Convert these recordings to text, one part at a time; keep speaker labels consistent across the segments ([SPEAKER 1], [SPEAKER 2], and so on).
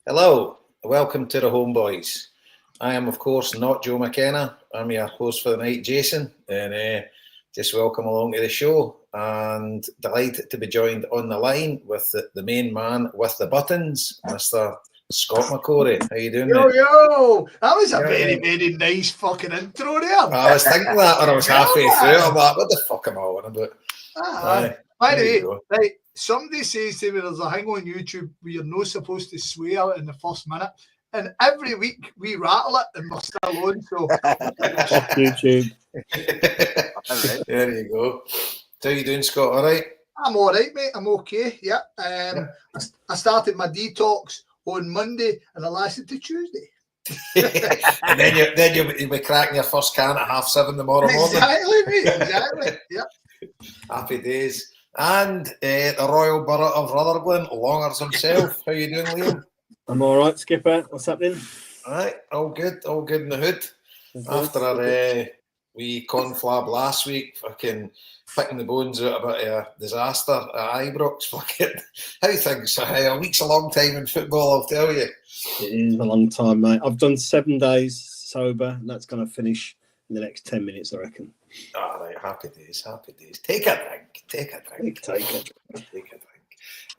[SPEAKER 1] Hello, welcome to the Homeboys. I am, of course, not Joe McKenna. I'm your host for the night, Jason, and just welcome along to the show. And delighted to be joined on the line with the main man with the buttons, Mr. Scott McCorry. How you doing, mate?
[SPEAKER 2] Yo! That was a very nice fucking intro there.
[SPEAKER 1] I was thinking that when I was halfway through. I'm like, what the fuck am I on about?
[SPEAKER 2] By the way, right, somebody says to me there's a thing on YouTube where you're not supposed to swear in the first minute. And every week we rattle it and we're still on. So
[SPEAKER 3] fuck YouTube.
[SPEAKER 1] Right. There you go. How you doing, Scott? All right?
[SPEAKER 2] I'm all right, mate. I'm okay. Yeah. I started my detox on Monday and I lasted to Tuesday.
[SPEAKER 1] And then you'll be cracking your first can at 7:30 tomorrow morning.
[SPEAKER 2] Exactly, mate. Exactly. Yeah.
[SPEAKER 1] Happy days. And the Royal Borough of Rutherglen, Longers himself. How you doing, Liam?
[SPEAKER 3] I'm all right, Skipper. What's happening?
[SPEAKER 1] All right, all good in the hood. After our wee conflab last week, fucking picking the bones out about a disaster at Ibrox. Fucking how things? A week's a long time in football, I'll tell you.
[SPEAKER 3] It is a long time, mate. I've done 7 days sober, and that's going to finish in the next 10 minutes, I reckon.
[SPEAKER 1] All right, happy days. Take a drink. Take a drink.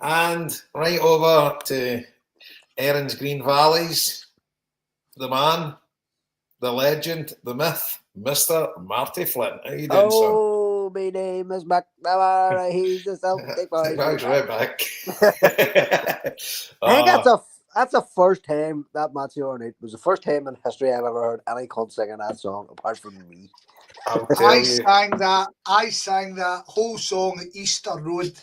[SPEAKER 1] And right over to Erin's Green Valleys, the man, the legend, the myth, Mr. Marty Flynn. How you doing, son?
[SPEAKER 4] Oh, my name is McNamara. He's a Celtic boy.
[SPEAKER 1] Right back.
[SPEAKER 4] I think that's the first time that Match Your Night was the first time in history I've ever heard any cunt singing that song apart from me.
[SPEAKER 2] I sang that whole song at Easter Road,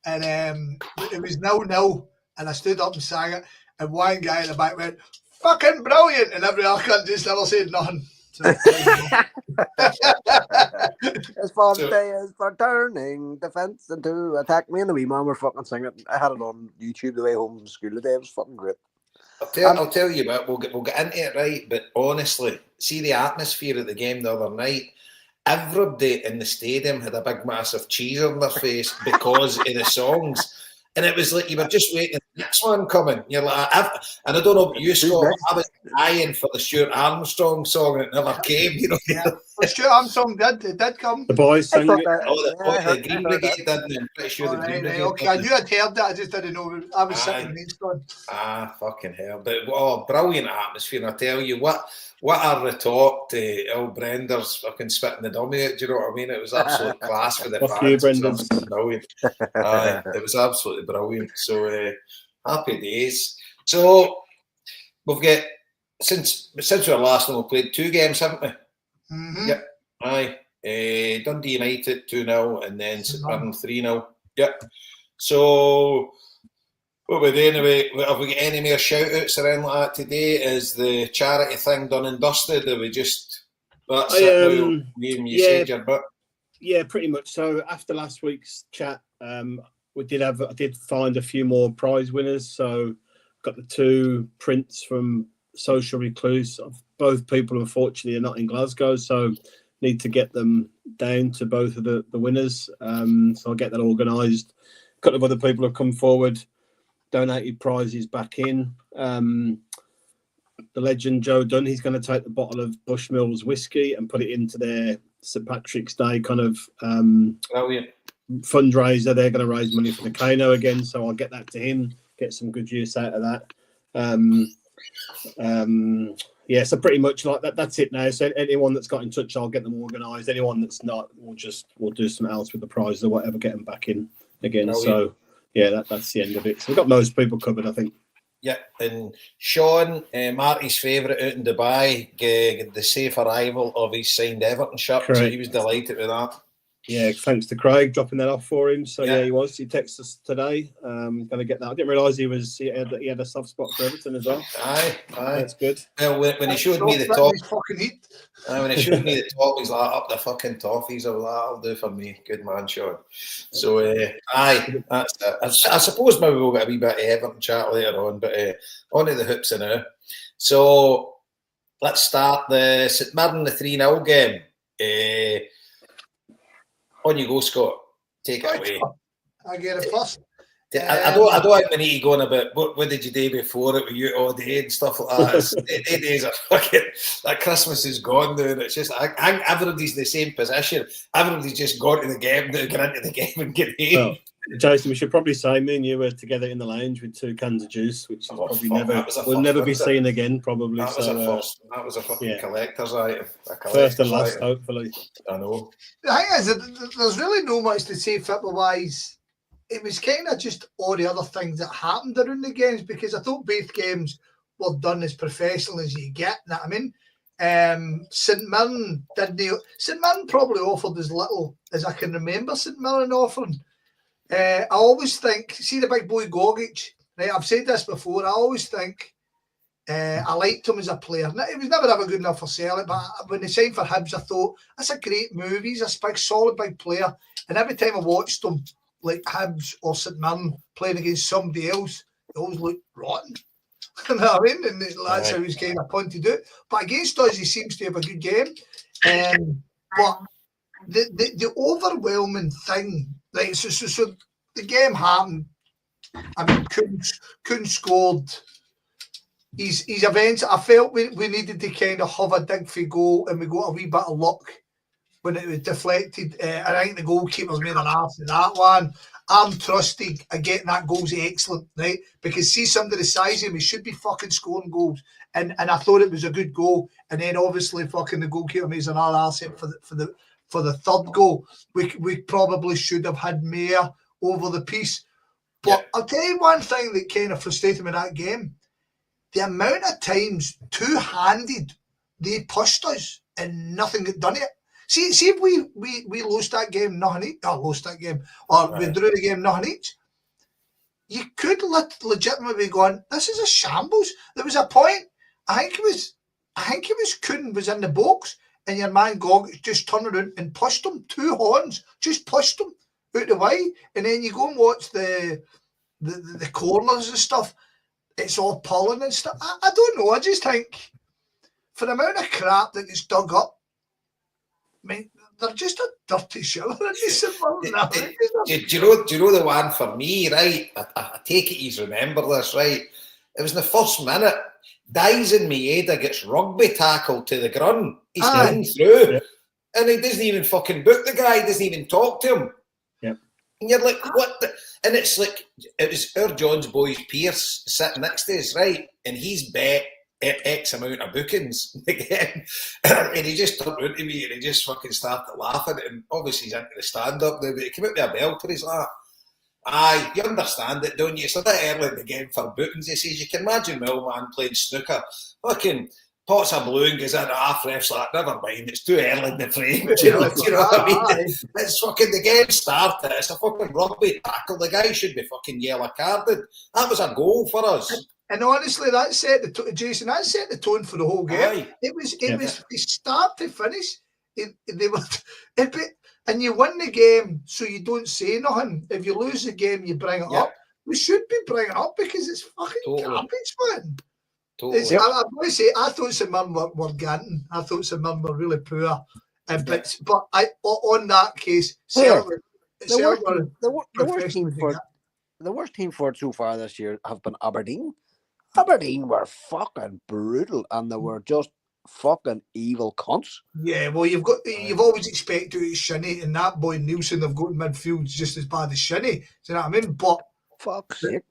[SPEAKER 2] and it was 0-0, and I stood up and sang it, and one guy in the back went, "Fucking brilliant," and every other cunt just never said nothing. So,
[SPEAKER 4] As far as day is for turning defence into attack. Me and the wee man were fucking singing it. I had it on YouTube the way home from school today. It was fucking great.
[SPEAKER 1] I'll tell you what, we'll get into it, right? But honestly, see the atmosphere of the game the other night. Everybody in the stadium had a big massive cheese on their face because of the songs. And it was like you were just waiting for the next one coming. You're like, and I don't know about you, Scott, I was dying for the Stuart Armstrong song and it never came, you know.
[SPEAKER 2] Yeah. The Stuart Armstrong did come.
[SPEAKER 3] The boys sang it.
[SPEAKER 1] The Green Brigade didn't. I'm pretty sure the Green Brigade.
[SPEAKER 2] Okay, I knew I'd heard that, I just didn't know. I was sitting next to
[SPEAKER 1] it. Fucking hell. But brilliant atmosphere, and I tell you what a retort to old Brender's fucking spitting the dummy out, do you know what I mean? It was absolute class for the fans.
[SPEAKER 3] You, Brendan.
[SPEAKER 1] Brilliant. It was absolutely brilliant. So happy days. So we've got since we were last time we played 2 games, haven't we?
[SPEAKER 2] Mm-hmm.
[SPEAKER 1] Yep. Aye. Dundee United 2-0 and then St Mirren 3-0. Yep. So what we do anyway? Have we got any more shout outs or anything like that today? Is the charity thing done and dusted? Or we just that's it? You said your bit.
[SPEAKER 3] Yeah, pretty much. So after last week's chat, I did find a few more prize winners. So got the 2 prints from Social Recluse. Both people, unfortunately, are not in Glasgow, so need to get them down to both of the winners. So I'll get that organised. A couple of other people have come forward, donated prizes back in. The legend Joe Dunn, he's going to take the bottle of Bushmills whiskey and put it into their St Patrick's Day kind of fundraiser. They're going to raise money for the Kano again, so I'll get that to him, get some good use out of that. So pretty much like that. That's it now. So anyone that's got in touch, I'll get them organised. Anyone that's not, we'll do something else with the prizes or whatever, get them back in again. So yeah, that's the end of it. So we've got most people covered, I think.
[SPEAKER 1] Yeah, and Sean, Marty's favourite out in Dubai, the safe arrival of his signed Everton shirt. Correct. So he was delighted with that.
[SPEAKER 3] Yeah, thanks to Craig dropping that off for him. So yeah he was. He texted us today. Going to get that. I didn't realise he had a soft spot for Everton as well.
[SPEAKER 1] Aye.
[SPEAKER 3] That's good.
[SPEAKER 1] Well, when he showed me the top, when he showed me the top, he's like up the fucking toffees. I was like, that'll do for me. Good man, Sean. So that's it. I suppose maybe we'll get a wee bit of Everton chat later on, but on to the hoops now. So let's start the St Mirren the 3-0 game. On you go, Scott. Take it away.
[SPEAKER 2] I get it first.
[SPEAKER 1] I don't think we need to go on about what did you do before it with you all day and stuff like that. The days are fucking, that Christmas is gone now, and it's just I think everybody's in the same position. Everybody's just gone to the game now, get into the game and get in.
[SPEAKER 3] Well, Jason, we should probably say me and you were together in the lounge with 2 cans of juice, which is will never be seen again, probably.
[SPEAKER 1] That was a fucking collector's item.
[SPEAKER 3] First and last, hopefully.
[SPEAKER 1] I know.
[SPEAKER 2] The thing is, there's really no much to say football-wise. It was kind of just all the other things that happened around the games, because I thought both games were done as professional as you get. You know what I mean? St Mirren probably offered as little as I can remember St Mirren offering. I always think, see the big boy Gogic, right? I've said this before. I always think I liked him as a player. He was never ever good enough for Celtic, but when they signed for Hibs, I thought that's a great move. He's a big, solid, big player. And every time I watched him, like Hibs or St Mirren playing against somebody else, they always looked rotten. You know what I mean? And that's how he's kind of pointed out. But against us, he seems to have a good game. But the overwhelming thing, right? So the game happened. I mean, Kuhn scored. He's events. I felt we needed to kind of have a dig for goal, and we got a wee bit of luck when it was deflected. I think the goalkeeper's made an arse of that one. I'm trusting of getting that goal's excellent, right? Because see somebody the size of him, he should be fucking scoring goals. And I thought it was a good goal. And then obviously fucking the goalkeeper makes another asset for the third goal. We probably should have had more over the piece. But I'll tell you one thing that kind of frustrated me in that game. The amount of times two-handed they pushed us and nothing got done yet. See if we lost that game, nothing each, or we drew the game, nothing each. You could legitimately be going, this is a shambles. There was a point, I think it was Kuhn was in the box, and your man Gog just turned around and pushed him 2 horns, just pushed him out the way, and then you go and watch the corners and stuff. It's all pulling and stuff. I don't know. I just think for the amount of crap that gets dug up, I mean, they're just a dirty show. Do
[SPEAKER 1] you know the one for me, right? I take it you remember this, right? It was in the first minute. Dyson Maeda gets rugby tackled to the ground. He's going through. And he doesn't even fucking book the guy. He doesn't even talk to him. And you're like, what? And it's like, it was our John's boys, Pierce, sitting next to us, right? And he's bet X amount of bookings again. And he just turned around to me and he just fucking started laughing. And obviously he's into the stand-up now, but he came out with a belter. He's like, aye, you understand it, don't you? It's a bit early in the game for bookings. He says, you can imagine my old man playing snooker. Fucking pots of blue and goes in, half ref's like, never mind, it's too early in the frame. Do you know what I mean? It's fucking, the game started, it's a fucking rugby tackle. The guy should be fucking yellow carded. That was a goal for us.
[SPEAKER 2] And honestly, that set the tone for the whole game. Aye. It was start to finish. And you win the game, so you don't say nothing. If you lose the game, you bring it up. We should be bringing it up because it's fucking garbage, man. Totally. I'm going to say, I thought St Mirren were ganting. I thought St Mirren were really poor. But on that case, the
[SPEAKER 4] worst team for it so far this year have been Aberdeen. Aberdeen were fucking brutal, and they were just fucking evil cunts.
[SPEAKER 2] Yeah, well, you've always expected it's Shinnie, and that boy Nielsen have got in midfield just as bad as Shinnie. Do you know what I mean? But
[SPEAKER 4] fuck's sake.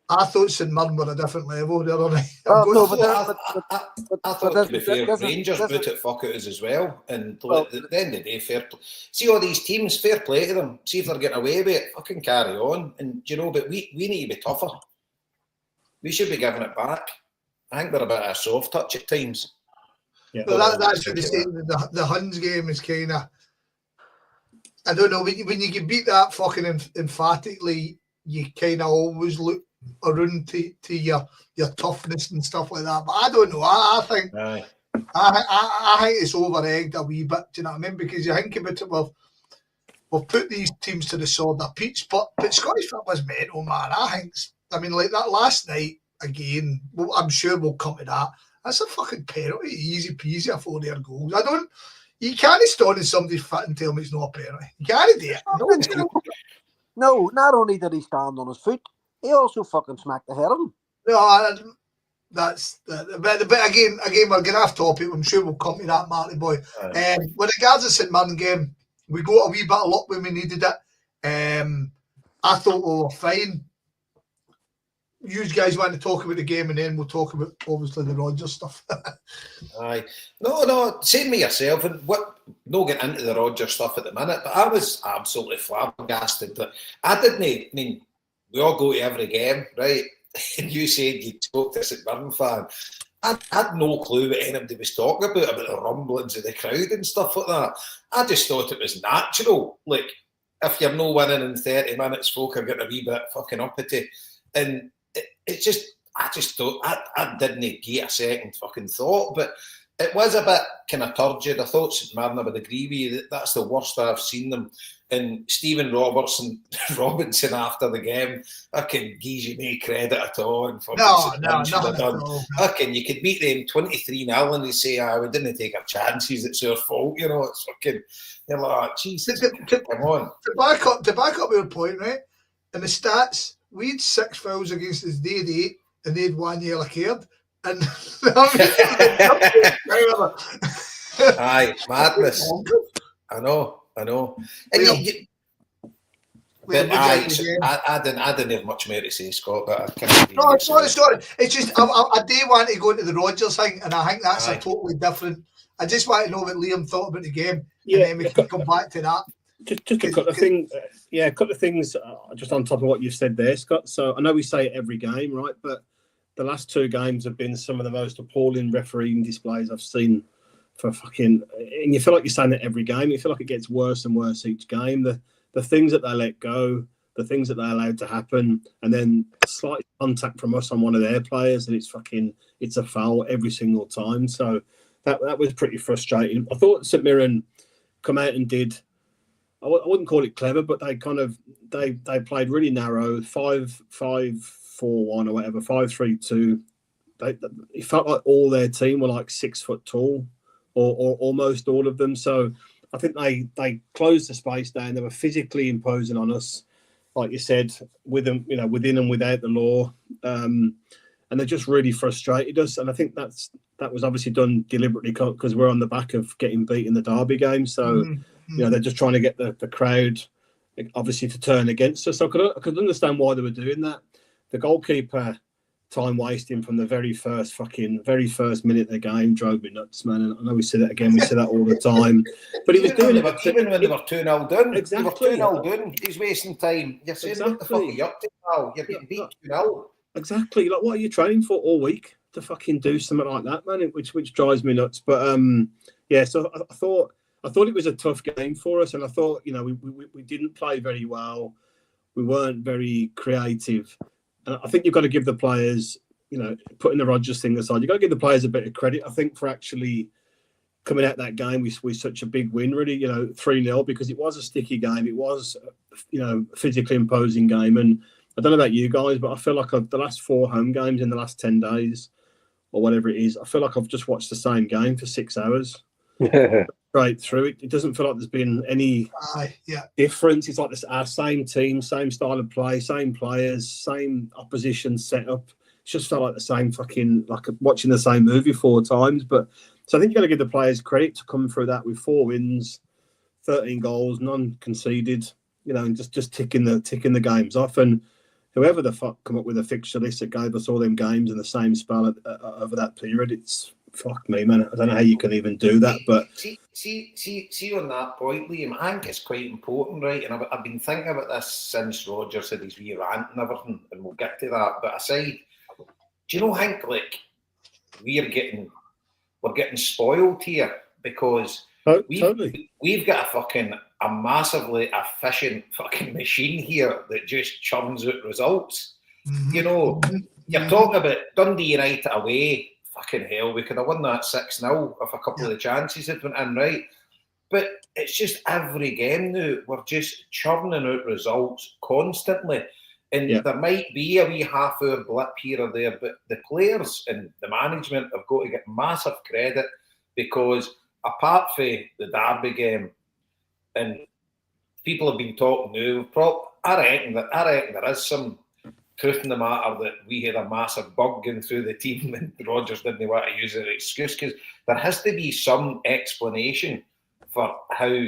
[SPEAKER 2] I thought St Mirren were a different level the other night.
[SPEAKER 1] I thought, to be fair, Rangers put it fuck out us as well. And at the end of the day, fair play. See all these teams, fair play to them. See if they're getting away with it, fucking carry on. And, but we need to be tougher. We should be giving it back. I think they're a bit of a soft touch at times.
[SPEAKER 2] Yeah. Well, that's what they say. The Huns game is kind of, I don't know, when you can beat that fucking emphatically, you kind of always look around to your toughness and stuff like that. But I don't know. I think I think it's over-egged a wee bit. Do you know what I mean? Because you think about it, we've put these teams to the sword of peach, but Scottish football was mental, man. I mean, like that last night again. Well, I'm sure we'll come to that. That's a fucking penalty, easy peasy, a 4-4 goals. You can't stand in somebody's foot and tell me it's not a penalty. You can't do it.
[SPEAKER 4] No, not only did he stand on his foot, he also fucking smacked the head of him.
[SPEAKER 2] No, that's but again, we're getting off topic. I'm sure we'll come to that, Marty boy. With regards to St Mirren game, we got a wee bit of luck when we needed it. I thought we were fine. You guys want to talk about the game, and then we'll talk about obviously the Rodgers stuff.
[SPEAKER 1] Aye, no, same with yourself. And no getting into the Rodgers stuff at the minute, but I was absolutely flabbergasted. But I didn't. I mean, we all go to every game, right? And you said you spoke to a St Mirren fan. I had no clue what anybody was talking about the rumblings of the crowd and stuff like that. I just thought it was natural. Like, if you're no winning in 30 minutes, folk are getting a wee bit fucking uppity. And it's just, I just thought, I didn't get a second fucking thought, but it was a bit kind of turgid. I thought St Mirren, I would agree with you, that's the worst I've seen them. And Stephen Robinson after the game, I can give you no credit at all. And you could beat them 23-0 and they say, we didn't take our chances, it's our fault, you know, it's fucking, you're like, Jesus, come on.
[SPEAKER 2] To back up your point, right, in the stats, we had 6 fouls against us, they had 8, and they had 1 yellow card. And
[SPEAKER 1] aye, madness. I know. And I didn't have much more to say, Scott. But I can't.
[SPEAKER 2] No, it's not. It's just I do want to go into the Rodgers thing, and I think that's a totally different. I just want to know what Liam thought about the game, and then we can come back to that.
[SPEAKER 3] Just a couple of things. A couple of things just on top of what you've said there, Scott. So I know we say it every game, right? But the last 2 games have been some of the most appalling refereeing displays I've seen for fucking. And you feel like you're saying it every game. You feel like it gets worse and worse each game. The things that they let go, the things that they allowed to happen, and then slight contact from us on one of their players, and it's a foul every single time. So that was pretty frustrating. I thought St Mirren come out and did. I wouldn't call it clever, but they played really narrow, 5-5-4-1 or whatever, 5-3-2. It felt like all their team were like 6 foot tall, or almost all of them. So I think they closed the space down. They were physically imposing on us, like you said, with them, you know, within and without the law, and they just really frustrated us. And I think that was obviously done deliberately because we're on the back of getting beat in the derby game. So you know, they're just trying to get the crowd obviously to turn against us. So I could understand why they were doing that. The goalkeeper time wasting from the very first minute of the game drove me nuts, man. And I know we say that again, we say that all the time. But he was doing it
[SPEAKER 1] even when they were 2-0 down.
[SPEAKER 3] Exactly.
[SPEAKER 1] They were 2-0 down. He's wasting time. You're saying, what the fuck are you up to now? You're getting beat 2-0. Exactly.
[SPEAKER 3] Like, what are you training for all week to fucking do something like that, man? Which drives me nuts. But so I thought it was a tough game for us, and I thought, you know, we didn't play very well. We weren't very creative. And I think you've got to give the players, you know, putting the Rodgers thing aside, you've got to give the players a bit of credit, I think, for actually coming out that game with such a big win, really, you know, 3-0, because it was a sticky game. It was, you know, a physically imposing game. And I don't know about you guys, but I feel like the last 4 home games in the last 10 days or whatever it is, I feel like I've just watched the same game for 6 hours. Right through it. It doesn't feel like there's been any difference. It's like our same team, same style of play, same players, same opposition setup. It's just felt like the same fucking, like watching the same movie 4 times. But so I think you've got to give the players credit to come through that with 4 wins, 13 goals, none conceded, you know, and just ticking the games off. And whoever the fuck come up with a fixture list that gave us all them games in the same spell over that period, it's fuck me, man. I don't know how you can even do that, but
[SPEAKER 1] see on that point, Liam, I think it's quite important, right? And I've been thinking about this since Rodgers said his wee rant and everything, and we'll get to that. But aside, do you know, I think like we're getting spoiled here because we've got a massively efficient fucking machine here that just churns out results. You know, you're talking about Dundee United away. Fucking hell, we could have won that 6-0 if a couple of the chances had went in, right? But it's just every game now, we're just churning out results constantly. And there might be a wee half-hour blip here or there, but the players and the management have got to get massive credit because apart from the derby game, and people have been talking now, I reckon there is some truth in the matter that we had a massive bug going through the team and Rodgers didn't want to use it as an excuse, because there has to be some explanation for how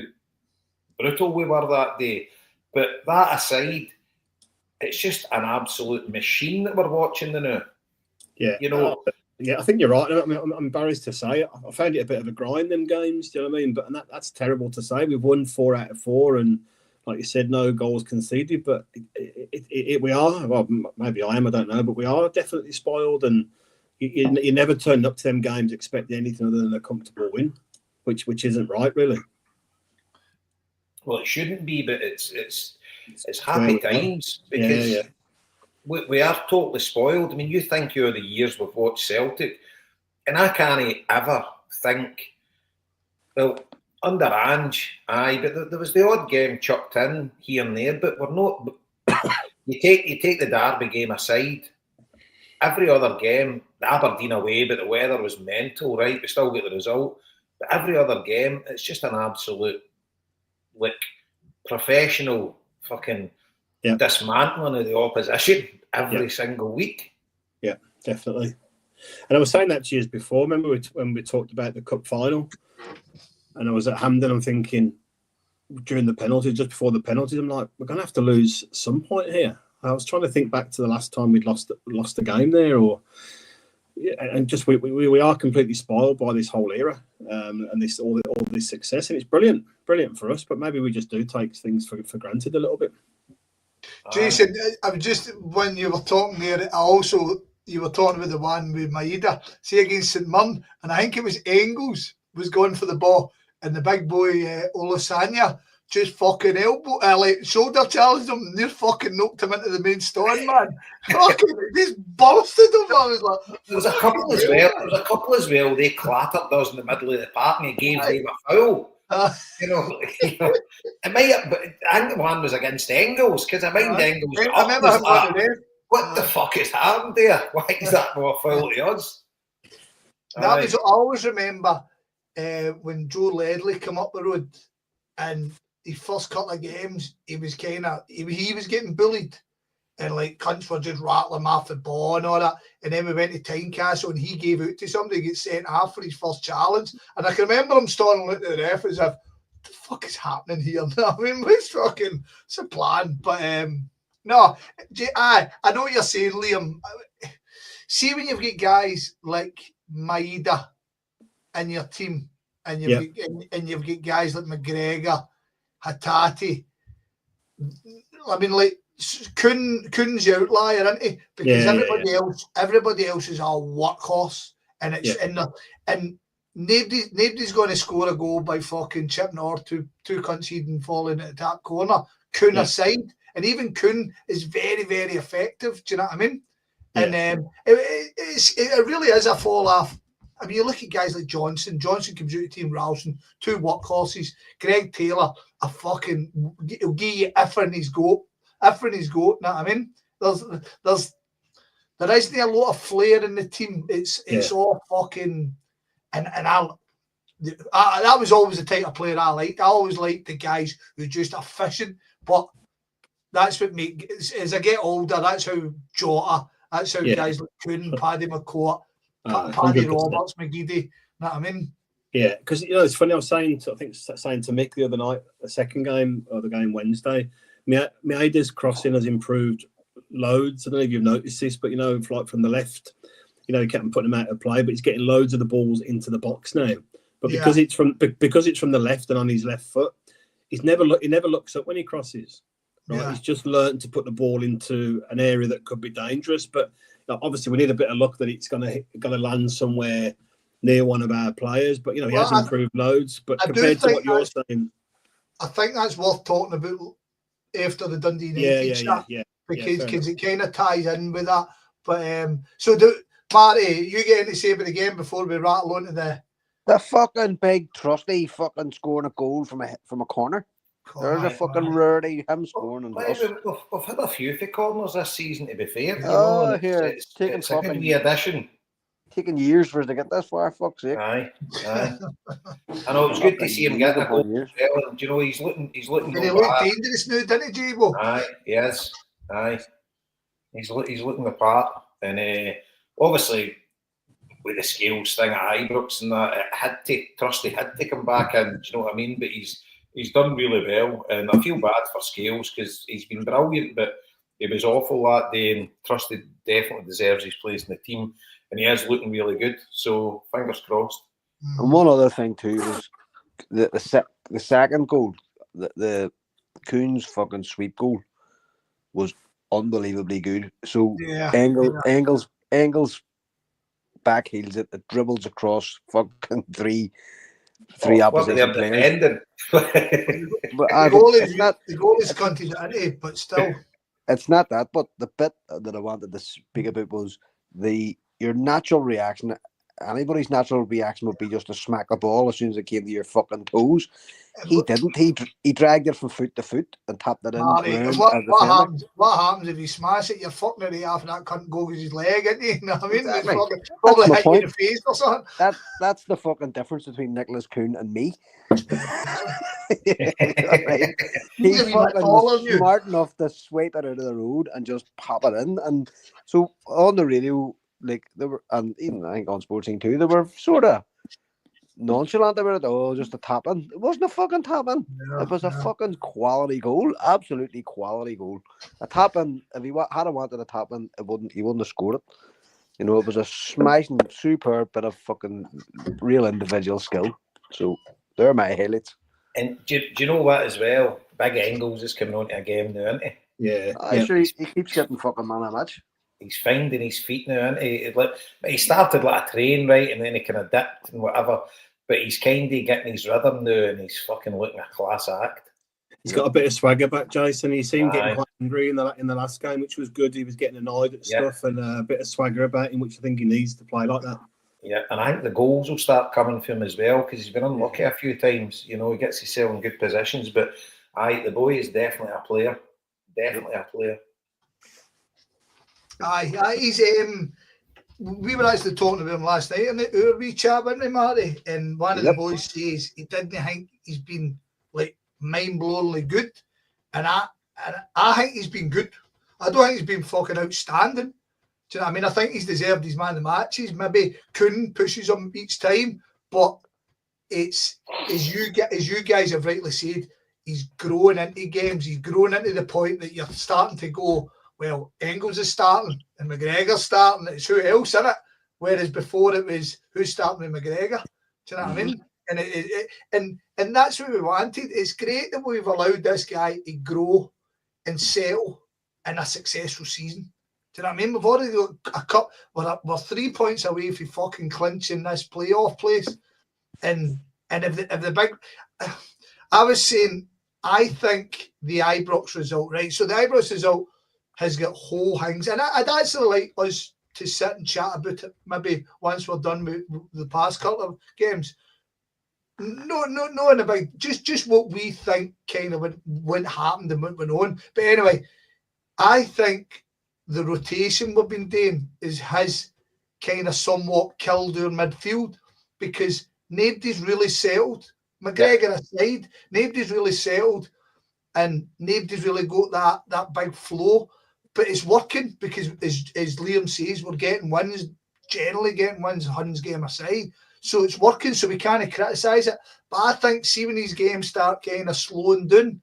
[SPEAKER 1] brutal we were that day. But that aside, it's just an absolute machine that we're watching now.
[SPEAKER 3] Yeah, I think you're right. I mean, I'm embarrassed to say it. I found it a bit of a grind, them games. Do you know what I mean? But that's terrible to say. We've won 4 out of 4, and like you said, no goals conceded. But we are. Well, maybe I am. I don't know. But we are definitely spoiled, and you never turn up to them games expecting anything other than a comfortable win, which isn't right, really.
[SPEAKER 1] Well, it shouldn't be, but it's happy times because.
[SPEAKER 3] Yeah.
[SPEAKER 1] We are totally spoiled. I mean, you think of the years we've watched Celtic, and I can't ever think, well, under Ange, aye, but there was the odd game chucked in here and there, but we're not. You take the Derby game aside, every other game, the Aberdeen away, but the weather was mental, right? We still get the result. But every other game, it's just an absolute, professional fucking dismantling of the opposition every single week.
[SPEAKER 3] Yeah, definitely. And I was saying that to you before. Remember when we talked about the cup final, and I was at Hampden. I'm thinking during the penalties, just before the penalties, I'm like, we're going to have to lose some point here. I was trying to think back to the last time we'd lost a game there, and just we are completely spoiled by this whole era, and this all this success, and it's brilliant for us. But maybe we just do take things for granted a little bit.
[SPEAKER 2] Jason, I'm just, when you were talking there, you were talking about the one with Maeda, see, against St Mirren, and I think it was Engels was going for the ball, and the big boy Olasanya just fucking shoulder challenged him, and near fucking knocked him into the main stand, man. Fucking just bursted him. I was like,
[SPEAKER 1] there was a couple as well. They clattered us in the middle of the park and gave them a foul. You know, it might have, but I think the one was against Engels, because I mind Engels.
[SPEAKER 2] I remember him
[SPEAKER 1] what the fuck has happened there? Why is that more foul to us?
[SPEAKER 2] That was, I always remember when Joe Ledley came up the road, and his first couple of games, he was getting bullied, and like cunts were just rattling him off the ball and all that. And then we went to Tynecastle, and he gave out to somebody to get sent off for his first challenge. And I can remember him standing looking at the ref as if, what the fuck is happening here? I mean, it's a plan. But no, I know what you're saying, Liam. See, when you've got guys like Maeda in your team, and you've got guys like McGregor, Hatate. I mean, like, Kuhn's the outlier, isn't he? Because everybody else is a workhorse, and it's and nobody's going to score a goal by fucking chipping or two conceding falling at the top corner. Kuhn aside, and even Kuhn is very, very effective. Do you know what I mean? Yeah. And it really is a fall off. I mean, you look at guys like Johnson. Johnson comes out of Team Ralston, 2 workhorses. Greg Taylor, he'll give you effort in his goat. You know what I mean? There isn't a lot of flair in the team. It's all fucking, and I was always the type of player I liked. I always liked the guys who are just efficient. But that's what as I get older, that's how Jota, that's how guys like Kuhn, Paddy McCourt, Paddy 100%. Roberts, McGeady. You know what I mean?
[SPEAKER 3] Yeah, because it's funny. I was saying to Mick the other night, the second game or the game Wednesday, Maeda's crossing has improved loads. I don't know if you've noticed this, but like from the left, he kept putting them out of play, but he's getting loads of the balls into the box now. But because it's from the left and on his left foot, he never looks up when he crosses. Right, he's just learned to put the ball into an area that could be dangerous. But obviously, we need a bit of luck that it's gonna land somewhere near one of our players. But he has improved loads. But compared to what you're saying,
[SPEAKER 2] I think that's worth talking about after the Dundee United chat, because it kind of ties in with that. But Marty, you get anything to say about the game before we rattle on to
[SPEAKER 4] the fucking big trusty fucking scoring a goal from a corner. There's a fucking rarity, him scoring.
[SPEAKER 1] We've had a few for corners this season, to be fair.
[SPEAKER 4] It's a good wee
[SPEAKER 1] addition.
[SPEAKER 4] taken years for us to get this far. Fuck's sake.
[SPEAKER 1] Aye. I know, it's good to see him get a goal as well. And, you know, he's looking
[SPEAKER 2] Did he
[SPEAKER 1] no
[SPEAKER 2] look
[SPEAKER 1] bad.
[SPEAKER 2] dangerous now, didn't he, Jabo?
[SPEAKER 1] Aye, he is. Aye. He's looking the part. And obviously, with the Scales thing at Ibrox and that, Trusty had to come back in, do you know what I mean? But he's done really well. And I feel bad for Scales because he's been brilliant, but he was awful that day, and Trusty definitely deserves his place in the team. And he is looking really good. So, fingers crossed.
[SPEAKER 4] And one other thing too was the second goal, the Coons fucking sweep goal was unbelievably good. So Engels back heels it dribbles across fucking three opposition players.
[SPEAKER 2] But the goal is continuity, but still.
[SPEAKER 4] It's not that, but the bit that I wanted to speak about was your natural reaction. Anybody's natural reaction would be just to smack the ball as soon as it came to your fucking toes. He didn't. He dragged it from foot to foot and tapped it in.
[SPEAKER 2] Marty, what happens if you smash it? You're fucking it half and that cunt go with his leg, isn't he? You know what I mean?
[SPEAKER 4] Exactly.
[SPEAKER 2] Probably hit you in the face or something.
[SPEAKER 4] That's the fucking difference between Nicholas Kuhn and me. He's fucking smart enough to swipe it out of the road and just pop it in. And so on the radio, like they were, and even I think on Sporting too, they were sort of nonchalant about it. Oh, just a tap in. It wasn't a fucking tap in. It was a fucking quality goal. Absolutely quality goal. A tap in. If he had wanted a tap in, he wouldn't have scored it. You know, it was a smashing, superb bit of fucking real individual skill. So they're my highlights.
[SPEAKER 1] And do you know what as well? Big Engels is coming on to a game now, isn't he?
[SPEAKER 3] Yeah.
[SPEAKER 4] Sure, he keeps getting fucking man a match.
[SPEAKER 1] He's finding his feet now, isn't he? He started like a train, right, and then he kind of dipped and whatever. But he's kind of getting his rhythm now, and he's fucking looking a class act.
[SPEAKER 3] He's got a bit of swagger back, Jason. He seemed getting quite angry in the last game, which was good. He was getting annoyed at stuff and a bit of swagger about him, which I think he needs to play like that.
[SPEAKER 1] Yeah, and I think the goals will start coming from him as well because he's been unlucky a few times. You know, he gets himself in good positions, but the boy is definitely a player. Definitely a player.
[SPEAKER 2] He's we were actually talking about him last night in the wee chat, weren't we, Marty? And one of the boys says he didn't think he's been like mind-blowingly good, and I think he's been good. I don't think he's been fucking outstanding. Do you know what I mean? I think he's deserved his man of the matches. Maybe Kuhn pushes him each time, but it's as you guys have rightly said, he's growing into games. He's growing into the point that you're starting to go, well, Engels is starting and McGregor's starting. It's who else, isn't it? Whereas before it was who's starting with McGregor. Do you know what I mean? And that's what we wanted. It's great that we've allowed this guy to grow and settle in a successful season. Do you know what I mean? We've already got a cup. We're 3 points away from fucking clinching this playoff place. And if the big, I was saying, I think the Ibrox result, right? So the Ibrox result has got whole things, and I'd actually like us to sit and chat about it maybe once we're done with the past couple of games. No, in a big, just what we think kind of went happened and what went on. But anyway, I think the rotation we've been doing has kind of somewhat killed our midfield because nobody's really settled. McGregor aside, nobody's really settled, and nobody's really got that big flow. But it's working because, as Liam says, we're getting wins, generally getting wins, Huns game aside. So it's working, so we can't criticise it. But I think, see, when these games start kind of slowing down,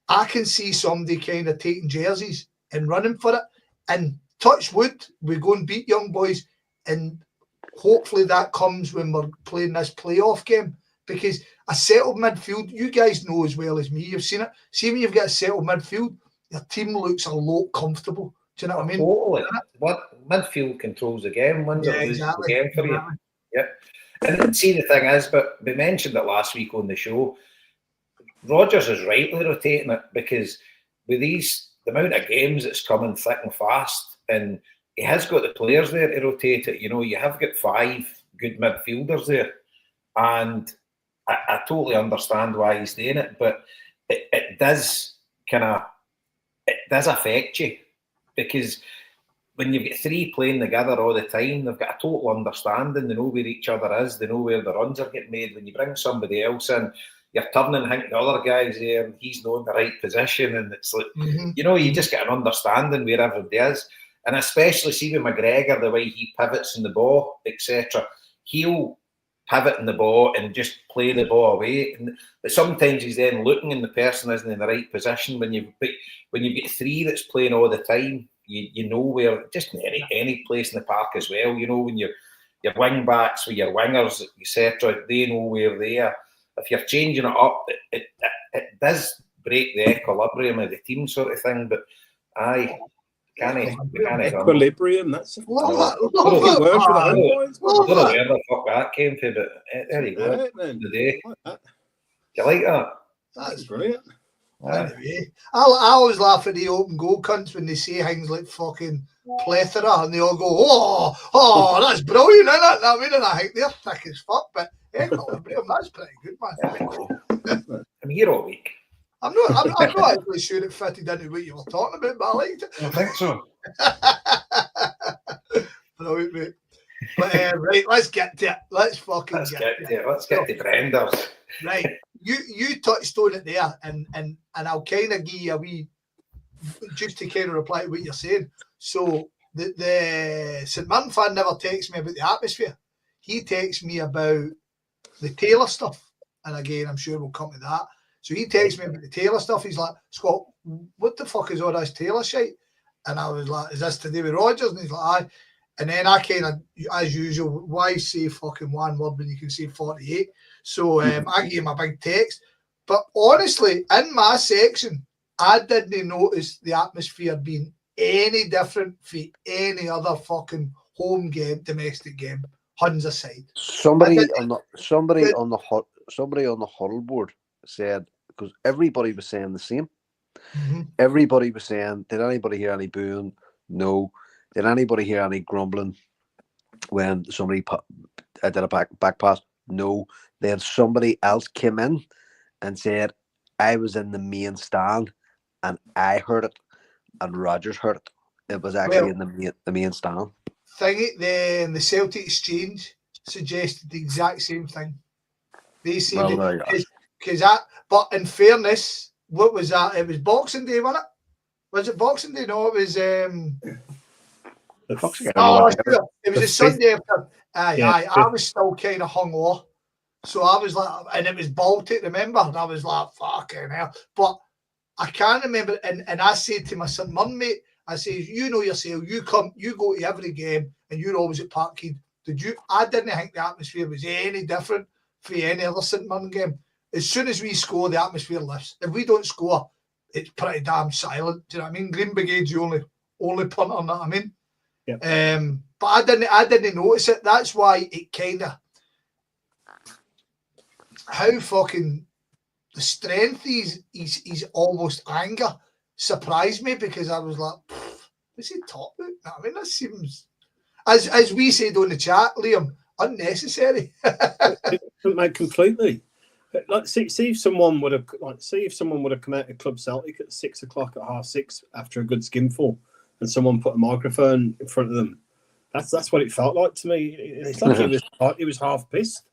[SPEAKER 2] I can see somebody kind of taking jerseys and running for it. And touch wood, we go and beat Young Boys, and hopefully that comes when we're playing this playoff game. Because a settled midfield, you guys know as well as me, you've seen it. See, when you've got a settled midfield, your team looks a lot comfortable. Do you know what I mean?
[SPEAKER 1] Totally. What midfield controls the game, wins or loses the game for you. Yeah. And see, the thing is, but we mentioned it last week on the show, Rodgers is rightly rotating it because with the amount of games that's coming thick and fast, and he has got the players there to rotate it. You know, you have got 5 good midfielders there, and I totally understand why he's doing it, but it does affect you because when you've got three playing together all the time, they've got a total understanding. They know where each other is. They know where the runs are getting made. When you bring somebody else in, you're turning, I think the other guy's there, and he's not in the right position. And it's like, you know, you just get an understanding where everybody is. And especially see with McGregor, the way he pivots in the ball, etc. He'll pivot in the ball and just play the ball away. But sometimes he's then looking and the person isn't in the right position. When you get three that's playing all the time, you know where, just in any place in the park as well. You know, when your wing backs with your wingers, etc., they know where they are. If you're changing it up, it does break the equilibrium of the team, sort of thing. But aye,
[SPEAKER 3] equilibrium. That's
[SPEAKER 2] it works with
[SPEAKER 1] I don't know where the fuck that came from, but there you go. Today, do you like that?
[SPEAKER 3] That's brilliant.
[SPEAKER 2] Anyway, I always laugh at the open goal cunts when they say things like fucking plethora, and they all go, "Oh, that's brilliant, isn't it?" I mean, and I think they're thick as fuck, but equilibrium, that's pretty good, man.
[SPEAKER 1] I'm here all week.
[SPEAKER 2] I'm not actually sure it fitted into what you were talking about, but I liked it.
[SPEAKER 1] I think so.
[SPEAKER 2] Brilliant, mate. But right, let's get to it. Let's get to it.
[SPEAKER 1] Let's get to Brenders.
[SPEAKER 2] Right, you touched on it there, and I'll kind of give you a wee, just to kind of reply to what you're saying. So the St Mirren fan never texts me about the atmosphere. He texts me about the Taylor stuff, and again, I'm sure we'll come to that. So he texts me about the Taylor stuff. He's like, "Scott, what the fuck is all this Taylor shit?" And I was like, "Is this to do with Rodgers?" And he's like, "Aye." And then I kind of, as usual, why say fucking one word when you can say 48? So I gave him a big text. But honestly, in my section, I didn't notice the atmosphere being any different from any other fucking home game, domestic game, Huns aside.
[SPEAKER 4] Somebody on the huddle board said, because everybody was saying the same.
[SPEAKER 2] Mm-hmm.
[SPEAKER 4] Everybody was saying, did anybody hear any booing? No. Did anybody hear any grumbling when somebody did a back pass? No. Then somebody else came in and said, I was in the main stand and I heard it, and Rodgers heard it. It was actually in the main stand.
[SPEAKER 2] The Celtic Exchange suggested the exact same thing. They said but in fairness, what was that? It was Boxing Day, wasn't it? Was it Boxing Day? No, it was it was a Sunday after. I was still kind of hung off. So I was like, and it was Baltic, remember? And I was like, fucking hell. But I can't remember. And I said to my son, Mum, mate, I said, you know yourself, you go to every game and you're always at Parkhead. I didn't think the atmosphere was any different for any other St Mirren game. As soon as we score, the atmosphere lifts. If we don't score, it's pretty damn silent. Do you know what I mean? Green Brigade's the only punter, you know what I mean?
[SPEAKER 3] Yeah.
[SPEAKER 2] But I didn't notice it. That's why it kind of, how fucking the strength is almost anger surprised me, because I was like, what's he talking about? I mean, that seems, as we said on the chat, Liam, unnecessary.
[SPEAKER 3] Mate, completely. Like, see if someone would have come out of Club Celtic at 6 o'clock at 6:30 after a good skinful, and someone put a microphone in front of them. That's what it felt like to me. It's like he was half pissed,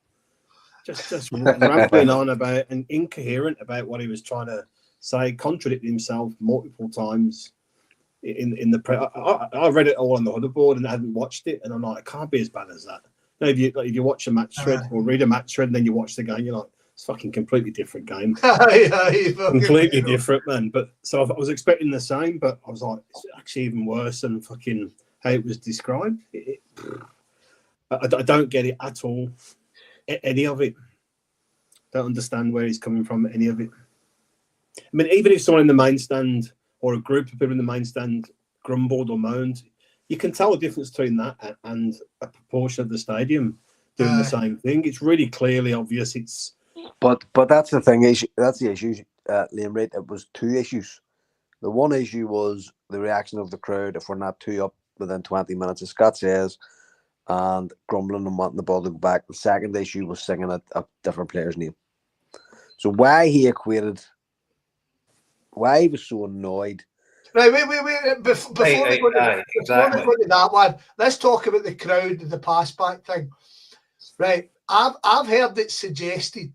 [SPEAKER 3] just rambling on about and incoherent about what he was trying to say, contradicting himself multiple times. In the I read it all on the huddle board and I hadn't watched it, and I'm like, it can't be as bad as that. Now, if you watch a match thread or read a match thread and then you watch the game, you're like, it's a fucking completely different game. Completely different, man. But so I was expecting the same, but I was like, it's actually even worse than fucking how it was described. I don't get it at all. Any of it. Don't understand where he's coming from, any of it. I mean, even if someone in the main stand or a group of people in the main stand grumbled or moaned, you can tell the difference between that and a proportion of the stadium doing the same thing. It's really clearly obvious.
[SPEAKER 4] But that's the thing. That's the issue, Liam. Right? It was two issues. The one issue was the reaction of the crowd if we're not 2 up within 20 minutes, as Scott says, and grumbling and wanting the ball to go back. The second issue was singing a different player's name. So why he was so annoyed
[SPEAKER 2] Right, wait. Before we go to that one, let's talk about the crowd and the pass back thing. Right, I've heard it suggested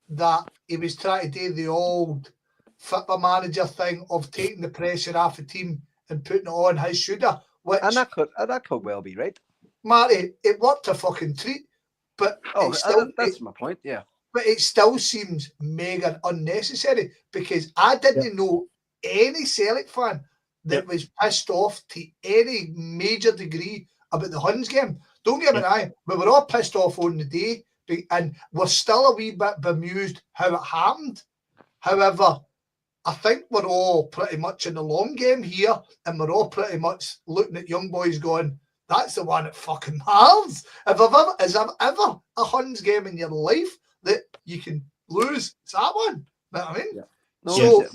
[SPEAKER 2] that he was trying to do the old football manager thing of taking the pressure off the team and putting it on his shoulder.
[SPEAKER 4] And that could well be right.
[SPEAKER 2] Marty, it worked a fucking treat, but
[SPEAKER 4] that's my point. Yeah,
[SPEAKER 2] but it still seems mega unnecessary because I didn't know any Celtic fan that was pissed off to any major degree about the Huns game. Don't get me wrong, we were all pissed off on the day, and we're still a wee bit bemused how it happened. However, I think we're all pretty much in the long game here, and we're all pretty much looking at young boys going, that's the one that fucking matters. Is there ever a Huns game in your life that you can lose? It's that one. You know what I mean?
[SPEAKER 4] Yeah. No,
[SPEAKER 2] so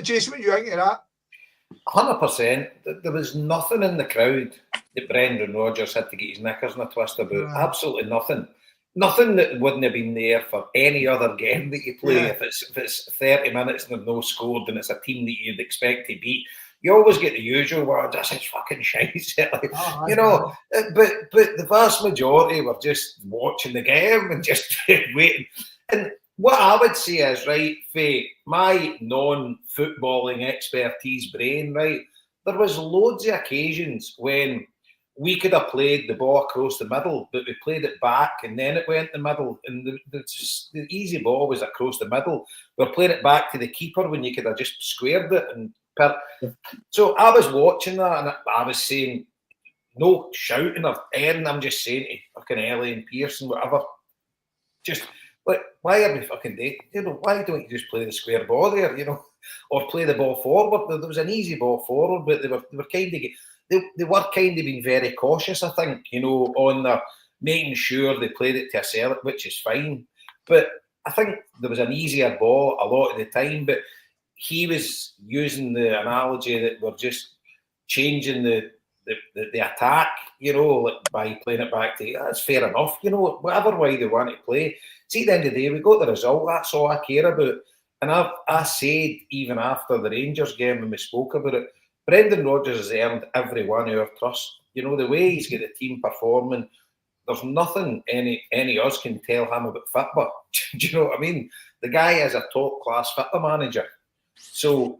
[SPEAKER 2] Jason, what do you think of that?
[SPEAKER 1] 100%. There was nothing in the crowd that Brendan Rodgers had to get his knickers in a twist about. Absolutely nothing. Nothing that wouldn't have been there for any other game that you play. If it's 30 minutes and they've no scored and it's a team that you'd expect to beat, you always get the usual words. This is fucking shite, you know. But the vast majority were just watching the game and just waiting. And what I would say is, right, for my non-footballing expertise brain, right, there was loads of occasions when we could have played the ball across the middle, but we played it back and then it went the middle. And the easy ball was across the middle. We're playing it back to the keeper when you could have just squared it. So I was watching that and I was saying, no shouting or anything. I'm just saying to fucking Ellie and Pearson, whatever, just like, why are we fucking doing? You know, why don't you just play the square ball there? You know, or play the ball forward? There was an easy ball forward, but they were kind of. They were kind of being very cautious, I think, you know, on the making sure they played it to a Celtic, which is fine. But I think there was an easier ball a lot of the time. But he was using the analogy that we're just changing the attack, you know, like by playing it back to, that's fair enough, you know, whatever way they want to play. See, at the end of the day, we got the result. That's all I care about. And I said, even after the Rangers game when we spoke about it, Brendan Rodgers has earned every one of our trust. You know, the way he's got the team performing, there's nothing any of us can tell him about football. Do you know what I mean? The guy is a top-class football manager. So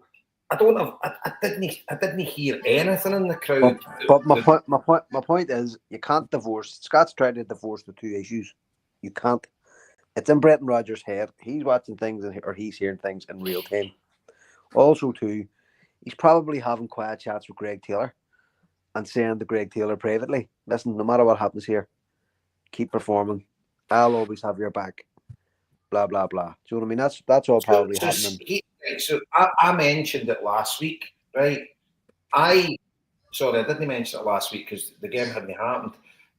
[SPEAKER 1] I didn't hear anything in the crowd.
[SPEAKER 4] But my point is, you can't divorce. Scott's tried to divorce the two issues. You can't. It's in Brendan Rodgers' head. He's watching things or he's hearing things in real time. Also, too, he's probably having quiet chats with Greg Taylor and saying to Greg Taylor privately, listen, no matter what happens here, keep performing. I'll always have your back. Blah, blah, blah. Do you know what I mean? That's all probably happening.
[SPEAKER 1] So I mentioned it last week, right? I didn't mention it last week because the game hadn't happened.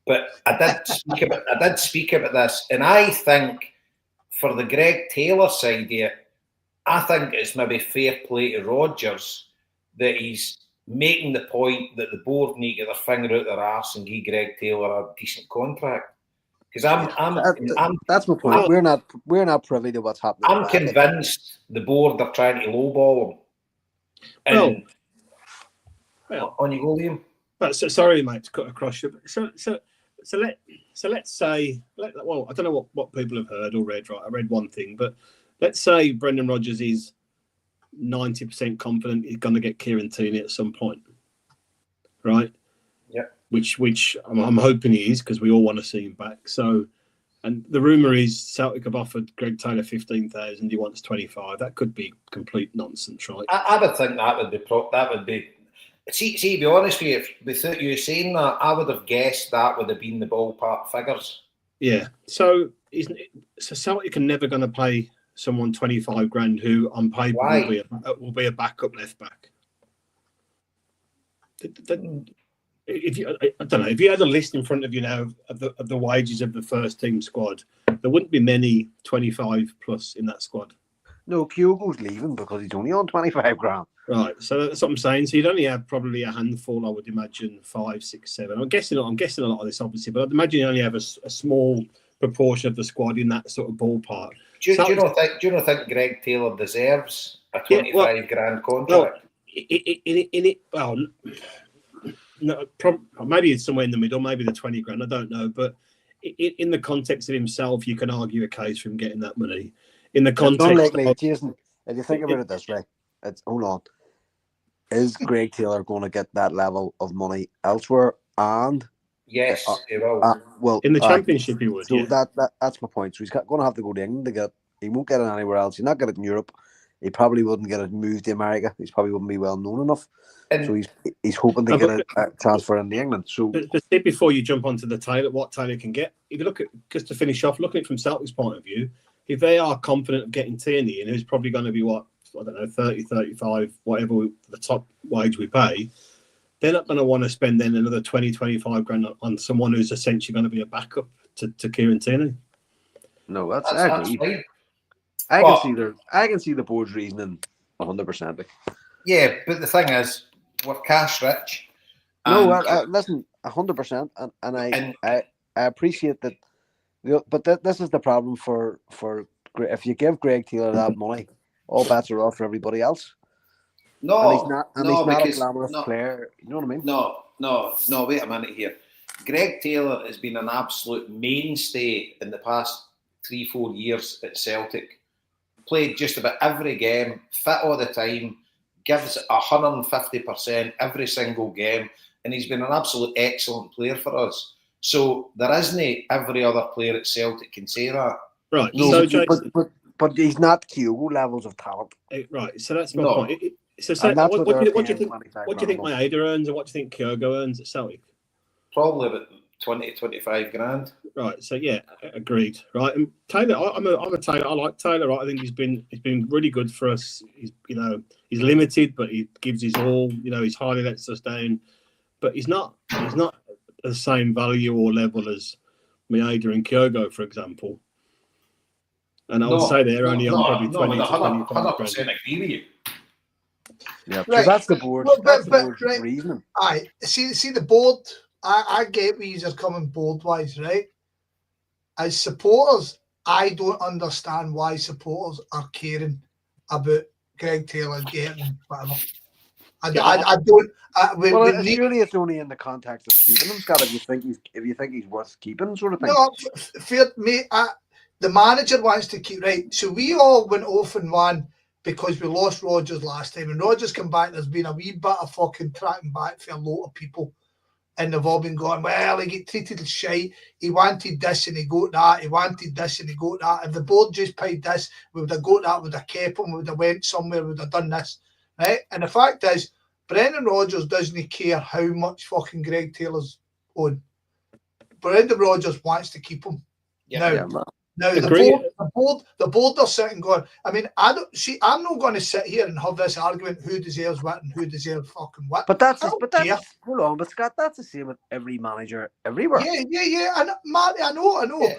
[SPEAKER 1] But I did speak about this. And I think for the Greg Taylor side here, I think it's maybe fair play to Rodgers that he's making the point that the board need to get their finger out their arse and give Greg Taylor a decent contract. Because
[SPEAKER 4] that's my point. We're not privy to what's happening.
[SPEAKER 1] I'm convinced the board are trying to lowball him. Well, on you go, Liam.
[SPEAKER 3] Sorry, mate, to cut across you. So let's say, I don't know what people have heard or read. Right, I read one thing, but let's say Brendan Rodgers is 90% confident he's going to get Kieran Tierney at some point, right?
[SPEAKER 1] Yeah.
[SPEAKER 3] Which I'm hoping he is, because we all want to see him back. So, and the rumor is Celtic have offered Greg Taylor 15,000. He wants 25. That could be complete nonsense, right?
[SPEAKER 1] I would think that would be. See, to be honest with you, without you saying that, I would have guessed that would have been the ballpark figures.
[SPEAKER 3] Yeah. So Celtic are never going to pay someone 25 grand who on paper will be a backup left back. If you had a list in front of you now of the wages of the first team squad, there wouldn't be many 25 plus in that squad.
[SPEAKER 4] No, Kyogo's leaving because he's only on 25 grand.
[SPEAKER 3] Right, so that's what I'm saying. So you'd only have probably a handful, I would imagine, 5, 6, 7. I'm guessing a lot of this, obviously, but I'd imagine you only have a small proportion of the squad in that sort of ballpark.
[SPEAKER 1] Do you not think Greg Taylor deserves a 25 grand contract?
[SPEAKER 3] Well, no, maybe it's somewhere in the middle, maybe the 20 grand. I don't know, but in the context of himself, you can argue a case for him getting that money. In the context
[SPEAKER 4] of Jason, if you think about it this way, hold on. Is Greg Taylor going to get that level of money elsewhere? And
[SPEAKER 1] yes, he will.
[SPEAKER 4] Well,
[SPEAKER 3] in the Championship, he would.
[SPEAKER 4] So that's my point. So he's going to have to go to England to get. He won't get it anywhere else. He's not get it in Europe. He probably wouldn't get it moved to America. He probably wouldn't be well known enough. So he's hoping to get a transfer into England. So
[SPEAKER 3] but before you jump onto the Taylor, what Taylor can get, if you look at, just to finish off, looking at it from Celtic's point of view, if they are confident of getting Tierney in, who's probably going to be 30, 35, whatever the top wage we pay, they're not going to want to spend then another 20, 25 grand on someone who's essentially going to be a backup to Kieran Tierney.
[SPEAKER 4] No, that's
[SPEAKER 1] fine.
[SPEAKER 4] I can see the board's reasoning 100%.
[SPEAKER 1] Yeah, but the thing is, we're cash rich.
[SPEAKER 4] No, listen, 100%, and I appreciate that. But this is the problem for if you give Greg Taylor that money, all bets are off for everybody else.
[SPEAKER 1] No,
[SPEAKER 4] he's not a glamorous player. You know what I mean?
[SPEAKER 1] No. Wait a minute here. Greg Taylor has been an absolute mainstay in the past 3-4 years at Celtic. Played just about every game, fit all the time, gives 150% every single game, and he's been an absolute excellent player for us. So there isn't every other player at Celtic can say that.
[SPEAKER 3] Right.
[SPEAKER 4] No, but he's not Kyogo levels of talent.
[SPEAKER 3] Right. So that's my point. What do you think Maeda earns, and what do you think Kyogo earns at Celtic?
[SPEAKER 1] Probably about 20 to 25 grand.
[SPEAKER 3] Right. So yeah, agreed. Right. And Taylor, I'm a Taylor. I like Taylor. Right. I think he's been really good for us. He's limited, but he gives his all. He's hardly lets us down, but he's not the same value or level as Maeda and Kyogo, for example. And I would say they're only on probably 20 to 25 grand.
[SPEAKER 1] 100% agree with you.
[SPEAKER 4] Yeah, right. So that's the board. That's the board's reasoning.
[SPEAKER 2] Aye, see the board. I get where you're coming board-wise, right? As supporters, I don't understand why supporters are caring about Greg Taylor getting whatever. I don't.
[SPEAKER 4] Surely it's only in the context of keeping him, Scott. If you think he's worth keeping, sort of thing.
[SPEAKER 2] No, fair, mate. The manager wants to keep right. So we all went off and won because we lost Rodgers last time, and Rodgers come back. There's been a wee bit of fucking tracking back for a lot of people. And they've all been going, well, he get treated as shite. He wanted this and he got that. He wanted this and he got that. If the board just paid this, we would have got that, we would have kept him, we would have went somewhere, we would have done this. Right? And the fact is, Brendan Rodgers doesn't care how much fucking Greg Taylor's on. Brendan Rodgers wants to keep him. Now the board are sitting going, I mean, I'm not going to sit here and have this argument who deserves what and who deserves fucking what.
[SPEAKER 4] But hold on, but Scott, that's the same with every manager everywhere.
[SPEAKER 2] Yeah. And Marty, I know.
[SPEAKER 1] Yeah.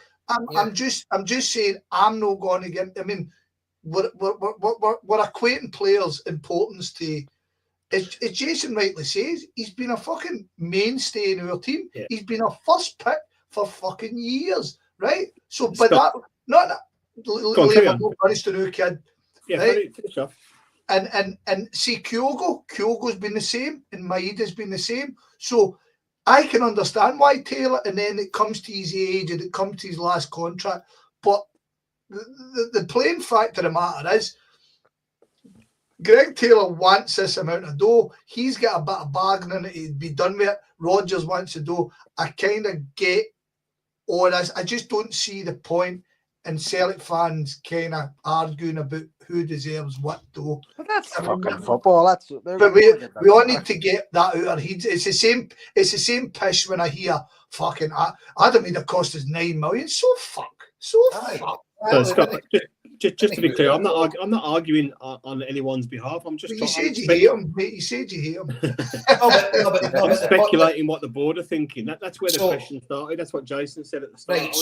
[SPEAKER 2] I'm just saying I'm not going to get. I mean, we're equating players' importance to. As Jason rightly says, he's been a fucking mainstay in our team. Yeah. He's been a first pick for fucking years. Right, so but that not punish the new kid.
[SPEAKER 3] Yeah,
[SPEAKER 2] right?
[SPEAKER 3] Finish off.
[SPEAKER 2] And see Kyogo's been the same, and Maeda's been the same. So I can understand why Taylor, and then it comes to his age and it comes to his last contract. But the plain fact of the matter is, Greg Taylor wants this amount of dough. He's got a bit of bargaining to be done with it. Rodgers wants to do. I kind of get. Or I just don't see the point in Celtic fans kind of arguing about who deserves what though.
[SPEAKER 4] But that's fucking football.
[SPEAKER 2] But we all need to get that out of heads. It's the same pish when I hear fucking Adam made it cost us 9 million. So fuck.
[SPEAKER 3] So Scott, just to be clear, I'm not arguing on anyone's behalf. I'm just.
[SPEAKER 2] You said you hate him, mate. You said you hate him.
[SPEAKER 3] I'm speculating what the board are thinking. That's where the question started. That's what Jason said at the start.
[SPEAKER 1] Right.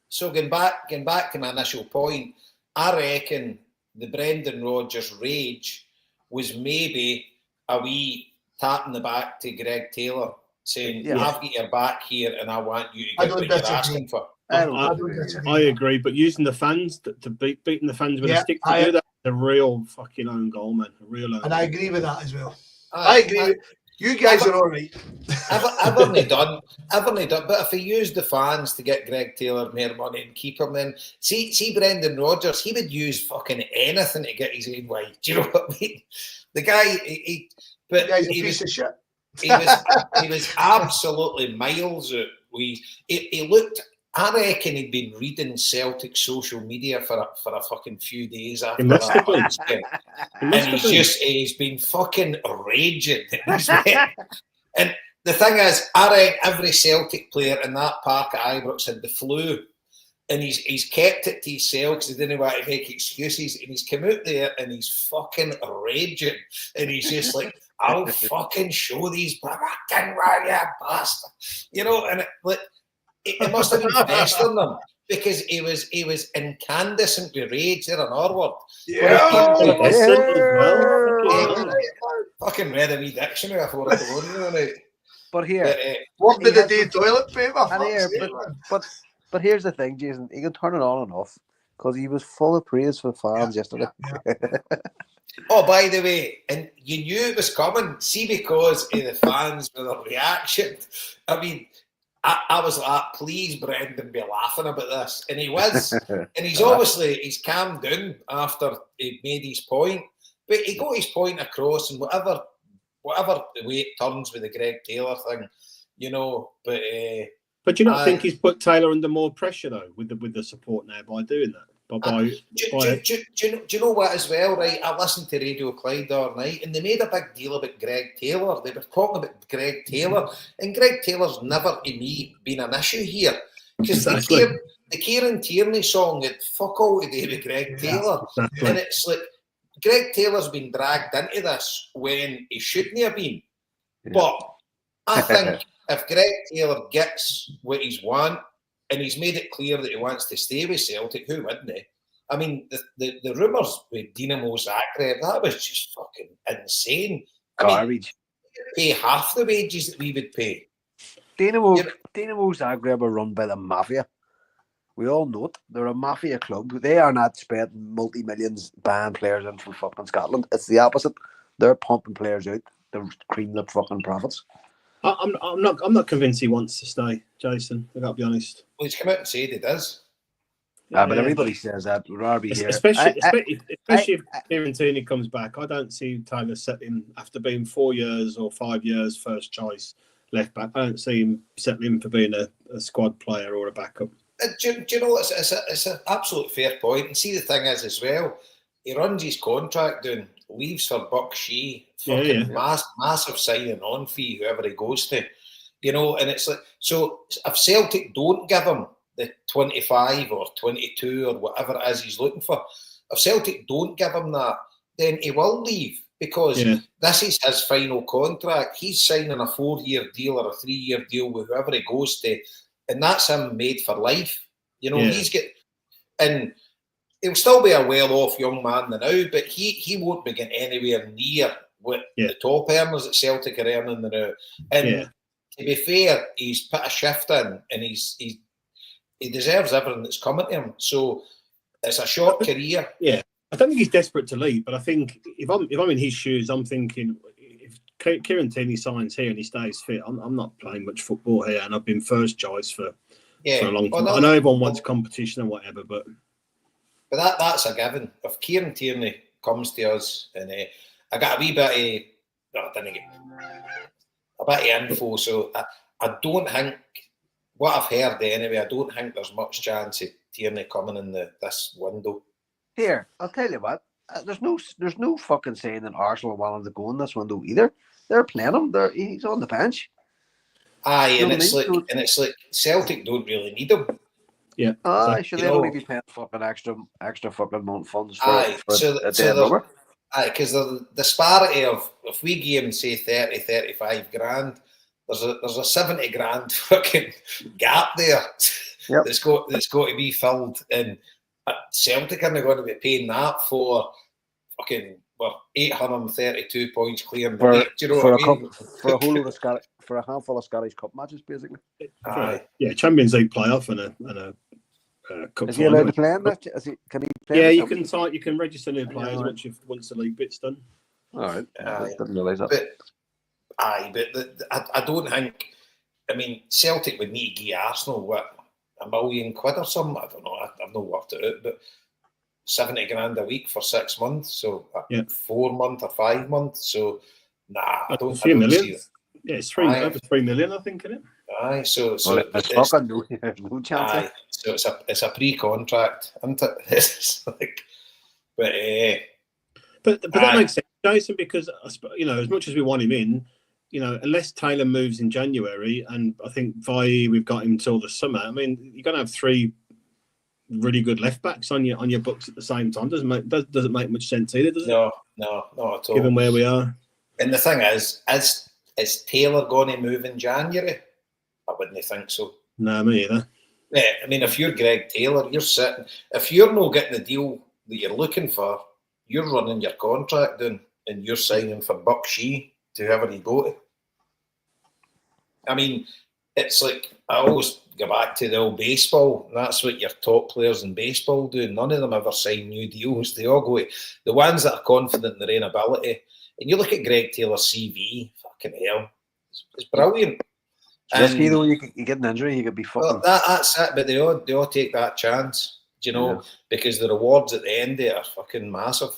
[SPEAKER 1] So getting back to my initial point, I reckon the Brendan Rodgers rage was maybe a wee tap in the back to Greg Taylor, saying, "I've got your back here, and I want you to get what you're asking for."
[SPEAKER 3] I agree, but using the fans to beating the fans with a stick to do that is a real fucking own goal, man. A real own goal.
[SPEAKER 2] I agree with that as well. I agree. You guys are all right.
[SPEAKER 1] I've only done. But if he used the fans to get Greg Taylor more money and keep him, then see Brendan Rodgers, he would use fucking anything to get his own way. Do you know what I mean? The guy,
[SPEAKER 2] the guy's a piece of shit.
[SPEAKER 1] He was absolutely miles out. He looked. I reckon he'd been reading Celtic social media for a fucking few days after that. And he's been fucking raging. And the thing is, I reckon every Celtic player in that park at Ibrox had the flu. And he's kept it to himself because he didn't want to make excuses. And he's come out there and he's fucking raging. And he's just like, I'll fucking show these fucking you bastard. You know, and it must have been pestering them because he was incandescent with rage there in our word. Fucking read a wee dictionary before I go on.
[SPEAKER 4] But here,
[SPEAKER 2] what did the day toilet paper?
[SPEAKER 4] But here's the thing, Jason. He can turn it on and off because he was full of praise for the fans yesterday.
[SPEAKER 1] Oh, by the way, and you knew it was coming. See, because of the fans with their reaction. I mean, I was like, please, Brendan, be laughing about this. And he was. And he's calmed down after he made his point. But he got his point across, and whatever the way it turns with the Greg Taylor thing, you know,
[SPEAKER 3] But do you not think he's put Taylor under more pressure though, with the support now by doing that? Do
[SPEAKER 1] you know what as well, right? I listened to Radio Clyde the other night and they made a big deal about Greg Taylor. They were talking about Greg Taylor, and Greg Taylor's never, to me, been an issue here. Because the Kieran Tierney song had fuck all to do with Greg Taylor. Exactly. And it's like, Greg Taylor's been dragged into this when he shouldn't have been. Yeah. But I think if Greg Taylor gets what he's want, and he's made it clear that he wants to stay with Celtic, who wouldn't he? I mean, the rumours with Dinamo Zagreb, that was just fucking insane.
[SPEAKER 4] Garbage.
[SPEAKER 1] Pay half the wages that we would pay.
[SPEAKER 4] Dinamo Zagreb are run by the mafia. We all know it. They're a mafia club. They are not spending multi-millions buying players in from fucking Scotland. It's the opposite. They're pumping players out. They're creaming up fucking profits.
[SPEAKER 3] I'm not convinced he wants to stay, Jason. I gotta be honest.
[SPEAKER 1] Well, he's come out and said he does.
[SPEAKER 4] But everybody says that. Rarby here,
[SPEAKER 3] especially if Kieran Tierney comes back. I don't see Taylor settling after being 4 years or 5 years first choice left back. I don't see him settling for being a squad player or a backup.
[SPEAKER 1] Do you know it's an absolute fair point. And see, the thing is as well, he runs his contract down, leaves for Buck Shea, massive signing on fee, whoever he goes to, you know. And it's like, so if Celtic don't give him the 25 or 22 or whatever it is he's looking for, if Celtic don't give him that, then he will leave because this is his final contract. He's signing a 4-year deal or a 3-year deal with whoever he goes to, and that's him made for life. You know, and he'll still be a well-off young man now, but he won't be getting anywhere near what the top earners at Celtic are earning now. And to be fair, he's put a shift in, and he deserves everything that's coming to him. So it's a short career.
[SPEAKER 3] Yeah, I don't think he's desperate to leave, but I think if I'm in his shoes, I'm thinking if Kieran Tierney signs here and he stays fit, I'm not playing much football here, and I've been first choice for a long time. I know everyone wants competition and whatever, but
[SPEAKER 1] that's a given. If Kieran Tierney comes to us, and I got a wee bit of, a bit of info, so I don't think, what I've heard anyway, I don't think there's much chance of Tierney coming in this window.
[SPEAKER 4] Here, I'll tell you what, there's no fucking saying that Arsenal wanted to go in this window either. They're playing him. He's on the bench.
[SPEAKER 1] Aye, and it's like Celtic don't really need him.
[SPEAKER 3] Yeah.
[SPEAKER 4] Should they only be paying fucking extra fucking month funds for
[SPEAKER 1] because the disparity of, if we give him say 30-35 grand, there's a 70 grand fucking gap there that's got to be filled, and Celtic are going to be paying that for fucking we're 832 points clear in the
[SPEAKER 4] For,
[SPEAKER 1] league. Do you know
[SPEAKER 4] for
[SPEAKER 1] what
[SPEAKER 4] a
[SPEAKER 1] I mean?
[SPEAKER 4] for a whole load of for a handful of Scottish Cup matches, basically.
[SPEAKER 1] Aye.
[SPEAKER 3] Yeah, Champions League playoff and a cup
[SPEAKER 4] Is he allowed to
[SPEAKER 3] final.
[SPEAKER 4] play in that? Can he play?
[SPEAKER 3] Yeah,
[SPEAKER 4] in the
[SPEAKER 3] you
[SPEAKER 4] Champions
[SPEAKER 3] can you can register new players
[SPEAKER 4] Yeah, right.
[SPEAKER 3] once the league bit's done.
[SPEAKER 4] All right. I
[SPEAKER 1] Aye.
[SPEAKER 4] didn't realise that.
[SPEAKER 1] But I don't think. I mean, Celtic would need to give Arsenal what, £1 million or something. I don't know. I've not worked it out, but 70 grand a week for 6 months. So 4 months or 5 months. So nah, I don't see it.
[SPEAKER 3] Yeah, it's over 3 million, I think, isn't it?
[SPEAKER 1] Aye, so
[SPEAKER 4] Well, it's fucking no chance.
[SPEAKER 1] Aye, so it's a pre-contract, isn't it? It's like, but
[SPEAKER 3] that makes sense, Jason, because as much as we want him in, unless Taylor moves in January, and I think we've got him till the summer. I mean, you're going to have 3 really good left backs on your books at the same time. Doesn't make much sense either, does it?
[SPEAKER 1] No, not at all.
[SPEAKER 3] Given where we are.
[SPEAKER 1] And the thing is Taylor going to move in January? I wouldn't think so.
[SPEAKER 3] No, me either.
[SPEAKER 1] Yeah, I mean, if you're Greg Taylor, you're sitting. If you're not getting the deal that you're looking for, you're running your contract down and you're signing for Buck Shee to whoever you go to. I mean, it's like I always go back to the old baseball. That's what your top players in baseball do. None of them ever sign new deals. They all go to the ones that are confident in their own ability. And you look at Greg Taylor's CV, fucking hell, it's brilliant.
[SPEAKER 4] Risky though, you get an injury, you could be fucking.
[SPEAKER 1] Well, that's it, but they all take that chance, because the rewards at the end of it are fucking massive.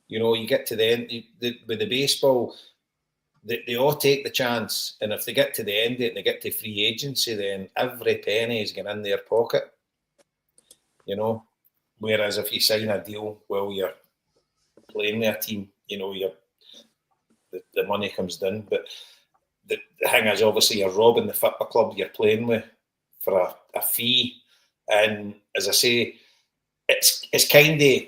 [SPEAKER 1] You get to the end with the baseball, they all take the chance, and if they get to the end of it and they get to free agency, then every penny is going in their pocket. Whereas if you sign a deal while you're playing with a team, the money comes down. But the thing is, obviously, you're robbing the football club you're playing with for a fee. And as I say, it's kind of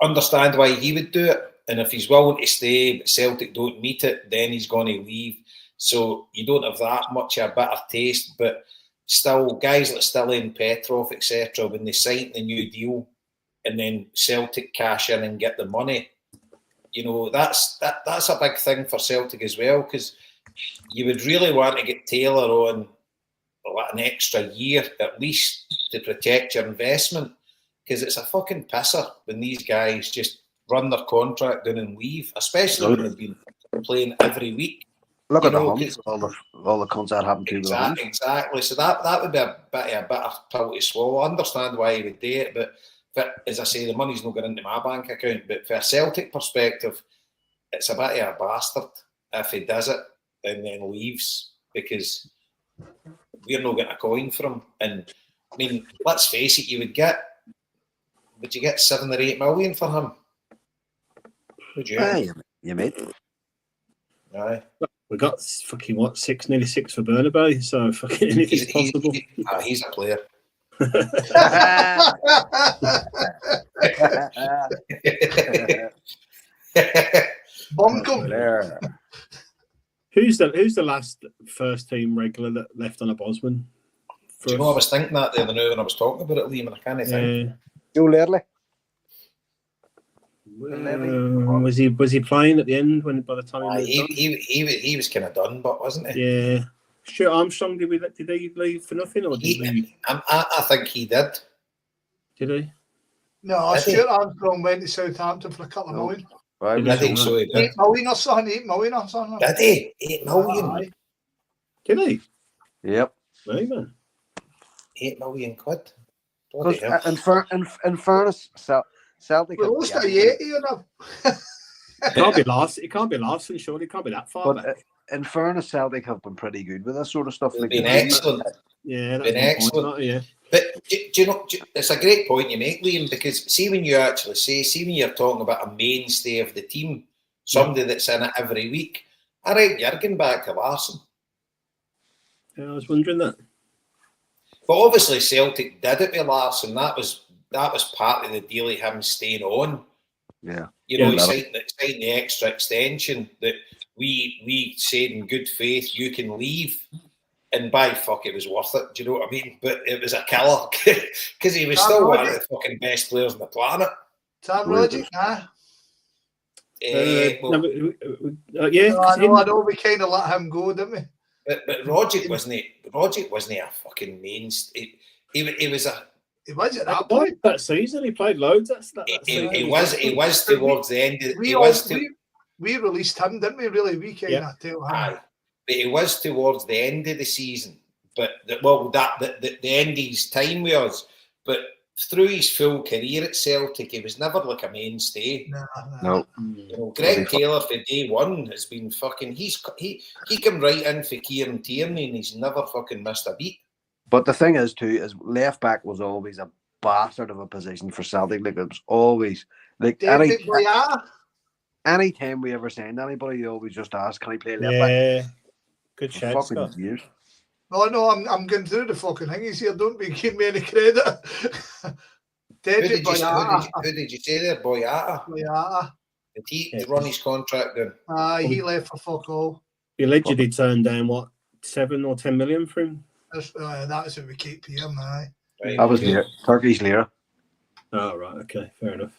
[SPEAKER 1] understand why he would do it. And if he's willing to stay, but Celtic don't meet it, then he's going to leave. So you don't have that much of a bitter taste. But still, guys like Stillen, Petrov, etc., when they sign the new deal and then Celtic cash in and get the money, that's a big thing for Celtic as well, because you would really want to get Taylor on an extra year at least to protect your investment, because it's a fucking pisser when these guys just run their contract down and leave, especially when they've been playing every week.
[SPEAKER 4] Look at the Huns, all the cunts that happened to them.
[SPEAKER 1] Exactly. So that would be a bitter pill to swallow. I understand why he would do it, but as I say, the money's not going into my bank account. But for a Celtic perspective, it's a bit of a bastard if he does it and then leaves, because we're not getting a coin for him. And I mean, let's face it, would you get 7 or 8 million for him? Would you?
[SPEAKER 4] Aye, you mate.
[SPEAKER 1] Aye.
[SPEAKER 3] We got fucking nearly 6 for Bernabeu, so fucking anything's possible.
[SPEAKER 1] He's a player.
[SPEAKER 2] Bunkum.
[SPEAKER 3] Who's the last first team regular that left on a Bosman?
[SPEAKER 1] Do you know, I was thinking that the other night when I was talking about it, Liam, and I can't think.
[SPEAKER 4] Joe Lerley.
[SPEAKER 3] Was he playing at the end by the time
[SPEAKER 1] he was kind of done, but wasn't he?
[SPEAKER 3] Yeah. Stuart Armstrong, did he leave for nothing, or did he?
[SPEAKER 1] I think he did.
[SPEAKER 3] Did he?
[SPEAKER 2] No, Stuart Armstrong went to Southampton for a couple of million.
[SPEAKER 1] I think so. He did.
[SPEAKER 2] 8 million or something. 8 million or something.
[SPEAKER 1] Did he? 8 million.
[SPEAKER 3] Did he?
[SPEAKER 4] Yep.
[SPEAKER 3] Right, man.
[SPEAKER 1] 8 million quid.
[SPEAKER 4] In fairness, Celtic.
[SPEAKER 2] Well, what's the 80,
[SPEAKER 3] It can't be Larson, surely. It can't be that far.
[SPEAKER 4] But in fairness, Celtic have been pretty good with this sort of stuff.
[SPEAKER 1] They've been excellent.
[SPEAKER 3] Yeah,
[SPEAKER 1] been excellent.
[SPEAKER 3] Point, yeah.
[SPEAKER 1] But do you know, it's a great point you make, Liam, because see when you're talking about a mainstay of the team, somebody that's in it every week, I reckon you're going back to Larson.
[SPEAKER 3] Yeah, I was wondering that. But
[SPEAKER 1] obviously Celtic did it with Larson. That was part of the deal of him staying on.
[SPEAKER 4] Yeah.
[SPEAKER 1] He signed the extra extension that we said in good faith, you can leave. And by fuck, it was worth it. Do you know what I mean? But it was a killer because he was still one of the fucking best players on the planet.
[SPEAKER 2] Sam Rogic, nah.
[SPEAKER 3] Yeah,
[SPEAKER 2] I know. We kind of let him go, didn't we?
[SPEAKER 1] But Rogic wasn't a fucking mainstay. He was a.
[SPEAKER 2] He was at that point.
[SPEAKER 3] That season, he played loads.
[SPEAKER 1] He was towards the end.
[SPEAKER 2] We released him, didn't we? Really, we kind of tell him.
[SPEAKER 1] Aye, but he was towards the end of the season. But the end of his time with us. But through his full career at Celtic, he was never like a mainstay.
[SPEAKER 2] No.
[SPEAKER 1] You know, Greg Taylor for day one has been fucking. He came right in for Kieran Tierney and he's never fucking missed a beat.
[SPEAKER 4] But the thing is too, is left back was always a bastard of a position for Celtic. Like it was always like any time we ever signed anybody, you always just ask, can he play left back?
[SPEAKER 3] Yeah, good shout, Scott.
[SPEAKER 4] Years.
[SPEAKER 2] No, I'm going through the fucking things here. Don't be giving me any credit.
[SPEAKER 1] Who did you say there, Boyata?
[SPEAKER 2] Boyata.
[SPEAKER 1] Did he run his contract then?
[SPEAKER 2] He left for fuck all.
[SPEAKER 3] He allegedly turned down, what, 7 or 10 million for him?
[SPEAKER 2] That's what we keep here, aye.
[SPEAKER 1] Right,
[SPEAKER 4] that was Turkish lira.
[SPEAKER 3] Oh, right, okay, fair enough.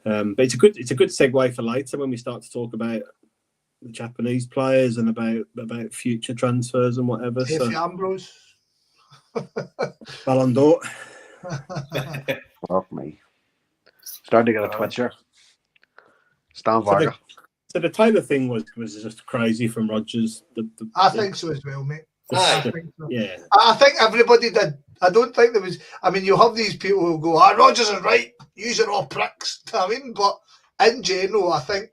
[SPEAKER 3] But it's a good segue for later when we start to talk about the Japanese players and about future transfers and whatever.
[SPEAKER 2] So Ambrose.
[SPEAKER 3] Ballon d'Or.
[SPEAKER 4] Fuck me. Starting to get a twitcher. Stan Varga.
[SPEAKER 3] So the Taylor thing was just crazy from Rodgers.
[SPEAKER 2] I think so as well, mate. I think so.
[SPEAKER 3] Yeah.
[SPEAKER 2] I think everybody did. I don't think there was. I mean, you have these people who go, Rodgers is right. Use it all pricks. I mean, but in general, I think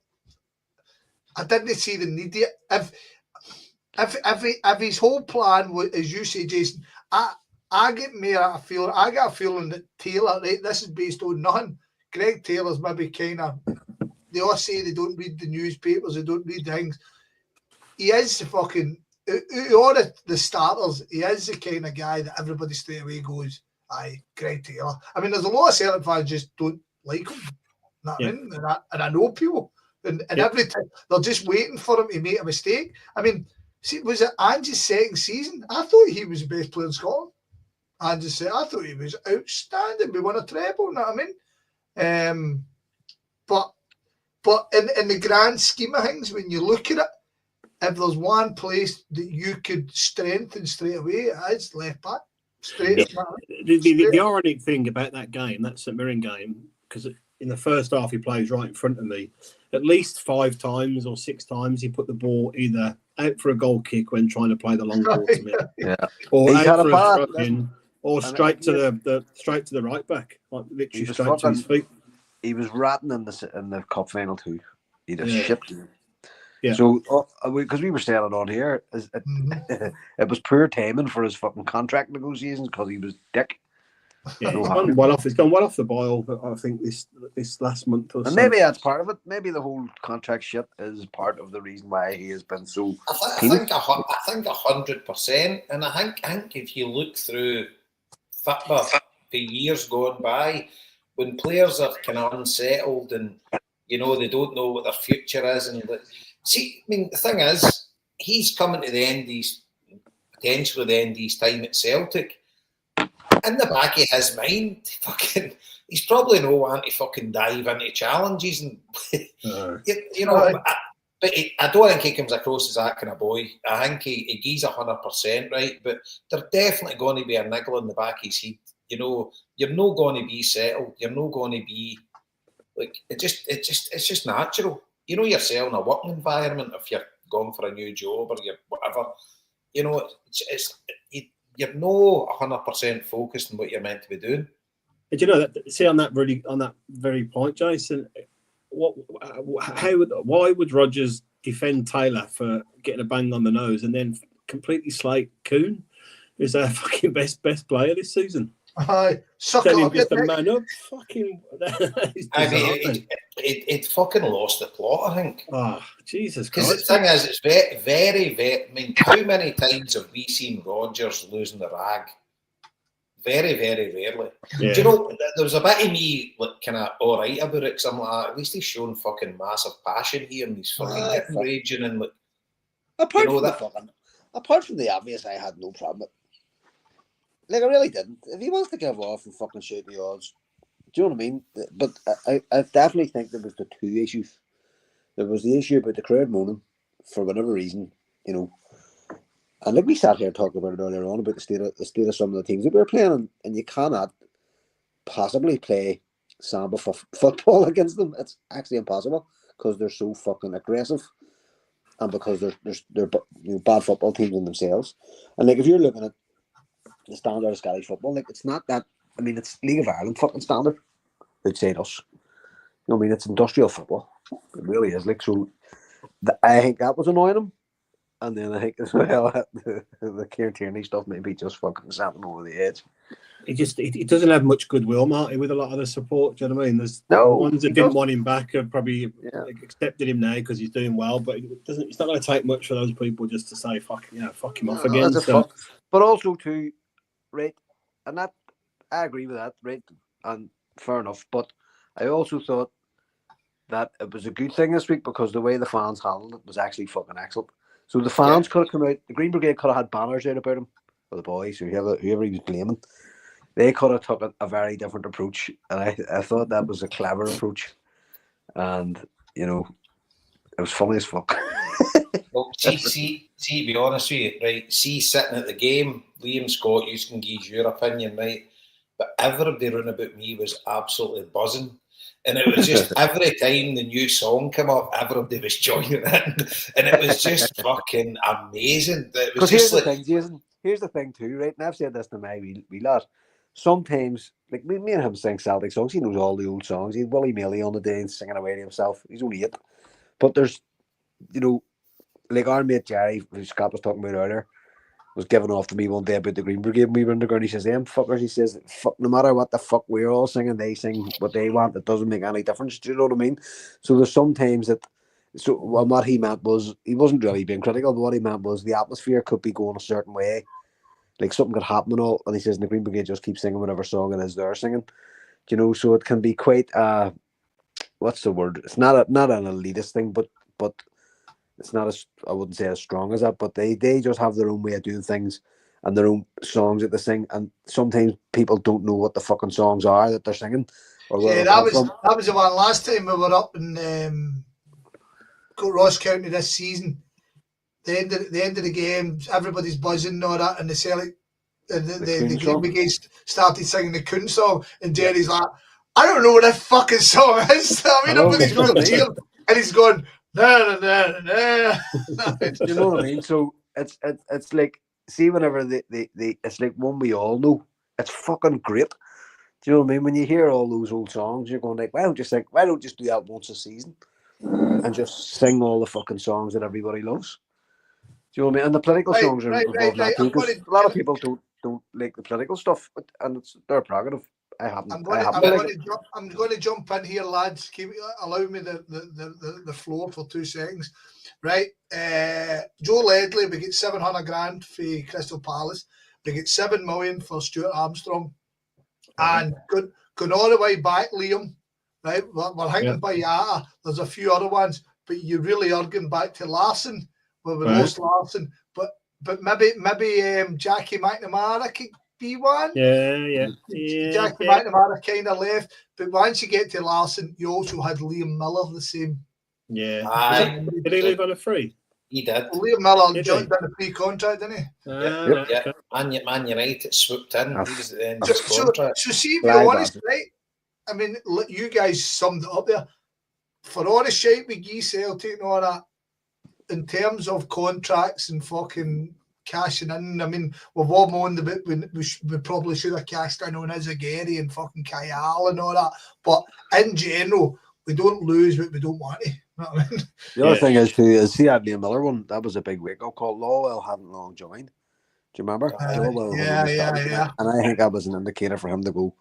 [SPEAKER 2] I didn't see the need yet. If his whole plan was, as you say, Jason, I get a feeling that Taylor, right, this is based on nothing. Greg Taylor's maybe kind of, they all say they don't read the newspapers, they don't read things. He is the fucking, all the starters, he is the kind of guy that everybody straight away goes, aye, Greg Taylor. I mean, there's a lot of Celtic fans just don't like him. You know what I mean? And I know people. And every time they're just waiting for him to make a mistake. I mean, see, was it Ange's second season? I thought he was the best player in Scotland. Ange said, I thought he was outstanding. We won a treble, you know what I mean? But in the grand scheme of things, when you look at it, if there's one place that you could strengthen straight away, it's left back.
[SPEAKER 3] The ironic thing about that game, that St Mirren game, because in the first half he plays right in front of me, at least 5 times or 6 times he put the ball either out for a goal kick when trying to play the long ball to me, or out for a throw in, or straight to the right back, like literally straight to his feet.
[SPEAKER 4] He was ratting in the cup final too. He just shipped him.
[SPEAKER 3] Yeah.
[SPEAKER 4] So, because we were saying it on here, it was poor timing for his fucking contract negotiations because he was dick.
[SPEAKER 3] Yeah, he's gone well off the boil. I think this last month or so.
[SPEAKER 4] And maybe that's part of it. Maybe the whole contract shit is part of the reason why he has been so.
[SPEAKER 1] I think 100%. And I think if you look through football, the years gone by, when players are kind of unsettled and they don't know what their future is, and see, I mean, the thing is, he's coming to the end of his time at Celtic. In the back of his mind, he's probably no one to fucking dive into challenges, and but I don't think he comes across as that kind of boy. I think he's 100% right, but there's definitely going to be a niggle in the back of his head. You're not going to be settled. You're not going to be like it's just natural. You know yourself in a working environment, if you're going for a new job or you're whatever, you're no 100% focused on what you're meant to be doing.
[SPEAKER 3] And on that very point, Jason, why would Rodgers defend Taylor for getting a bang on the nose and then completely slate Kuhn, who's our fucking best player this season?
[SPEAKER 2] Suck
[SPEAKER 3] Tell him
[SPEAKER 2] up,
[SPEAKER 3] just a man up. Fucking.
[SPEAKER 1] I mean, it fucking lost the plot, I think.
[SPEAKER 3] Oh, Jesus Christ.
[SPEAKER 1] Because the thing is, it's very, very, very. I mean, how many times have we seen Rodgers losing the rag? Very, very rarely.
[SPEAKER 3] Yeah.
[SPEAKER 1] Do you know, there was a bit of me like kind of all right about it, because I'm like, at least he's showing fucking massive passion here and he's fucking getting raging and like.
[SPEAKER 4] Apart from the obvious, I had no problem with. Like, I really didn't. If he wants to give off and fucking shoot the odds, do you know what I mean? But I definitely think there was the 2 issues. there was the issue about the crowd moaning for whatever reason, you know. And like we sat here talking about it earlier on about the state of some of the teams that we were playing, and you cannot possibly play samba football against them. It's actually impossible because they're so fucking aggressive, and because they're bad football teams in themselves. And like if you're looking at the standard of Scottish football, like it's not that. I mean, it's League of Ireland fucking standard. They'd say to us. You know what I mean? It's industrial football. It really is. Like so, I think that was annoying them. And then I think as well the Kieran Tierney stuff maybe just fucking sent them over the edge.
[SPEAKER 3] He doesn't have much goodwill, Marty, with a lot of the support. Do you know what I mean? There's ones that didn't want him back have probably accepted him now because he's doing well, but it's not going to take much for those people just to say fuck him off again.
[SPEAKER 4] But also too, right, and that I agree with that, right, and fair enough. But I also thought that it was a good thing this week because the way the fans handled it was actually fucking excellent. So the fans could have come out, the Green Brigade could have had banners out about him, or the boys, or whoever he was blaming. They could have took a very different approach, and I thought that was a clever approach. And, you know, it was funny as fuck.
[SPEAKER 1] Well, see, to be honest with you, right, see sitting at the game, Liam Scott, you can give your opinion, right, but everybody round about me was absolutely buzzing. And it was just every time the new song came up, everybody was joining in, and it was just fucking amazing.
[SPEAKER 4] Because here's the thing, Jason. Here's the thing too, right? And I've said this to my wee lad. Sometimes, like me and him sing Celtic songs. He knows all the old songs. He had Willie Millie on the day and singing away to himself. He's only 8, but there's, you know, like our mate Jerry, who Scott was talking about earlier, was giving off to me one day about the Green Brigade and we were in the ground. He says, them fuckers, he says, fuck, no matter what the fuck we're all singing, they sing what they want. It doesn't make any difference. Do you know what I mean? So there's sometimes that, what he meant was, he wasn't really being critical, but what he meant was the atmosphere could be going a certain way. Like something could happen and all. And he says, the Green Brigade just keep singing whatever song it is they're singing. You know, so it can be quite, what's the word? It's not an elitist thing, but it's not as, I wouldn't say as strong as that, but they just have their own way of doing things and their own songs that they sing. And sometimes people don't know what the fucking songs are that they're singing.
[SPEAKER 2] That was the one last time we were up in Ross County this season. The end of the game, everybody's buzzing and all that, and the Celtic, the Green Brigade started singing the Coon song, and Jerry's like, I don't know what that fucking song is. I mean, everybody's going to cheer, and he's going, nah.
[SPEAKER 4] You know what I mean? So it's like, see, whenever they it's like one we all know. It's fucking great. Do you know what I mean? When you hear all those old songs, you're going like, why don't you just do that once a season and just sing all the fucking songs that everybody loves? Do you know what I mean? And the political songs are involved that too, because a lot of people don't like the political stuff, and it's their prerogative. I'm
[SPEAKER 2] going to jump in here, lads. Allow me the floor for 2 seconds, right? Joe Ledley, we get 700 grand for Crystal Palace. We get 7 million for Stuart Armstrong, and going all the way back, Liam. Right, we're hanging by Yata. There's a few other ones, but you really are going back to Larson. Well, we lost Larson, but maybe Jackie McNamara could be one.
[SPEAKER 3] Yeah.
[SPEAKER 2] Jackie McNamara kind of left, but once you get to Larson, you also had Liam Miller the same.
[SPEAKER 3] Yeah. Did he leave on a free?
[SPEAKER 1] He did.
[SPEAKER 2] Well, Liam Miller jumped on a free contract, didn't he?
[SPEAKER 1] Yeah. Man United swooped in. He was at the end of his contract.
[SPEAKER 2] So see, to be honest, right? I mean, you guys summed it up there. For all the shite we give Celtic and all that, in terms of contracts and fucking cashing in, I mean, we've all moaned a bit when we probably should have cashed in on Izagiri and fucking Kyle and all that. But in general, we don't lose what we don't want to. You know what I mean?
[SPEAKER 4] The other thing is, too, is see that Liam Miller one, that was a big wake-up call. Lowell hadn't long joined. Do you remember?
[SPEAKER 2] Yeah.
[SPEAKER 4] And I think that was an indicator for him to go,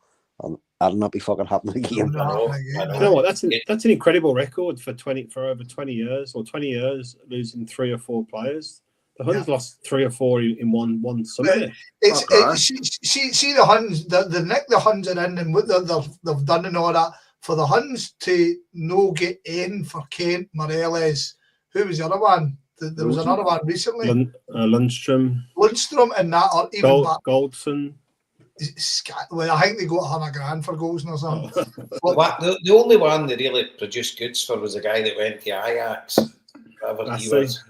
[SPEAKER 4] that'll not be fucking happening again.
[SPEAKER 3] You know what? That's an incredible record for over 20 years, or 20 years losing 3 or 4 players. The Huns lost 3 or 4 in one summer.
[SPEAKER 2] See the Huns, the nick the Huns are in and what they've done and all that. For the Huns to no get in for Kent, Moreles, who was the other one? There was another one recently.
[SPEAKER 3] Lundstrom
[SPEAKER 2] and that, or even
[SPEAKER 3] Goldson.
[SPEAKER 2] Well, I think they got $100,000 for goals or something.
[SPEAKER 1] The only one they really produced goods for was a guy that went to Ajax, whatever he was.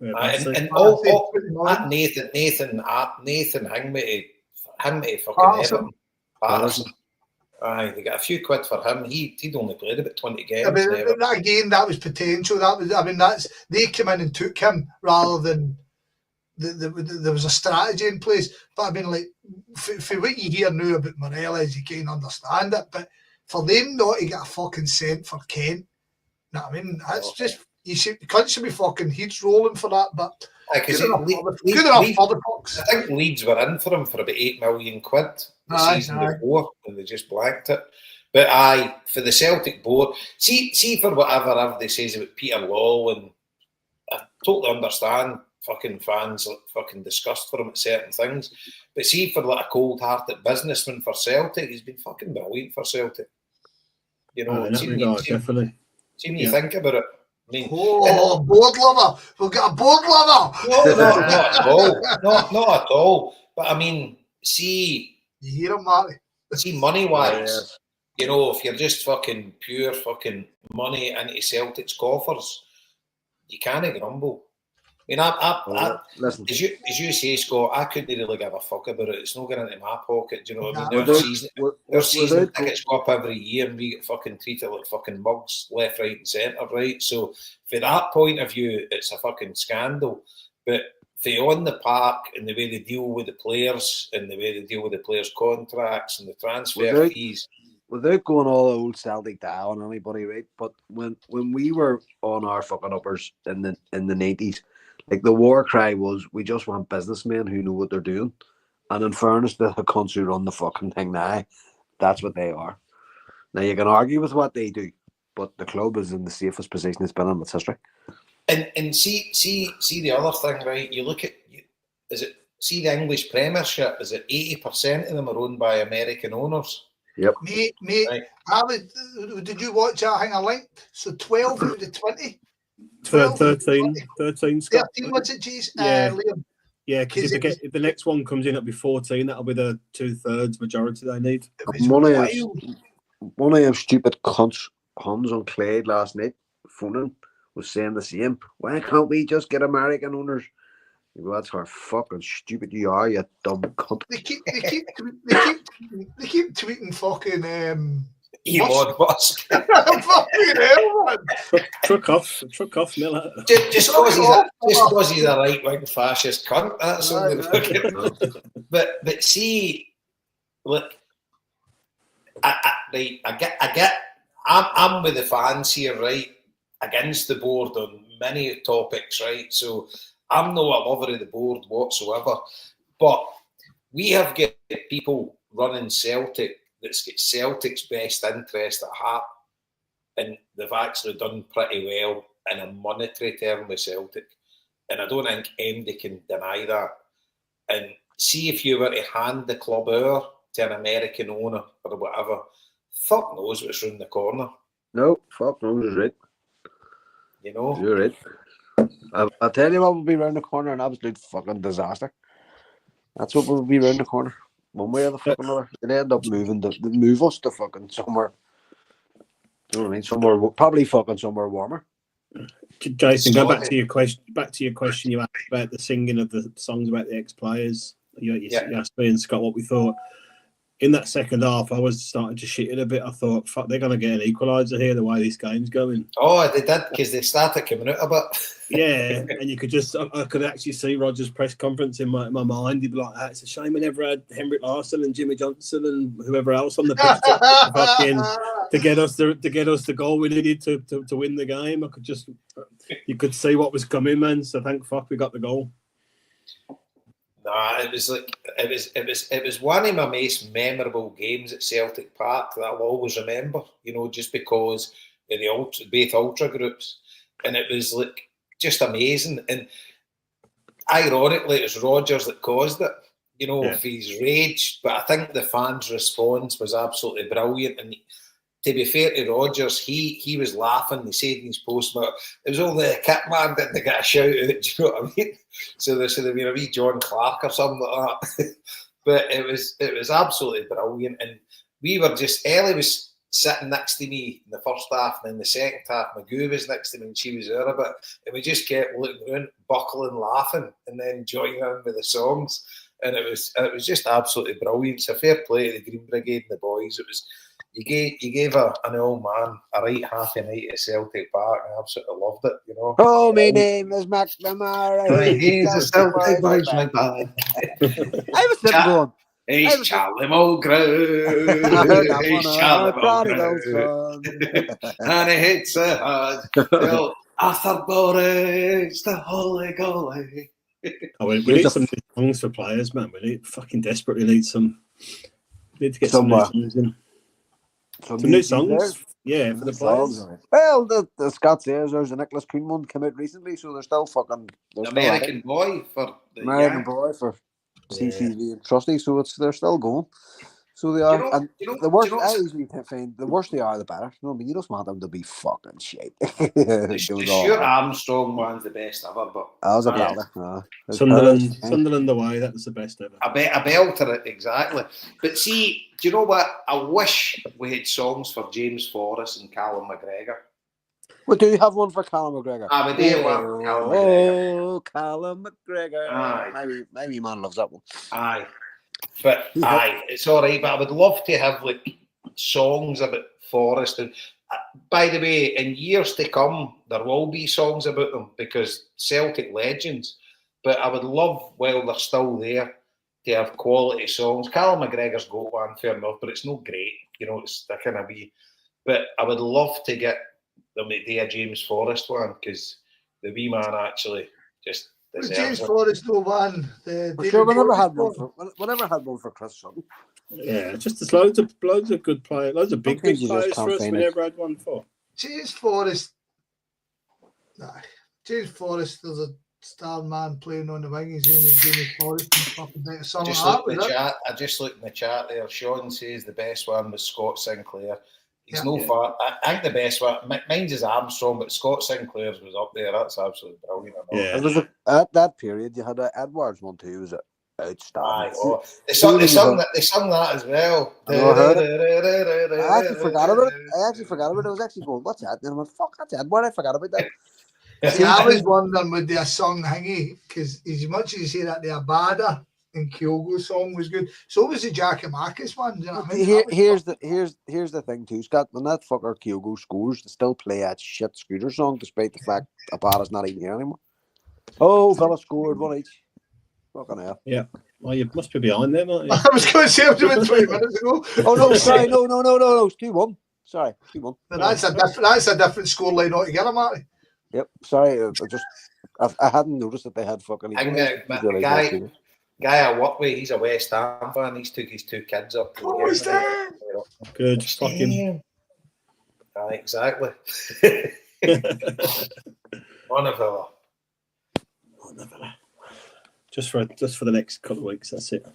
[SPEAKER 1] And that Nathan him to fucking Everton. Patterson. Aye, they got a few quid for him. He'd only played about 20 games.
[SPEAKER 2] That was potential. They came in and took him rather than there was a strategy in place. But I mean, like, for what you hear now about Morelos, you can't understand it. But for them not to get a fucking cent for Kent, you know what I mean? That's just, you should be fucking heads rolling for that. But good enough for the Bucks.
[SPEAKER 1] I think Leeds were in for him for about 8 million quid the season before, and they just blanked it. But for the Celtic board, see for whatever everybody says about Peter Law, and I totally understand fucking fans like fucking disgust for him at certain things. But see, for like a cold-hearted businessman for Celtic, he's been fucking brilliant for Celtic. You know,
[SPEAKER 3] definitely.
[SPEAKER 1] See when you think about it. I mean,
[SPEAKER 2] board lover. We've got a board lover.
[SPEAKER 1] No, not at all. Not at all. But I mean, see,
[SPEAKER 2] you hear him, Marty?
[SPEAKER 1] See, money-wise, you know, if you're just fucking pure fucking money into Celtic's coffers, you can't grumble. I mean, listen. As you say, Scott, I couldn't really give a fuck about it. It's not getting into my pocket. Do you know what I mean? Their season tickets go up every year, and we get fucking treated like fucking mugs, left, right, and centre, right? So, from that point of view, it's a fucking scandal. But for on the park and the way they deal with the players and the way they deal with the players' contracts and the transfer fees.
[SPEAKER 4] Without going all old Celtic down on anybody, right? But when we were on our fucking uppers in the 90s. Like, the war cry was, we just want businessmen who know what they're doing. And in fairness to the cunts who run the fucking thing now, that's what they are. Now, you can argue with what they do, but the club is in the safest position it's been in its history.
[SPEAKER 1] And see the other thing, right? You look at, see the English Premiership, is it 80% of them are owned by American owners?
[SPEAKER 4] Yep.
[SPEAKER 2] Mate, right. Did you watch that thing I linked? So 12 out of the 20.
[SPEAKER 3] 13, Scott.
[SPEAKER 2] 13 was it, jeez?
[SPEAKER 3] Liam. Yeah, because if the next one comes in, it'll be 14. That'll be the 2/3 majority they need.
[SPEAKER 4] One of them stupid cunts, Hans on Clade last night, phoning, was saying the same. Why can't we just get American owners? Well, that's how fucking stupid you are, you dumb cunt.
[SPEAKER 2] They keep tweeting fucking
[SPEAKER 1] Elon Musk.
[SPEAKER 2] Fucking hell, man.
[SPEAKER 3] Truck off, Miller.
[SPEAKER 1] Just because he's a right-wing fascist cunt. That's only the fucking. But see, look, I'm with the fans here, right? Against the board on many topics, right? So I'm not a lover of the board whatsoever. But we have got people running Celtic that's got Celtic's best interest at heart, and they've actually done pretty well in a monetary term with Celtic, and I don't think anybody can deny that. And see, if you were to hand the club over to an American owner or whatever, fuck knows what's round the corner.
[SPEAKER 4] No, fuck knows is right.
[SPEAKER 1] You know,
[SPEAKER 4] you're right. I'll tell you what will be round the corner: an absolute fucking disaster. That's what will be round the corner. One way or the fucking other, they end up move us to fucking somewhere. You know what I mean? Somewhere, probably fucking somewhere warmer.
[SPEAKER 3] Jason, go back to your question. You asked about the singing of the songs about the ex-players. You asked me and Scott what we thought. In that second half, I was starting to shit it a bit. I thought, fuck, they're going to get an equaliser here, the way this game's going.
[SPEAKER 1] Oh, they did, because they started coming out a bit.
[SPEAKER 3] Yeah, and you could I could actually see Roger's press conference in my mind. He'd be like, it's a shame we never had Henrik Larsson and Jimmy Johnson and whoever else on the pitch to get us the goal we needed to win the game. You could see what was coming, man. So thank fuck we got the goal.
[SPEAKER 1] Nah, it was one of my most memorable games at Celtic Park that I'll always remember, you know, just because of both ultra groups. And it was like just amazing. And ironically, it was Rodgers that caused it, you know, for his rage. But I think the fans' response was absolutely brilliant. And to be fair to Rodgers, he was laughing. He said in his post, but it was only a kit man didn't get a shout out. Do you know what I mean? So there should have been a wee John Clark or something like that. But it was absolutely brilliant, and we were just. Ellie was sitting next to me in the first half, and in the second half, Magoo was next to me, and she was there a bit, and we just kept looking around, buckling, laughing, and then joining in with the songs, and it was just absolutely brilliant. So fair play to the Green Brigade and the boys. It was you gave an old man a right happy night at Celtic Park, and I absolutely loved it. You know.
[SPEAKER 4] Oh, my name is McNamara.
[SPEAKER 1] He's a Celtic boys, my bag.
[SPEAKER 4] I was sitting going.
[SPEAKER 1] He's Charlie Mulgrew.
[SPEAKER 4] I heard that
[SPEAKER 1] He's
[SPEAKER 4] one.
[SPEAKER 1] Charlie
[SPEAKER 4] Prodigal
[SPEAKER 1] Mulgrew.
[SPEAKER 4] son.
[SPEAKER 1] And he hits it hard. Arthur Boris, the holy goalie.
[SPEAKER 3] Oh, we need some new songs for players, man. We fucking desperately need some. We need to get some new songs in. Some new songs? Yeah, for the players.
[SPEAKER 4] Well, the Scott says there's a Nicholas Kuhn one came out recently, so they're still fucking...
[SPEAKER 1] American Boy for
[SPEAKER 4] CCV and Trusty, so they're still going. So they are. The worse I usually find, the worse they are, the better. You know what I mean? You just want them to be fucking shit.
[SPEAKER 1] The Stuart Armstrong one's the best ever, but
[SPEAKER 4] that was a belter.
[SPEAKER 3] Sunderland away, that was the best ever.
[SPEAKER 1] A belter, exactly. But see, do you know what? I wish we had songs for James Forrest and Callum McGregor.
[SPEAKER 4] Well, do you have one for Callum McGregor?
[SPEAKER 1] We do one for Callum McGregor.
[SPEAKER 4] Oh, Callum McGregor.
[SPEAKER 1] Aye.
[SPEAKER 4] Maybe man loves that one.
[SPEAKER 1] Aye. But it's all right. But I would love to have like songs about Forrest. And by the way, in years to come, there will be songs about them because Celtic legends. But I would love, while they're still there, to have quality songs. Callum McGregor's got one, fair enough, but it's not great. You know, it's that kind of wee. But I would love to get them to do a James Forrest one because the wee man actually just.
[SPEAKER 2] James Forrest, no one.
[SPEAKER 4] Sure, we never had one for Chris Sutton.
[SPEAKER 3] Yeah, just there's loads of good players, loads of big players for us. We never had one for
[SPEAKER 2] James Forrest. James Forrest. There's a star man playing on the wing. His name is James Forrest.
[SPEAKER 1] I just looked in the chat there. Sean says the best one was Scott Sinclair. He's far. I think the best one. Mine's is Armstrong, but Scott Sinclair's was up there. That's absolutely brilliant.
[SPEAKER 4] Yeah. It was at that period you had Edwards one too. Was it outstanding?
[SPEAKER 1] They sung that as well.
[SPEAKER 4] I actually forgot about it. I was actually going, "What's that?" And I went, "Fuck, that's Edward." I forgot about that.
[SPEAKER 2] See, I was wondering with their song Hingy because as much as you say that the Abada and Kyogo song was good, so was the Giacomakis one. You know what I mean?
[SPEAKER 4] Here's the thing too, Scott. When that fucker Kyogo scores, they still play that shit Scooter song, despite the fact Abada's not even here anymore. Oh, fella scored one each. Fucking hell.
[SPEAKER 3] Yeah. Well, you must be behind them, aren't you?
[SPEAKER 2] I was going to say it was about 20 minutes ago.
[SPEAKER 4] Oh no, sorry, no, it's 2-1. Sorry, 2-1.
[SPEAKER 2] That's a different scoreline altogether, Marty.
[SPEAKER 4] Yep. Sorry, I hadn't noticed that they had fucking.
[SPEAKER 1] Guy I work with, he's a West Ham fan. He's took his 2 kids up.
[SPEAKER 2] West Ham.
[SPEAKER 3] Good. Fucking.
[SPEAKER 1] Exactly. One of them.
[SPEAKER 3] Just for the next couple of weeks. That's it.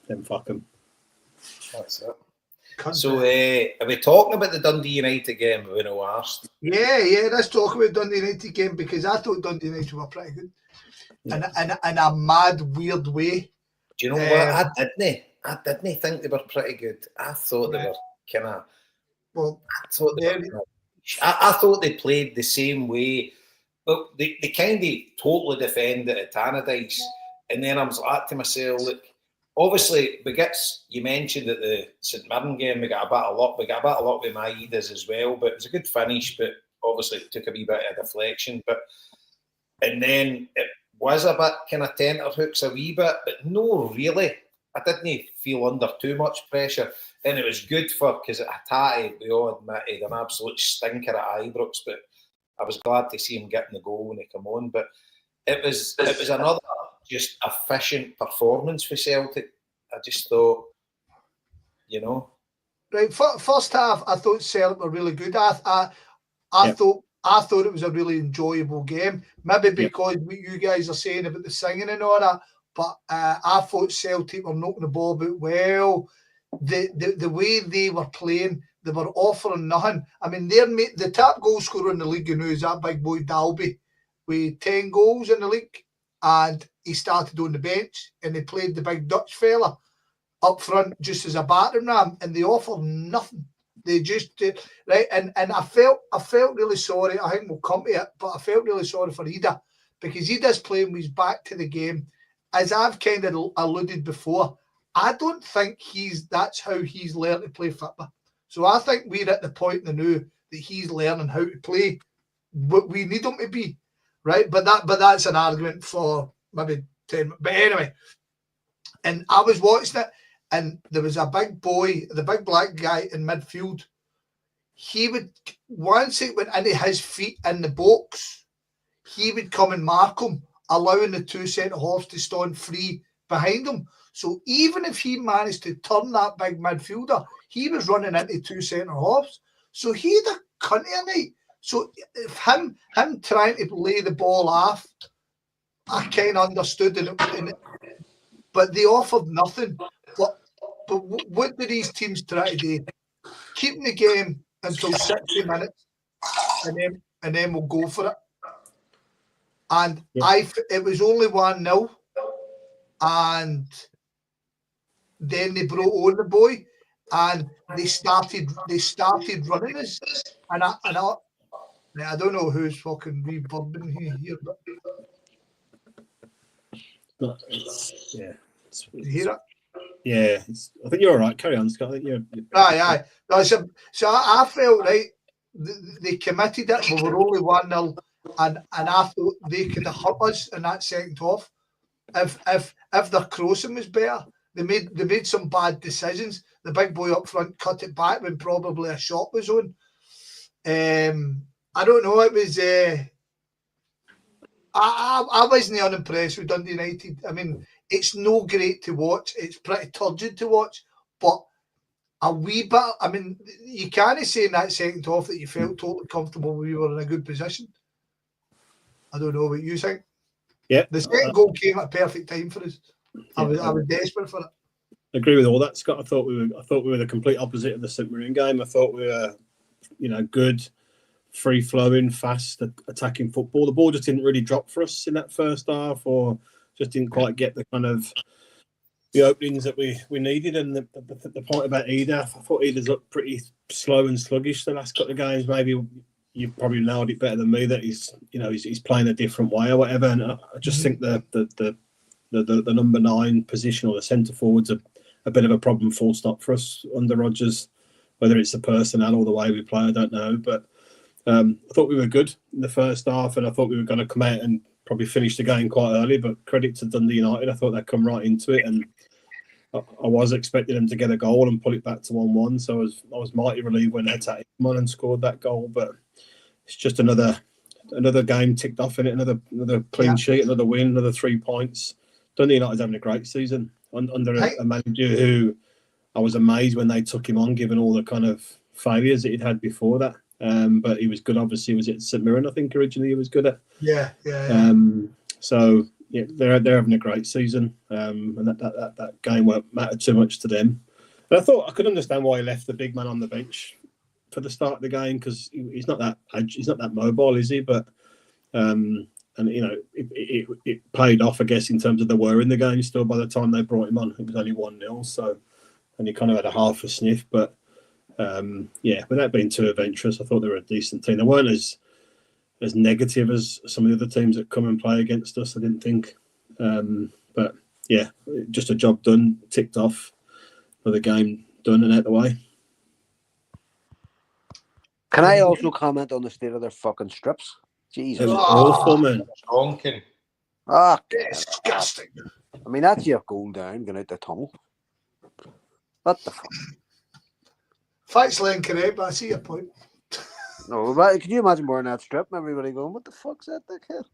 [SPEAKER 3] Then fuck them.
[SPEAKER 1] That's it. So, are we talking about the Dundee United game? We know asked.
[SPEAKER 2] Yeah. Let's talk about Dundee United game because I thought Dundee United were pretty good, in a mad, weird way.
[SPEAKER 1] Do you know what? I didn't think they were pretty good. I thought they were kind of.
[SPEAKER 2] Well,
[SPEAKER 1] I thought they played the same way. Well, they kind of totally defended at Tannadice, and then I was like to myself, look. Obviously, you mentioned at the St Mirren game, we got a bit of luck. We got a bit of luck with Maeda's as well, but it was a good finish, but obviously it took a wee bit of deflection. And then it was a bit kind of tenterhooks a wee bit, but no, really. I didn't feel under too much pressure. And it was good because Hatate, we all admit, he had an absolute stinker at Ibrox, but I was glad to see him getting the goal when he came on. But it was another just efficient performance for Celtic. I just thought,
[SPEAKER 2] Right, first half, I thought Celtic were really good. I thought it was a really enjoyable game. Maybe because what you guys are saying about the singing and all that, but I thought Celtic were knocking the ball about well. The way they were playing, they were offering nothing. I mean, the top goal scorer in the league, is that big boy Dalby with 10 goals in the league. And he started on the bench and they played the big Dutch fella. up front just as a battering ram, and they offer nothing. They just did, right, and I felt really sorry. I think we'll come to it, but I felt really sorry for Ida, because Ida's playing with his back to the game. As I've kind of alluded before, I don't think that's how he's learned to play football. So I think we're at the point now that he's learning how to play what we need him to be, right? But that's an argument for maybe 10. But anyway, and I was watching it, and there was a big boy, the big black guy in midfield. He would, once it went into his feet in the box, he would come and mark him, allowing the two centre-halves to stand free behind him. So even if he managed to turn that big midfielder, he was running into two centre-halves. So he had a cunt of a night. So if him trying to lay the ball off, I kind of understood it, but they offered nothing. But what do these teams try to do? Keeping the game until 60 minutes, and then we'll go for it. And it was only 1-0, and then they brought on the boy, and they started running us, and I don't know who's fucking reverbing here, but you hear it?
[SPEAKER 3] Yeah, I think you're all right. Carry on, Scott. I think you're...
[SPEAKER 2] Aye. So I felt, right, they committed it. We were only 1-0, and I thought they could have hurt us in that second half if their crossing was better. They made some bad decisions. The big boy up front cut it back when probably a shot was on. I don't know. It was. I wasn't unimpressed with Dundee United. I mean, it's no great to watch. It's pretty turgid to watch, but a wee bit. I mean, you can't say in that second half that you felt totally comfortable. We were in a good position. I don't know what you think.
[SPEAKER 3] Yeah,
[SPEAKER 2] the second goal came at a perfect time for us. I was desperate for it.
[SPEAKER 3] I agree with all that, Scott. I thought we were the complete opposite of the St Mirren game. I thought we were, good, free flowing, fast attacking football. The ball just didn't really drop for us in that first half, or just didn't quite get the kind of the openings that we needed. And the point about Ida, I thought Ida's looked pretty slow and sluggish the last couple of games. Maybe you probably nailed it better than me that he's playing a different way or whatever. And I just think the number 9 position, or the centre forward's a bit of a problem, full stop, for us under Rodgers. Whether it's the personnel or the way we play, I don't know. But I thought we were good in the first half, and I thought we were going to come out and probably finish the game quite early. But credit to Dundee United, I thought they'd come right into it, and I was expecting them to get a goal and pull it back to 1-1. So I was mighty relieved when Hetty came on and scored that goal. But it's just another game ticked off in it, another clean sheet, another win, another 3 points. Dundee United's having a great season under a manager who I was amazed when they took him on, given all the kind of failures that he'd had before that. But he was good. Obviously, he was at St Mirren, I think, originally he was good at.
[SPEAKER 2] Yeah.
[SPEAKER 3] So yeah, they're having a great season, and that game won't matter too much to them. But I thought I could understand why he left the big man on the bench for the start of the game, because he's not that mobile, is he? But and it paid off, I guess, in terms of they were in the game still by the time they brought him on. It was only 1-0, so, and he kind of had a half a sniff. But without being too adventurous, I thought they were a decent team. They weren't as negative as some of the other teams that come and play against us, I didn't think. But yeah, just a job done, ticked off, another game done and out the way.
[SPEAKER 4] Can I also comment on the state of their fucking strips? Jesus.
[SPEAKER 3] It was awful, man.
[SPEAKER 1] Honking.
[SPEAKER 4] Ah,
[SPEAKER 2] Disgusting.
[SPEAKER 4] I mean, that's your goal down, going out the tunnel. What the fuck?
[SPEAKER 2] Facts laying correct, but I see your point.
[SPEAKER 4] No, but can you imagine wearing that strip and everybody going, what the fuck's that, dickhead?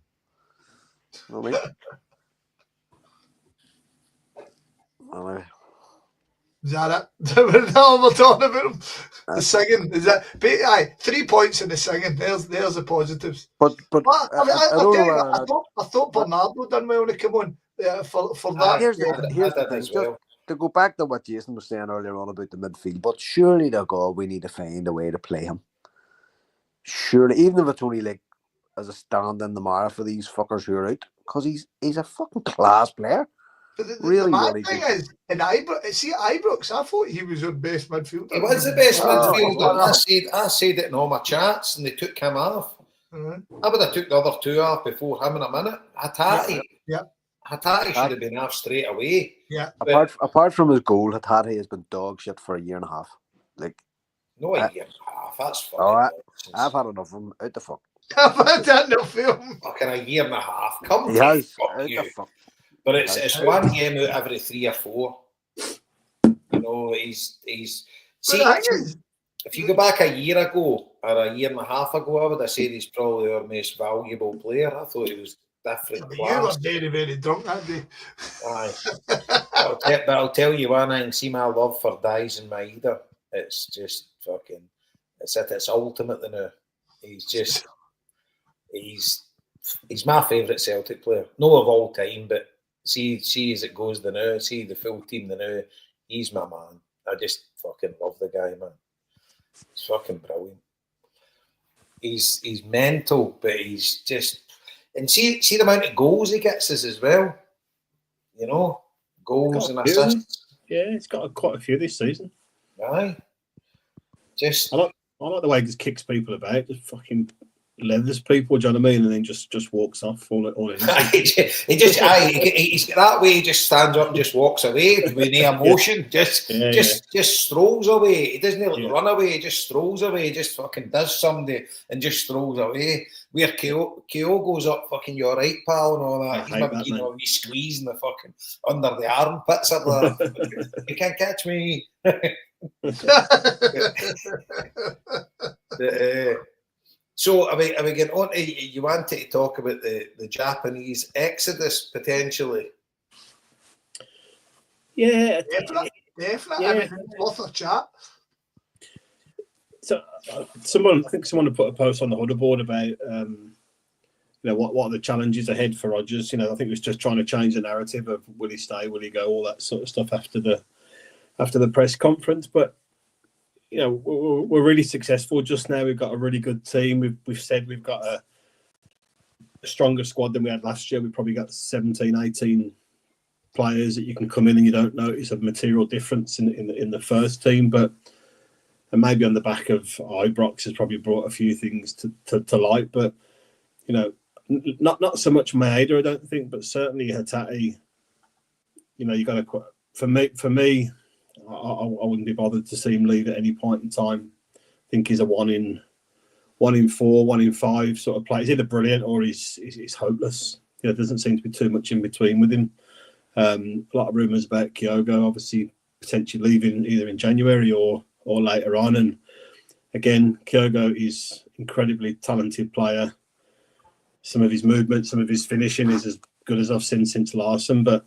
[SPEAKER 4] You know what I mean?
[SPEAKER 2] Is that it? No, we're talking about him. The singing. Is that? Aye, 3 points in the singing. There's the positives.
[SPEAKER 4] But
[SPEAKER 2] I thought Bernardo done well to come on for that.
[SPEAKER 4] Here's the thing. Just to go back to what Jason was saying earlier on about the midfield, but surely to God, we need to find a way to play him. Surely, even if it's only like as a stand in the mire for these fuckers who are out, because he's a fucking class player.
[SPEAKER 2] But the mad thing is, in Ibrox, I thought he was our best midfielder.
[SPEAKER 1] He was the best midfielder. I said it in all my chats, and they took him off. I would have took the other two off before him in a minute. Hatate.
[SPEAKER 2] Yeah.
[SPEAKER 1] Hatate should have been off straight away.
[SPEAKER 2] Yeah.
[SPEAKER 4] Apart from his goal, Hatate has been dog shit for a year and a half. Like,
[SPEAKER 1] no, a year and a half. That's fine.
[SPEAKER 4] I've had enough of him. Out the fuck.
[SPEAKER 2] I've had enough of him.
[SPEAKER 1] Fucking a year and a half. Come
[SPEAKER 4] he has.
[SPEAKER 1] Fuck you. But it's one game out every 3 or 4. You know, he's. See, if you go back a year ago or a year and a half ago, I would have said he's probably our most valuable player. I thought he was different class.
[SPEAKER 2] You were very, very drunk that day.
[SPEAKER 1] Aye. But I'll tell you one thing. See, my love for Dies and Maeda, it's just fucking. It's at its ultimate now. He's my favourite Celtic player. No of all time, but see as it goes the now. See the full team the now. He's my man. I just fucking love the guy, man. He's fucking brilliant. He's mental, but he's just and see the amount of goals he gets us as well. You know, goals and assists.
[SPEAKER 3] Yeah, he's got quite a few this season.
[SPEAKER 1] Aye. Just
[SPEAKER 3] I like the way he just kicks people about, just fucking leathers people, do you know what I mean? And then just walks off all in.
[SPEAKER 1] he's that way. He just stands up and just walks away with no emotion. Just strolls away. He doesn't run away. He just strolls away. He just fucking does something and just strolls away. Where Kyo goes up, fucking you're right, pal, and all that. He's maybe getting a wee squeeze in the fucking under the armpits up there. You can't catch me. So are we getting on to, you wanted to talk about the Japanese exodus potentially?
[SPEAKER 3] Yeah,
[SPEAKER 2] definitely. Yeah. Everything's worth a chat.
[SPEAKER 3] So I think someone had put a post on the Huddle board about what are the challenges ahead for Rodgers. You know, I think it was just trying to change the narrative of will he stay, will he go, all that sort of stuff after the press conference. But you know, we're really successful just now. We've got a really good team. We've said we've got a stronger squad than we had last year. We've probably got 17, 18 players that you can come in and you don't notice a material difference in the first team. But and maybe on the back of Ibrox has probably brought a few things to light. But you know, not so much Maeda, I don't think, but certainly Hatate. You know, you got to for me. I wouldn't be bothered to see him leave at any point in time. I think he's a 1 in 4, 1 in 5 sort of player. He's either brilliant or he's hopeless. You know, there doesn't seem to be too much in between with him. A lot of rumours about Kyogo obviously potentially leaving either in January or later on. And again, Kyogo is incredibly talented player. Some of his movement, some of his finishing is as good as I've seen since Larson, but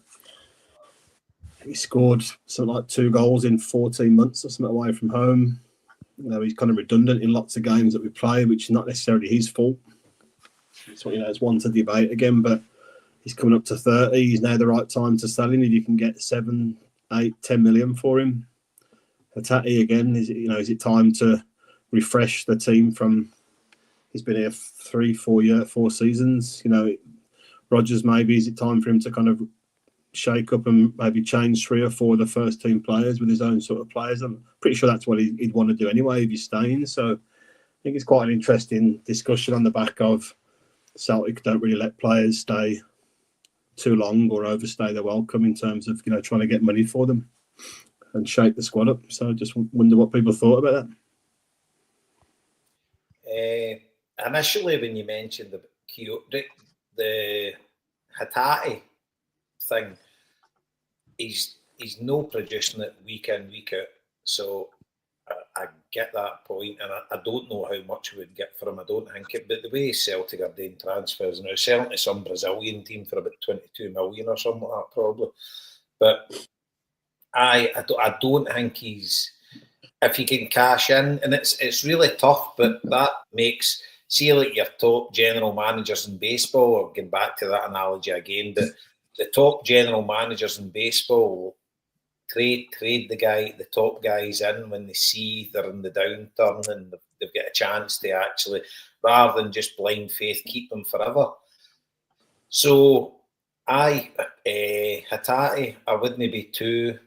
[SPEAKER 3] he scored something like 2 goals in 14 months or something away from home. You know, he's kind of redundant in lots of games that we play, which is not necessarily his fault. So, you know, it's one to debate again, but he's coming up to 30. He's now the right time to sell him if you can get 7, 8, 10 million for him. Hatate again, is it time to refresh the team from he's been here 4 seasons? You know, Rodgers, maybe is it time for him to kind of shake up and maybe change 3 or 4 of the first team players with his own sort of players? I'm pretty sure that's what he'd want to do anyway if he's staying. So I think it's quite an interesting discussion on the back of Celtic don't really let players stay too long or overstay their welcome in terms of, you know, trying to get money for them and shake the squad up. So I just wonder what people thought about
[SPEAKER 1] that. Initially, when you mentioned the Hatate thing, he's no producing it week in, week out. So I get that point, and I don't know how much we would get for him. I don't think it, but the way Celtic are doing transfers now, selling to some Brazilian team for about 22 million or something like that, probably. But I don't think he's, if he can cash in, and it's really tough, but that makes, see, like your top general managers in baseball, or getting back to that analogy again, but the top general managers in baseball trade the top guys in when they see they're in the downturn and they've got a chance to actually, rather than just blind faith, keep them forever. So Aye, Hatate, I wouldn't be too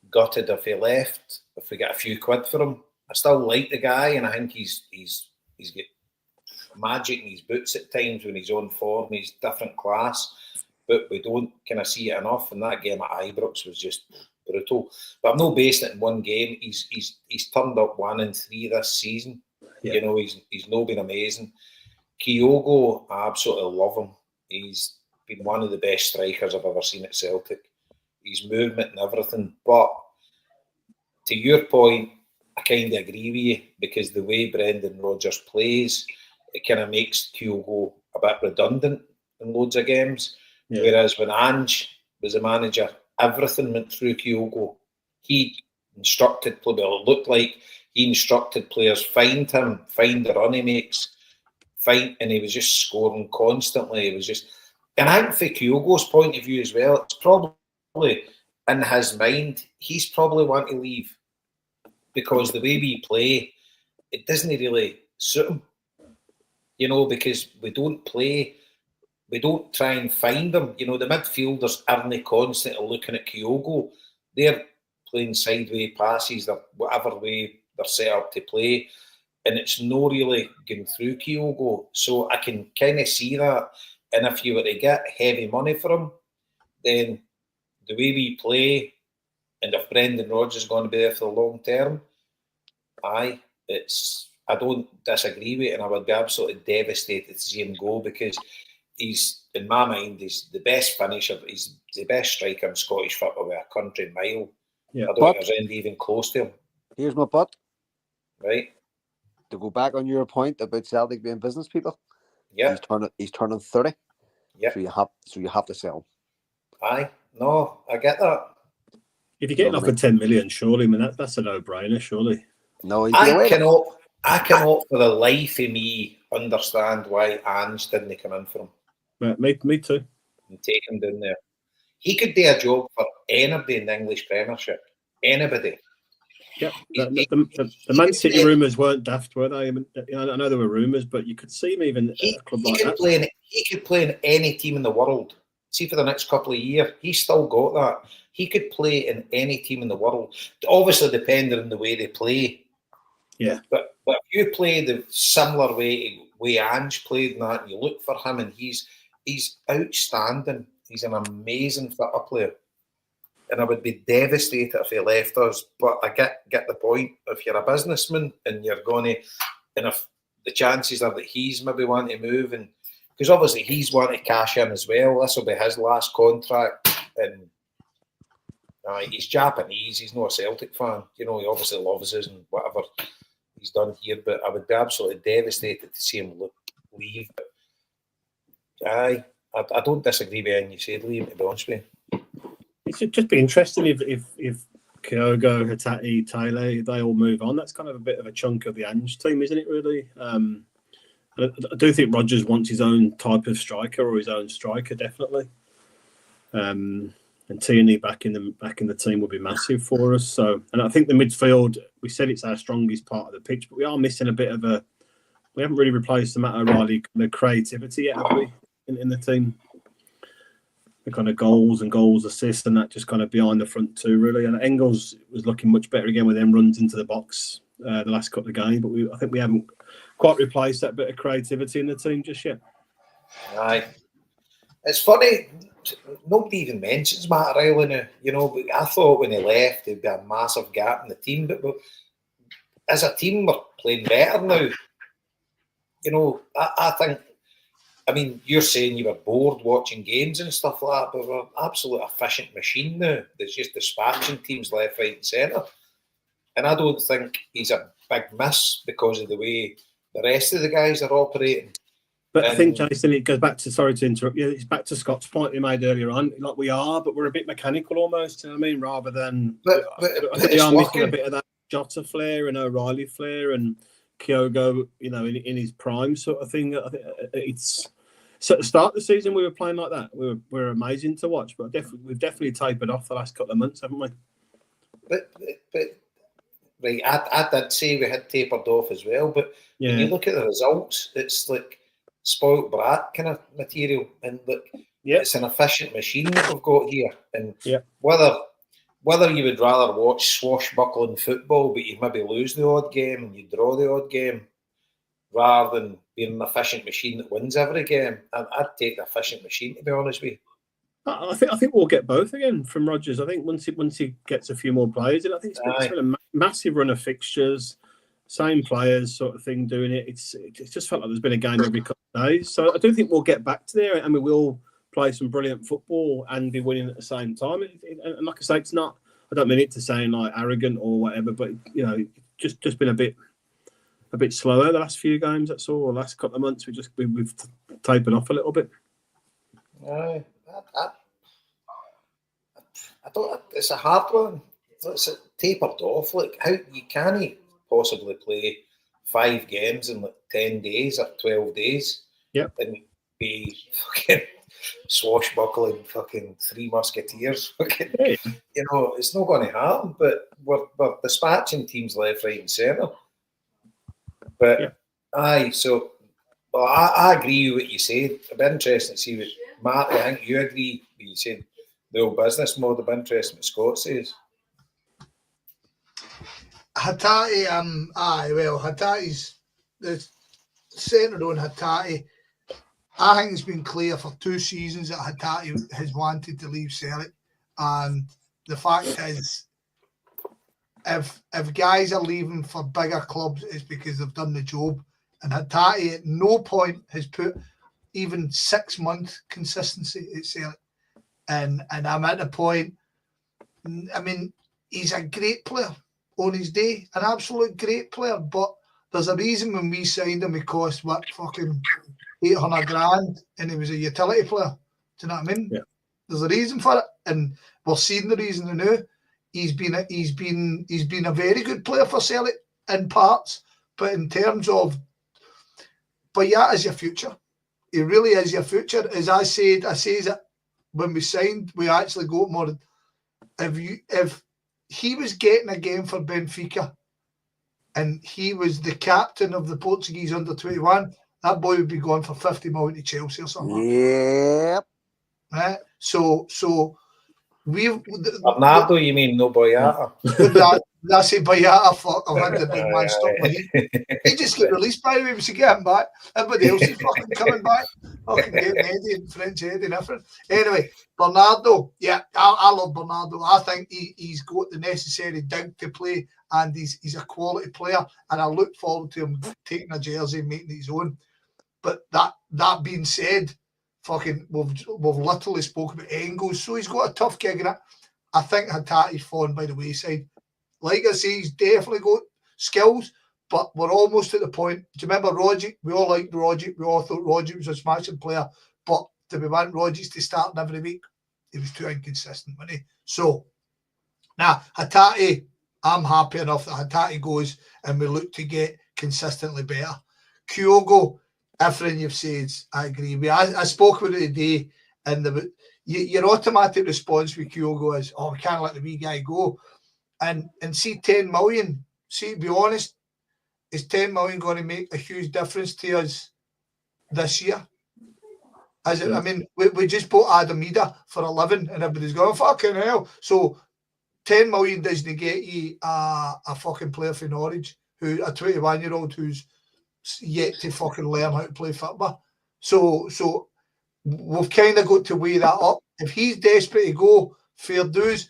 [SPEAKER 1] gutted if he left, if we get a few quid for him. I still like the guy, and I think he's got magic in his boots at times when he's on form. He's different class, but we don't kind of see it enough. And that game at Ibrox was just brutal. But I'm not basing it in one game. He's turned up 1 and 3 this season. Yeah. You know, he's not been amazing. Kyogo, I absolutely love him. He's been one of the best strikers I've ever seen at Celtic. His movement and everything. But to your point, I kind of agree with you, because the way Brendan Rodgers plays, it kind of makes Kyogo a bit redundant in loads of games. Yeah. Whereas when Ange was the manager, everything went through Kyogo. He instructed, well, it looked like he instructed players, find him, find the run he makes, and he was just scoring constantly. It was just, and I think from Kyogo's point of view as well, it's probably in his mind, he's probably want to leave, because the way we play, it doesn't really suit him. You know, because we don't try and find them. You know, the midfielders aren't constantly looking at Kyogo. They're playing sideways passes, or whatever way they're set up to play, and it's not really going through Kyogo. So I can kind of see that. And if you were to get heavy money for him, then the way we play, and if Brendan Rodgers is going to be there for the long term, I don't disagree with it, and I would be absolutely devastated to see him go, because he's, in my mind, he's the best finisher, he's the best striker in Scottish football by a country mile. Yeah, I don't think there's anything even close to him.
[SPEAKER 4] Here's my but.
[SPEAKER 1] Right.
[SPEAKER 4] To go back on your point about Celtic being business people,
[SPEAKER 1] yeah,
[SPEAKER 4] he's turning 30.
[SPEAKER 1] Yeah.
[SPEAKER 4] So you have to sell him.
[SPEAKER 1] Aye. No, I get that.
[SPEAKER 3] If you're getting offered 10 million, surely, I mean, that's a no-brainer, surely.
[SPEAKER 4] No,
[SPEAKER 1] I cannot for the life of me understand why Ange didn't come in for him.
[SPEAKER 3] Right, me too.
[SPEAKER 1] And take him down there. He could do a job for anybody in the English Premiership. Anybody.
[SPEAKER 3] Yep. The Man City rumours weren't daft, were they? I mean, I know there were rumours, but you could see him even at a club like that.
[SPEAKER 1] He could play in any team in the world. See, for the next couple of years, he's still got that. He could play in any team in the world. Obviously, depending on the way they play.
[SPEAKER 3] Yeah.
[SPEAKER 1] But if you play the similar way Ange played and that, and you look for him, and he's outstanding. He's an amazing football player. And I would be devastated if he left us. But I get the point. If you're a businessman and you're going to, and if the chances are that he's maybe wanting to move, and because obviously he's wanting to cash in as well. This will be his last contract, and he's Japanese. He's not a Celtic fan. You know, he obviously loves us and whatever he's done here. But I would be absolutely devastated to see him leave. But I don't disagree with anything you said, Liam, to be honest with you.
[SPEAKER 3] It should just be interesting if Kyogo, Hatate, Taylor, they all move on. That's kind of a bit of a chunk of the Ange team, isn't it, really? I do think Rodgers wants his own type of striker, or his own striker, definitely. And Tierney back in the team would be massive for us. So, and I think the midfield, we said it's our strongest part of the pitch, but we are missing a bit of we haven't really replaced the Matt O'Reilly the creativity yet, have we, in the team? The kind of goals, assists, and that just kind of behind the front two, really. And Engels was looking much better again with them runs into the box the last couple of games, but I think we haven't quite replaced that bit of creativity in the team just yet.
[SPEAKER 1] Aye. It's funny, nobody even mentions Matt O'Reilly now, you know, but I thought when he left there'd be a massive gap in the team, but as a team we're playing better now. You know, I think, I mean, you're saying you were bored watching games and stuff like that, but we're an absolute efficient machine now. There's just dispatching teams left, right and centre. And I don't think he's a big miss because of the way the rest of the guys are operating.
[SPEAKER 3] But I think, Jason, it goes back to, sorry to interrupt you, it's back to Scott's point he made earlier on. Like we are, but we're a bit mechanical almost, you know what I mean? Rather than, I think we are missing a bit of that Jota flair and O'Reilly flair and Kyogo, you know, in his prime sort of thing. I think it's... So at the start of the season, we were playing like that. We were amazing to watch, but we've definitely tapered off the last couple of months, haven't we?
[SPEAKER 1] But right, I did say we had tapered off as well, but when you look at the results, it's like spoilt brat kind of material. And look, It's an efficient machine that we've got here, and
[SPEAKER 3] Yeah.
[SPEAKER 1] whether you would rather watch swashbuckling football, but you maybe lose the odd game and you draw the odd game, rather than being an efficient machine that wins every game, I'd take the efficient machine, to be honest with you.
[SPEAKER 3] I think we'll get both again from Rodgers. I think once he gets a few more players, and I think it's been a massive run of fixtures, same players sort of thing doing it. It's just felt like there's been a game every couple of days. So I do think we'll get back to there, and we will play some brilliant football and be winning at the same time. And like I say, it's not. I don't mean it to sound like arrogant or whatever, but just been a bit slower the last few games. That's all. The last couple of months, we've tapered off a little bit.
[SPEAKER 1] I don't. It's a hard one. It's tapered off. Like, how you can't possibly play 5 games in like 10 days or 12 days, and be fucking swashbuckling fucking Three Musketeers. Fucking, it's not going to happen. But we're dispatching teams left, right, and centre. But so. Well, I agree with what you said. It'd be interesting to see what Marty, I think you agree with you said the old business model. It'd be interesting what Scott says.
[SPEAKER 2] Hatate, Hatate's the centre on Hatate. I think it's been clear for 2 seasons that Hatate has wanted to leave Celtic, and the fact is, if guys are leaving for bigger clubs, it's because they've done the job. And Hatate at no point has put even 6-month consistency at Celtic. And I'm at the point, I mean, he's a great player on his day, an absolute great player. But there's a reason when we signed him, he cost fucking 800 grand, and he was a utility player. Do you know what I mean?
[SPEAKER 3] Yeah.
[SPEAKER 2] There's a reason for it, and we're seeing the reason now. He's been a very good player for Celtic in parts, but in terms of, but yeah, is your future. He really is your future. As I said that when we signed, we actually got more. If he was getting a game for Benfica, and he was the captain of the Portuguese under-21, that boy would be going for 50 million to Chelsea or something.
[SPEAKER 4] Yep.
[SPEAKER 2] Right? So we've
[SPEAKER 1] Bernardo, you mean no Boyata?
[SPEAKER 2] I say Boyata, fuck, I've had the big man stop my heat. He just got released, by the way, we should get him back. Everybody else is fucking coming back. Fucking getting Eddie and French Eddie and everything. Anyway, Bernardo, I love Bernardo. I think he's got the necessary dig to play, and he's a quality player, and I look forward to him taking a jersey and making it his own. But that being said, fucking we've literally spoken about Engels, so he's got a tough gig in it. I think Hatate's fallen by the wayside. Like I say, he's definitely got skills, but we're almost at the point. Do you remember Rogic? We all liked Rogic. We all thought Rogic was a smashing player, but do we want Rogic to start every week? He was too inconsistent, wasn't he? So now Hatate, I'm happy enough that Hatate goes and we look to get consistently better. Kyogo, everything you've said, I agree with. I spoke with it today, and your automatic response with Kyogo is, we can't let the wee guy go. And see 10 million, to be honest, is 10 million going to make a huge difference to us this year? I mean, we just bought Adam Ida for 11 and everybody's going, fucking hell. So 10 million doesn't get you a fucking player for Norwich, a 21-year-old who's yet to fucking learn how to play football. So we've kind of got to weigh that up. If he's desperate to go, fair dues.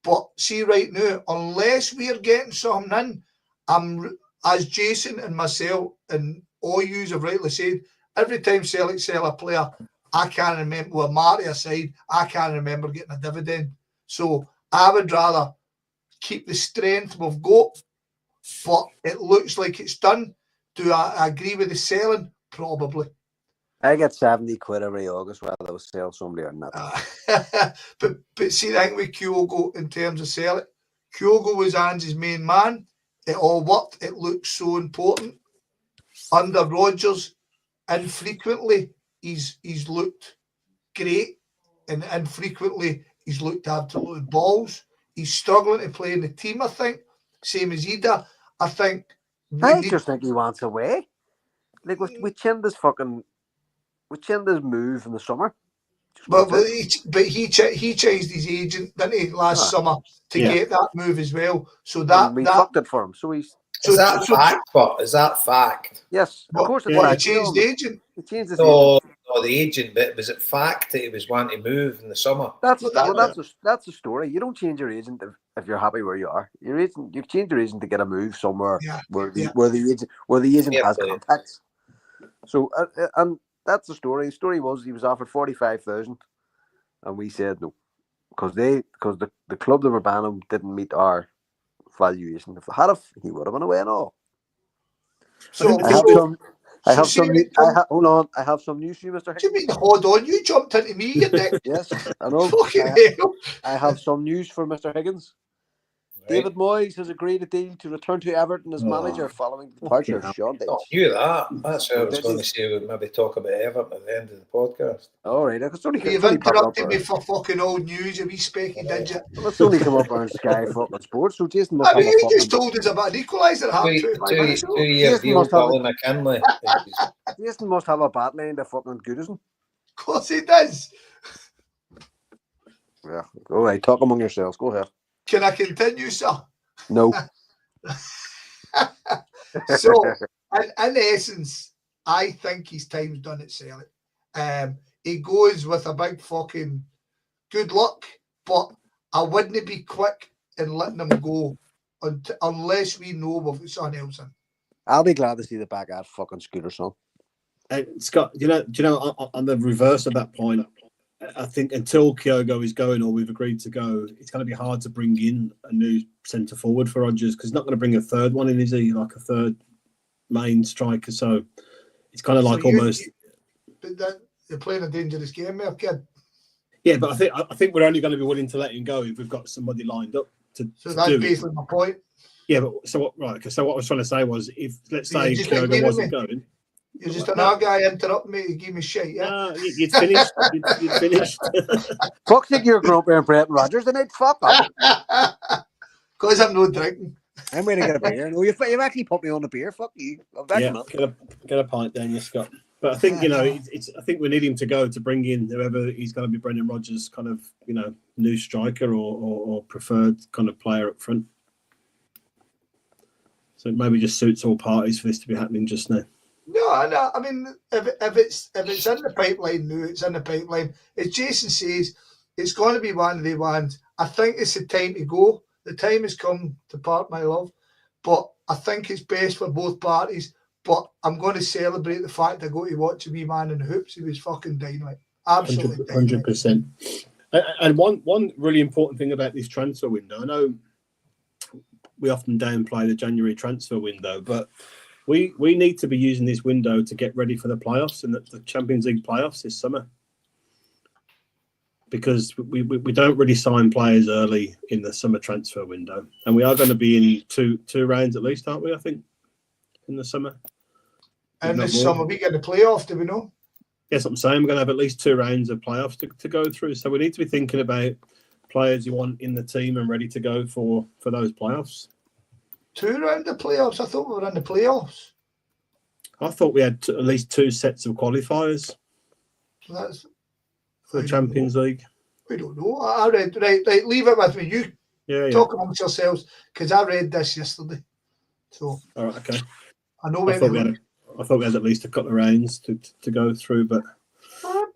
[SPEAKER 2] But see, right now, unless we're getting something in, as Jason and myself and all yous have rightly said, every time Celtic sell a player, I can't remember, well, Marty aside, I can't remember getting a dividend. So I would rather keep the strength we've got, but it looks like it's done. Do I agree with the selling? Probably.
[SPEAKER 4] I get 70 quid every August whether they'll sell somebody or not.
[SPEAKER 2] But see, I think with Kyogo, in terms of selling, Kyogo was Ange's main man. It all worked. It looked so important. Under Rodgers, infrequently, he's looked great, and infrequently, he's looked absolute balls. He's struggling to play in the team, I think. Same as Ida. I think
[SPEAKER 4] just think he wants away. Like we chinned his move in the summer.
[SPEAKER 2] But he changed his agent, didn't he, last summer to get that move as well. So that
[SPEAKER 4] we fucked it for him. So he's.
[SPEAKER 1] Is that fact? But is that fact?
[SPEAKER 4] Yes, of course it's
[SPEAKER 2] fact.
[SPEAKER 4] He
[SPEAKER 2] changed the agent.
[SPEAKER 4] He changed his agent.
[SPEAKER 1] No, the agent bit. Was it fact that he was wanting to move in the summer?
[SPEAKER 4] That's a story. You don't change your agent if you're happy where you are. Your agent, you've changed your agent to get a move somewhere where the agent has contacts. So and that's the story. The story was he was offered 45,000, and we said no because the club that were banning him didn't meet our valuation. If they had, he would have been away and all. So I have some news for you, Mr. Higgins.
[SPEAKER 2] You mean hold on? You jumped into me, you dick.
[SPEAKER 4] Yes, I know. I have some news for Mr. Higgins. Right. David Moyes has agreed a deal to return to Everton as manager following the departure of Sean Dyche.
[SPEAKER 1] I knew that. That's what I was going to say. We'd maybe talk about Everton at the end of the podcast.
[SPEAKER 4] All right.
[SPEAKER 2] You've interrupted me for fucking old news. You wee specky, did you?
[SPEAKER 4] Well, it's only come up on Sky Football Sports. So Jason must
[SPEAKER 2] have you just told us about an equaliser half 2 minutes ago.
[SPEAKER 1] 2 years deal, Colin McKinley.
[SPEAKER 4] Jason must have a bat line to fucking Goodison.
[SPEAKER 2] Of course he does.
[SPEAKER 4] Yeah. All right. Talk among yourselves. Go ahead.
[SPEAKER 2] Can I continue, sir?
[SPEAKER 4] No.
[SPEAKER 2] So, in essence, I think his time's done at Celtic. He goes with a big fucking good luck, but I wouldn't be quick in letting him go unless we know we've got something else in.
[SPEAKER 4] I'll be glad to see the back at fucking Scooter, son.
[SPEAKER 3] Scott, do you know, on the reverse of that point, I think until Kyogo is going or we've agreed to go, it's going to be hard to bring in a new centre forward for Rodgers because he's not going to bring a third one in, is he? Like a third main striker. So it's kind of like almost.
[SPEAKER 2] But you're playing a dangerous game there, kid.
[SPEAKER 3] Yeah, but I think we're only going to be willing to let him go if we've got somebody lined up to.
[SPEAKER 2] So that's basically my point.
[SPEAKER 3] Yeah, but so what? Right. So what I was trying to say was, if let's say Kyogo wasn't going.
[SPEAKER 2] You're just another guy interrupting me to give me shit, yeah?
[SPEAKER 3] No, you'd finished. You'd finished.
[SPEAKER 4] Fuck think you're grumpy and Brenton Rodgers, then I'd fuck up.
[SPEAKER 2] Because I'm not drinking.
[SPEAKER 4] I'm going to get a beer. No, you've actually put me on the beer. Fuck you.
[SPEAKER 3] Get a pint then, you Scott. But I think, I think we need him to go to bring in whoever he's going to be Brendan Rodgers' kind of, new striker or preferred kind of player up front. So it maybe just suits all parties for this to be happening just now.
[SPEAKER 2] No. I mean, if it's in the pipeline now, it's in the pipeline. As Jason says, it's going to be one of the ones. I think it's the time to go. The time has come to part, my love. But I think it's best for both parties. But I'm going to celebrate the fact I got to watch a wee man in the hoops. He was fucking dynamite. Absolutely
[SPEAKER 3] 100%. And one really important thing about this transfer window, I know we often downplay the January transfer window, but we need to be using this window to get ready for the playoffs and the Champions League playoffs this summer. Because we don't really sign players early in the summer transfer window. And we are going to be in two rounds at least, aren't we, I think, in the summer?
[SPEAKER 2] And this summer we get the playoff, do we know?
[SPEAKER 3] Yes, I'm saying we're going to have at least 2 rounds of playoffs to go through. So we need to be thinking about players you want in the team and ready to go for those playoffs.
[SPEAKER 2] 2 rounds of playoffs? I thought we were in the playoffs.
[SPEAKER 3] I thought we had at least 2 sets of qualifiers.
[SPEAKER 2] So that's
[SPEAKER 3] for the Champions League.
[SPEAKER 2] We don't know. I read, right, leave it with me. You talk amongst yourselves, because I read this yesterday. So,
[SPEAKER 3] all right, okay.
[SPEAKER 2] I know
[SPEAKER 3] I thought we had at least a couple of rounds to go through, but I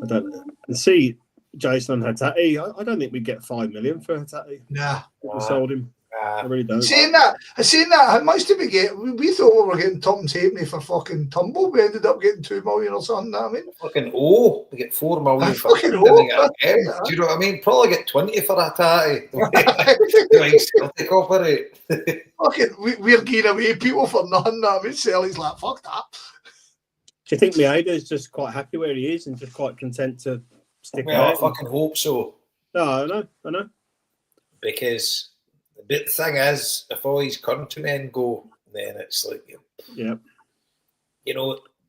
[SPEAKER 3] don't know. And see, Jason and Hatate, I don't think we'd get 5 million for Hatate.
[SPEAKER 2] Nah.
[SPEAKER 3] We sold him. I really don't.
[SPEAKER 2] Saying that, how much did we get? We thought we were getting Tom's Halfpenny for fucking Tumble. We ended up getting 2 million or something. I mean,
[SPEAKER 1] fucking we get 4 million for
[SPEAKER 2] fucking
[SPEAKER 1] do you know what I mean? Probably get 20 for Hatate.
[SPEAKER 2] Fucking, we're giving away people for nothing. I mean, Sally's like, fuck that.
[SPEAKER 3] Do you think Maeda is just quite happy where he is and just quite content to stick around?
[SPEAKER 1] I fucking hope so.
[SPEAKER 3] No, I know.
[SPEAKER 1] Because the thing is, if all these countrymen go, then it's like,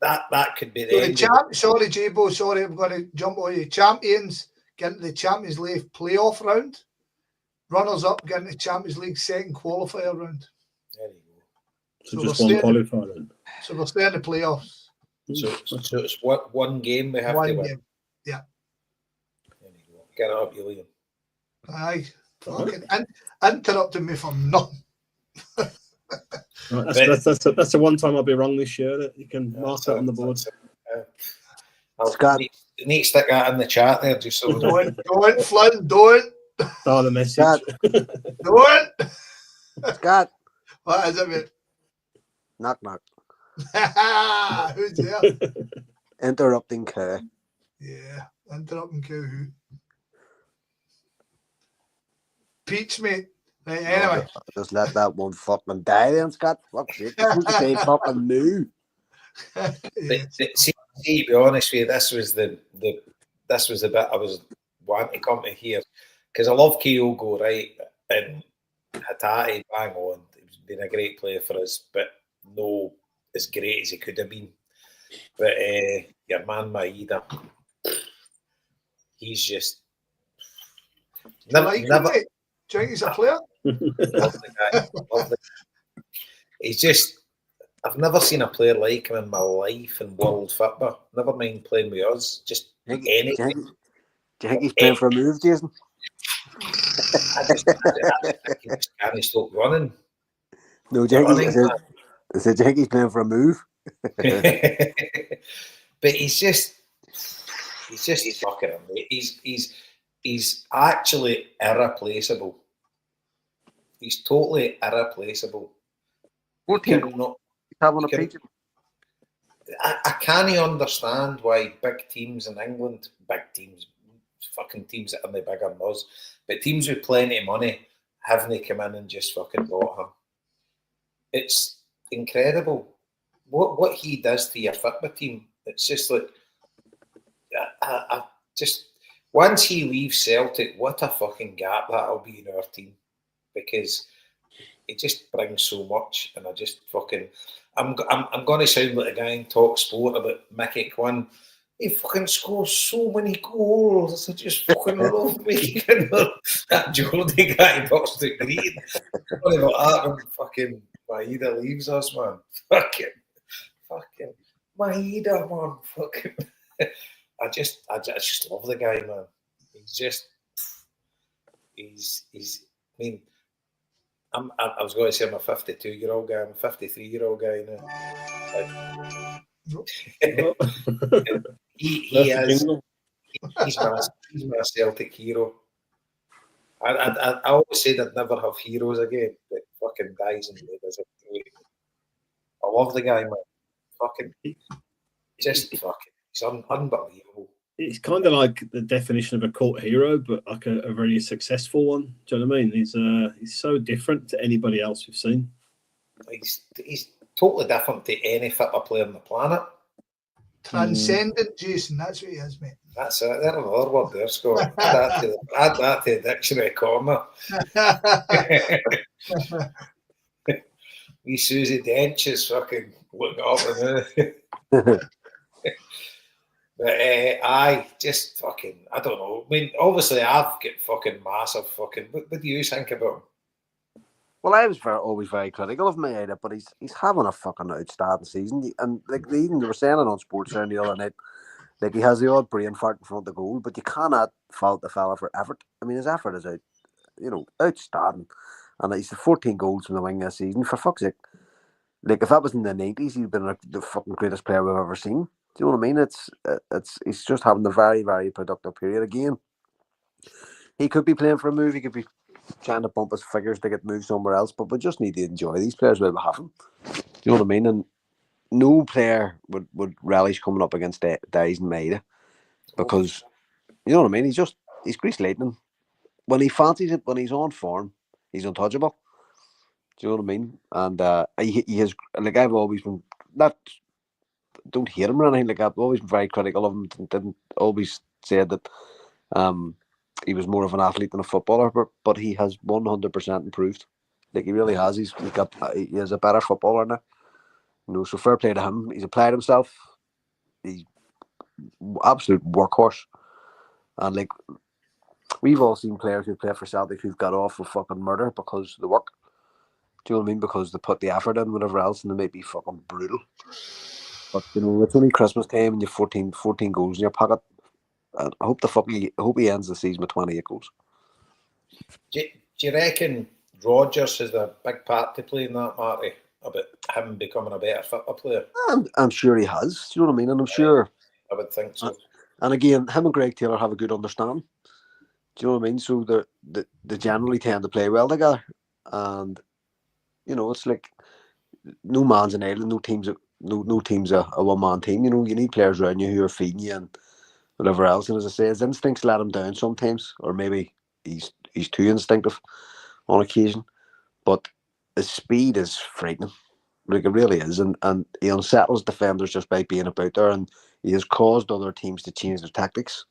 [SPEAKER 1] that could be the end.
[SPEAKER 2] Sorry, J-Bo, sorry, I'm going to jump on you. Champions get into the Champions League playoff round. Runners up get into the Champions League second qualifier round.
[SPEAKER 1] There you go.
[SPEAKER 3] So just one qualifier then.
[SPEAKER 2] So we'll stay in the playoffs.
[SPEAKER 1] So it's one game we have to win.
[SPEAKER 2] Yeah.
[SPEAKER 1] There you go. Get it up, you Liam.
[SPEAKER 2] Aye. Fucking interrupting me for nothing.
[SPEAKER 3] Right, that's the one time I'll be wrong this year. That you can mark that on the board.
[SPEAKER 1] Scott, you need to stick that in the chat there, just so.
[SPEAKER 2] Don't, Flynn, don't.
[SPEAKER 3] Oh, the message.
[SPEAKER 2] Don't.
[SPEAKER 4] Scott.
[SPEAKER 2] What is it, mate?
[SPEAKER 4] Knock, knock.
[SPEAKER 2] Who's there?
[SPEAKER 4] Interrupting Kerr.
[SPEAKER 2] Yeah, interrupting Kerr. Peach, mate. Right, anyway.
[SPEAKER 4] Just let that one fucking die then, Scott. Fuck's sake. You're supposed to say fucking new.
[SPEAKER 1] Yeah. See, to be honest with you, this was the bit I was wanting to come to here, because I love Kyogo, right? And Hatate, bang on. He's been a great player for us, but no as great as he could have been. But your man Maeda, he's just
[SPEAKER 2] never. Do you think he's a player?
[SPEAKER 1] Love the guy. He's just. I've never seen a player like him in my life in world football. Never mind playing with us. Just anything.
[SPEAKER 4] Do you think he's playing for a move, Jason?
[SPEAKER 1] I just can't stop running.
[SPEAKER 4] No, do you think he's playing for a move?
[SPEAKER 1] But he's just fucking amazing. He's actually irreplaceable. He's totally irreplaceable.
[SPEAKER 4] What team?
[SPEAKER 1] I can't understand why big teams in England, fucking teams that are bigger than us, but teams with plenty of money haven't come in and just fucking bought him. It's incredible what he does to your football team. It's just like, I just once he leaves Celtic, what a fucking gap that'll be in our team, because it just brings so much, and I just fucking. I'm going to sound like a guy in Talk Sport about Mickey Quinn. He fucking scores so many goals. I just fucking love Mickey Quinn. That Geordie guy boxed the green. What about that when fucking Maeda leaves us, man? Fucking Maeda, man. Fucking. I just love the guy, man. He's. I mean. I was going to say I'm a 52-year-old guy. I'm a 53-year-old guy now. He's my Celtic hero. I always said I'd never have heroes again, but fucking dies in the as I love the guy, man. Fucking, he's unbelievable.
[SPEAKER 3] It's kind of like the definition of a cult hero, but like a very successful one. Do you know what I mean? He's so different to anybody else we've seen.
[SPEAKER 1] He's totally different to any football player on the planet.
[SPEAKER 2] Transcendent, Jason. That's what he is, mate.
[SPEAKER 1] That's it. There's another word there, Scott. Add that to the dictionary corner. Wee Susie Dench is fucking looking up and But I just fucking, I don't know. I mean, obviously I've got fucking massive fucking. What do you think about him?
[SPEAKER 4] Well, I was always very critical of Maeda, but he's having a fucking outstanding season. And like they were saying it on Sports the other night, like he has the odd brain fart in front of the goal, but you cannot fault the fella for effort. I mean, his effort is outstanding, and he's 14 goals from the wing this season. For fuck's sake, like if that was in the 90s, he'd been the fucking greatest player we've ever seen. Do you know what I mean? He's just having a very, very productive period again. He could be playing for a move. He could be trying to bump his figures to get moved somewhere else. But we just need to enjoy these players while we have them. Do you know what I mean? And no player would relish coming up against Dies and Maeda, because you know what I mean. He's grease lightning. When he fancies it, when he's on form, he's untouchable. Do you know what I mean? And he has, like, I've always been don't hate him or anything like that. I've always been very critical of him. Didn't always said that he was more of an athlete than a footballer, but he has 100% improved. Like he really has. He is a better footballer now. You know, so fair play to him. He's applied himself. He's absolute workhorse. And like we've all seen players who play for Celtic who've got off with fucking murder because of the work. Do you know what I mean? Because they put the effort in, whatever else, and they may be fucking brutal. But you know, it's only Christmas time and you've 14 goals in your pocket. I hope he ends the season with 28 goals.
[SPEAKER 1] Do you reckon Rodgers has a big part to play in that, Marty? About him becoming a better football player?
[SPEAKER 4] I'm sure he has. Do you know what I mean? And I'm sure.
[SPEAKER 1] I would think so.
[SPEAKER 4] And again, him and Greg Taylor have a good understanding. Do you know what I mean? So they generally tend to play well together. And it's like no man's an island, no team's a one-man team. You need players around you who are feeding you and whatever else. And as I say, his instincts let him down sometimes, or maybe he's too instinctive on occasion. But his speed is frightening. Like, it really is. And he unsettles defenders just by being about there, and he has caused other teams to change their tactics.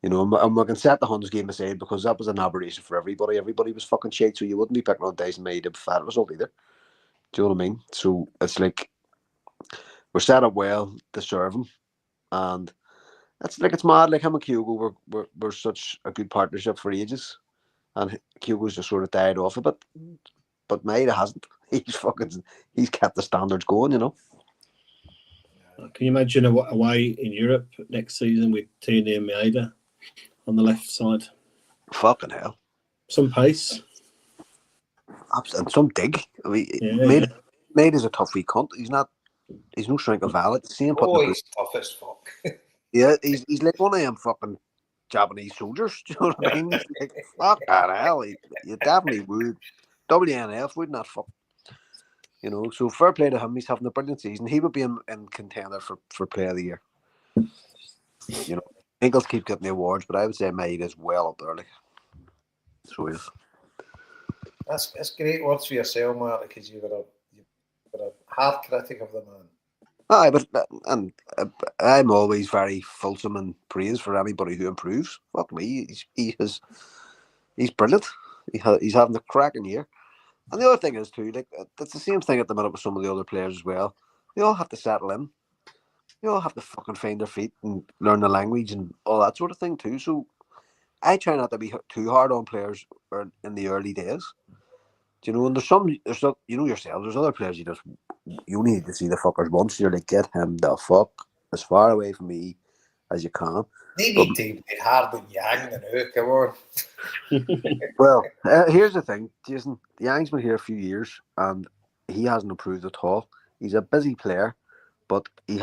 [SPEAKER 4] And we can set the Huns game aside because that was an aberration for everybody. Everybody was fucking shit, so you wouldn't be picking on Dyson May to fat result either. Do you know what I mean? So it's like we're set up well to serve him, and it's mad. Like, him and Kyogo were such a good partnership for ages, and Kyogo's just sort of died off a bit, but Maida hasn't. He's kept the standards going.
[SPEAKER 3] Can you imagine away in Europe next season with Tierney and Maida on the left side?
[SPEAKER 4] Fucking hell!
[SPEAKER 3] Some pace.
[SPEAKER 4] And some dig. I mean, Maida's a tough wee cunt. He's no shrink of valid. See him putting
[SPEAKER 1] he's tough as fuck.
[SPEAKER 4] Yeah, he's like one of them fucking Japanese soldiers. Do you know what I mean? Like, fuck that hell. You definitely would. WNF would not fuck. So fair play to him. He's having a brilliant season. He would be in contender for Player of the Year. Ingles keep getting the awards, but I would say Maida's well up there. Like. So yeah.
[SPEAKER 1] That's great words for yourself, Marty, because you were a hard critic of the man.
[SPEAKER 4] Aye, but I'm always very fulsome in praise for anybody who improves. Fuck me, he's brilliant. He's having a cracking year. And the other thing is too, like, it's the same thing at the minute with some of the other players as well. They all have to settle in. They all have to fucking find their feet and learn the language and all that sort of thing too. So I try not to be too hard on players in the early days. And there's yourself, there's other players you need to see the fuckers once. You're like, get him the fuck as far away from me as you can.
[SPEAKER 1] They need to be hard on Yang and who, come on.
[SPEAKER 4] Well, here's the thing, Jason. Yang's been here a few years and he hasn't improved at all. He's a busy player, but his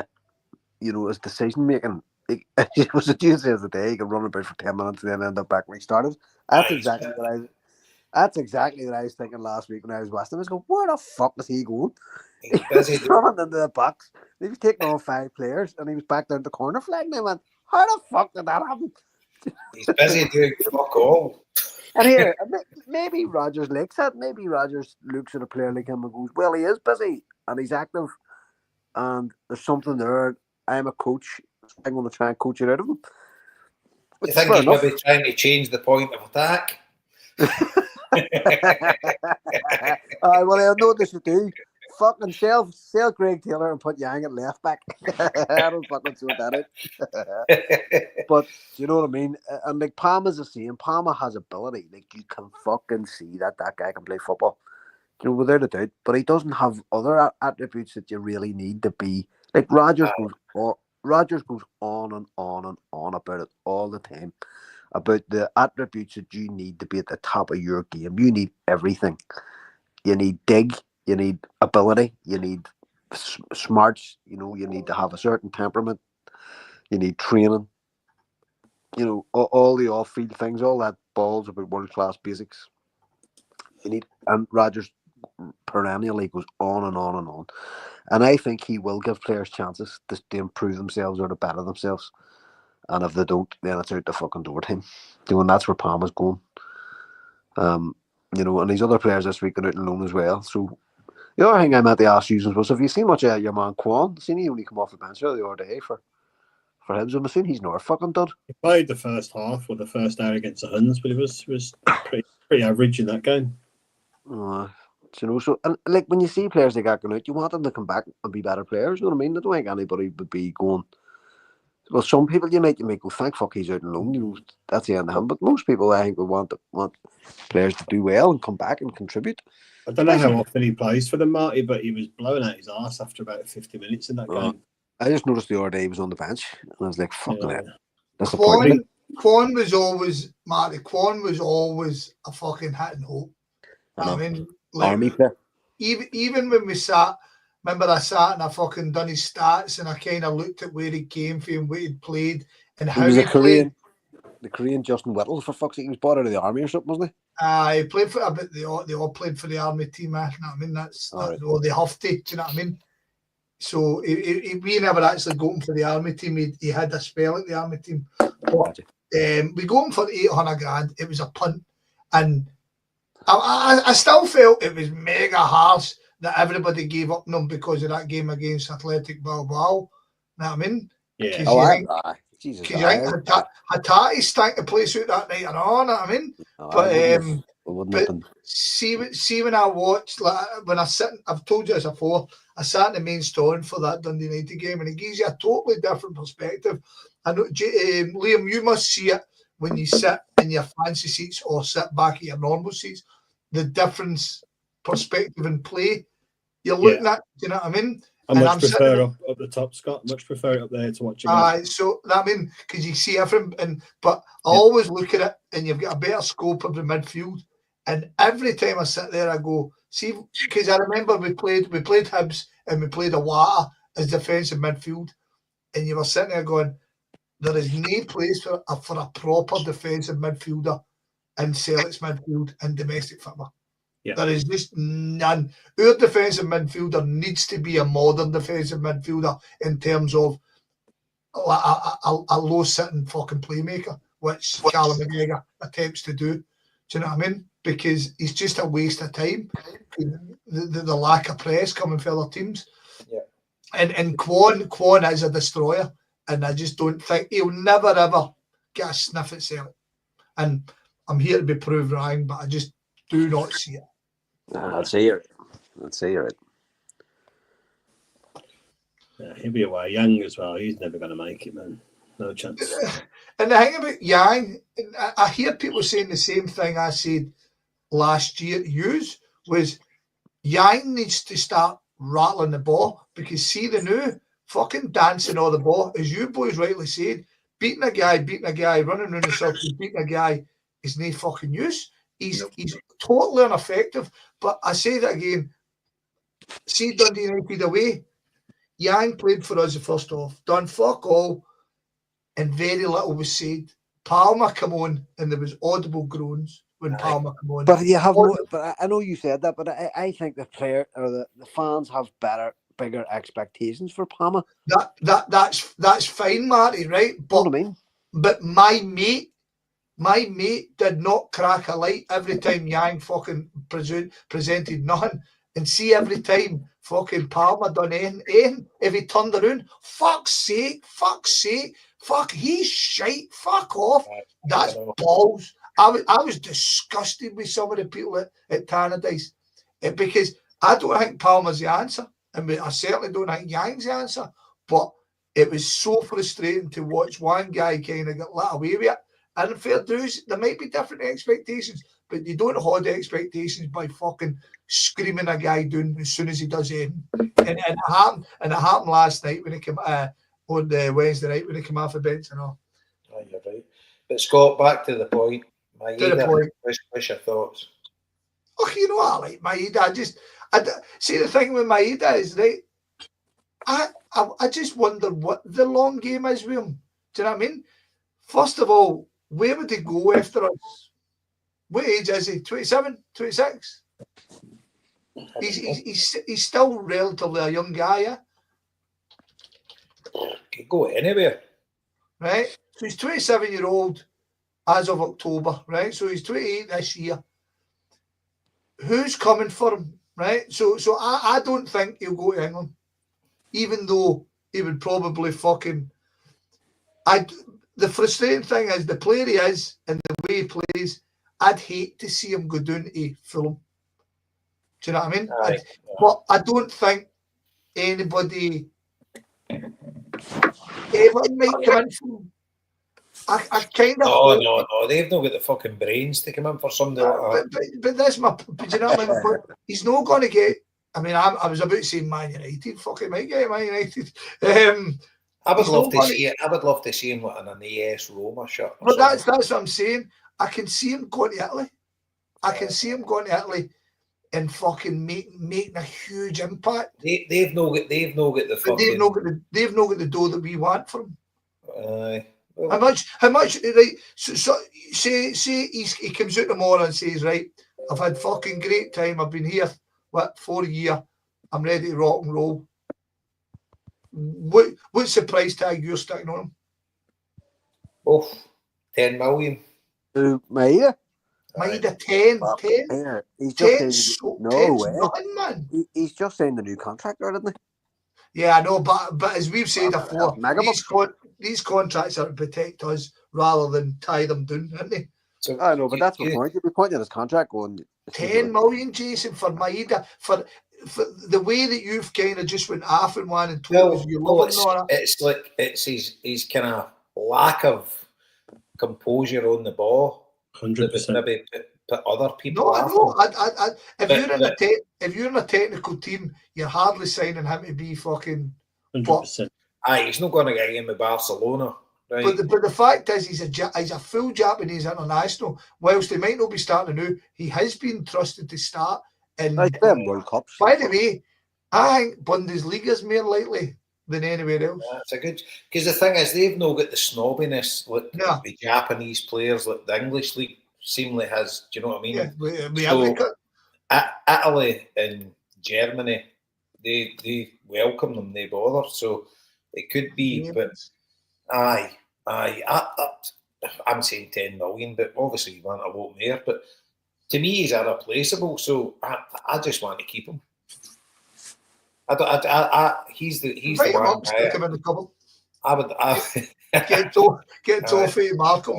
[SPEAKER 4] decision making. It was a Tuesday of the day. He could run about for 10 minutes and then end up back where he started. That's exactly what I was thinking last week when I was watching him. I was going, where the fuck is he going? He was running into the box. He was taking on 5 players and he was back down the corner flag. And I went, how the fuck did that happen?
[SPEAKER 1] He's busy doing fuck all.
[SPEAKER 4] And here, maybe Rodgers likes that. Maybe Rodgers looks at a player like him and goes, well, he is busy and he's active and there's something there. I'm a coach. I'm going to try and coach it out of him.
[SPEAKER 1] You think he's maybe trying to change the point of attack?
[SPEAKER 4] Well, I know what they should do. Fucking sell Greg Taylor and put Yang at left back. I don't fucking sort that out. But you know what I mean? And like Palmer's the same. Palmer has ability. Like, you can fucking see that guy can play football. Without a doubt. But he doesn't have other attributes that you really need to be. Like, Rodgers goes on and on and on about it all the time. About the attributes that you need to be at the top of your game. You need everything. You need dig. You need ability. You need smarts. You need to have a certain temperament. You need training. All the off-field things, all that balls about world-class basics. And Rodgers perennially goes on and on and on. And I think he will give players chances to improve themselves or to better themselves. And if they don't, then it's out the fucking door to him. And that's where Palmer's going. And these other players this week are out on loan as well. So the other thing I meant to ask you was, have you seen much of your man Quan? Seen he only come off the bench the other day for him? So I'm assuming he's not fucking dud.
[SPEAKER 3] He played the first half or the first hour against the Huns, but he was pretty average in that game.
[SPEAKER 4] So and like when you see players like that going out, you want them to come back and be better players. You know what I mean? I don't think anybody would be going. Well, some people you might go, thank fuck he's out on loan. That's the end of him. But most people, I think, would want players to do well and come back and contribute.
[SPEAKER 3] I don't know how often he plays for them, Marty, but he was blowing out his arse after about 50 minutes in that game.
[SPEAKER 4] I just noticed the other day he was on the bench, and I was like, fucking hell. disappointing.
[SPEAKER 2] Quan was always, Marty, Quan was always a fucking hit and hope. I mean, like,
[SPEAKER 4] Army player.
[SPEAKER 2] Even when we sat, remember I sat and I fucking done his stats and I kind of looked at where he came from, what he'd played, and how he played.
[SPEAKER 4] The Korean Justin Whittle, for fuck's sake, he was bought out of the army or something, wasn't
[SPEAKER 2] he? He played for, but they all played for the army team, you know what I mean? Or they have to, do you know what I mean? So we never actually got him for the army team. He had a spell at the army team. But, we got him for 800 grand. It was a punt. And I still felt it was mega harsh that everybody gave up on him because of that game against Athletic Bilbao. You know what I mean?
[SPEAKER 4] Yeah. Jesus.
[SPEAKER 2] Because Hatati stank the place out that night and all, you know what I mean? But see when I watched, like, when I sit, I've told you this before, I sat in the main stand for that Dundee United game, and it gives you a totally different perspective. I know, Liam, you must see it when you sit in your fancy seats or sit back at your normal seats. The difference perspective in play you're looking at. Do you know what I mean?
[SPEAKER 3] I much prefer up the top, Scott. Much prefer it up there to watch it.
[SPEAKER 2] So I mean, because you see everything, but I always look at it, and you've got a better scope of the midfield. And every time I sit there, I go, see, because I remember we played Hibs and we played Awata as defensive midfield, and you were sitting there going, there is no place for a proper defensive midfielder in Celtic's midfield in domestic football. Yeah. There is just none. Our defensive midfielder needs to be a modern defensive midfielder in terms of a low-sitting fucking playmaker, which Callum McGregor attempts to do. Do you know what I mean? Because it's just a waste of time. The lack of press coming for other teams. Yeah. And Quan is a destroyer, and I just don't think he'll never ever get a sniff at Celtic. And I'm here to be proved wrong, but I just do not see it.
[SPEAKER 4] I'd say you're right.
[SPEAKER 3] Yeah, he'll be away. Young as well. He's never going to make it, man. No chance.
[SPEAKER 2] And the thing about Yang, I hear people saying the same thing I said last year to use, was Yang needs to start rattling the ball, because see the new fucking dancing on the ball, as you boys rightly said, beating a guy, running around the circle, beating a guy is no fucking use. He's totally ineffective. But I say that again. See Dundee United away. Yang played for us the first half, done fuck all, and very little was said. Palmer come on, and there was audible groans when Palmer come on.
[SPEAKER 4] But but I know you said that, but I think the player or the fans have bigger expectations for Palmer.
[SPEAKER 2] That's fine, Marty, right? But,
[SPEAKER 4] you know what I mean?
[SPEAKER 2] But my mate did not crack a light every time Yang fucking presented nothing. And see every time fucking Palmer done anything, if he turned around, fuck's sake, he's shite, fuck off. That's balls. I was disgusted with some of the people at Tannadice, because I don't think Palmer's the answer. I mean, I certainly don't think Yang's the answer, but it was so frustrating to watch one guy kind of get let away with it. And fair dues, there might be different expectations, but you don't hold the expectations by fucking screaming a guy down as soon as he does anything. And it happened last night when he came on the Wednesday night when he came off the bench and all.
[SPEAKER 1] Oh, you're right. But Scott, back to the point. What's your thoughts?
[SPEAKER 2] Oh, you know what I like Maeda. I see the thing with Maeda is, right, I just wonder what the long game is with him. Do you know what I mean? First of all, where would he go after us? What age is he? 27, 26? He's still relatively a young guy, yeah?
[SPEAKER 1] Could go anywhere.
[SPEAKER 2] Right? So he's 27-year-old as of October, right? So he's 28 this year. Who's coming for him, right? So I don't think he'll go to England, even though he would probably fucking... The frustrating thing is the player he is and the way he plays, I'd hate to see him go down to Fulham. Do you know what I mean? But I don't think anybody Everton might come in for him. I kind of...
[SPEAKER 1] No. They've not got the fucking brains to come in for somebody like that.
[SPEAKER 2] But that's my... Do you know what I mean? He's not going to get... I mean, I was about to say Man United. Fuck it, might get Man United.
[SPEAKER 1] I would love to see it. I would love to see him in an AS Roma shirt.
[SPEAKER 2] But that's what I'm saying. I can see him going to Italy. I can see him going to Italy and fucking making a huge impact.
[SPEAKER 1] They've not got the fucking.
[SPEAKER 2] They've not got the dough that we want from him.
[SPEAKER 1] Well,
[SPEAKER 2] How much? Right. So say he comes out tomorrow and says, right, I've had fucking great time. I've been here, 4 years. I'm ready to rock and roll. What's the price tag you're sticking on him?
[SPEAKER 1] Oh, 10 million.
[SPEAKER 4] Maida?
[SPEAKER 2] Maida 10.
[SPEAKER 4] Yeah, he's just
[SPEAKER 2] nothing, man.
[SPEAKER 4] He's just signed the new contract, isn't he?
[SPEAKER 2] Yeah, I know, but as we've said before, these contracts are to protect us rather than tie them down, aren't they?
[SPEAKER 4] So, I know, but that's the point. You'd be pointing at his contract going
[SPEAKER 2] 10 million, Jason, for Maida, for the way that you've kind of just went off and one and told us you love him.
[SPEAKER 1] It's like it's his kind of lack of composure on the ball.
[SPEAKER 3] 100%.
[SPEAKER 1] Maybe put other people
[SPEAKER 2] No,
[SPEAKER 1] off.
[SPEAKER 2] I know. If you're in a technical team, you're hardly signing him to be fucking
[SPEAKER 3] 100%.
[SPEAKER 1] Aye, he's not going to get in with Barcelona. Right.
[SPEAKER 2] But the fact is, he's a full Japanese international. Whilst he might not be starting now, he has been trusted to start in
[SPEAKER 4] World Cups.
[SPEAKER 2] By the way, I think Bundesliga's more likely than anywhere else.
[SPEAKER 1] Yeah, it's a good, because the thing is, they've not got the snobbiness like the Japanese players, like the English league seemingly has. Do you know what I mean?
[SPEAKER 2] Yeah,
[SPEAKER 1] Italy and Germany, they welcome them, they bother. So it could be, but I'm saying 10 million, but obviously you want a lot more. But to me, he's irreplaceable, so I just want to keep him. He's the one guy.
[SPEAKER 2] Stick him in the cupboard.
[SPEAKER 1] Get
[SPEAKER 2] Toffee, Malcolm.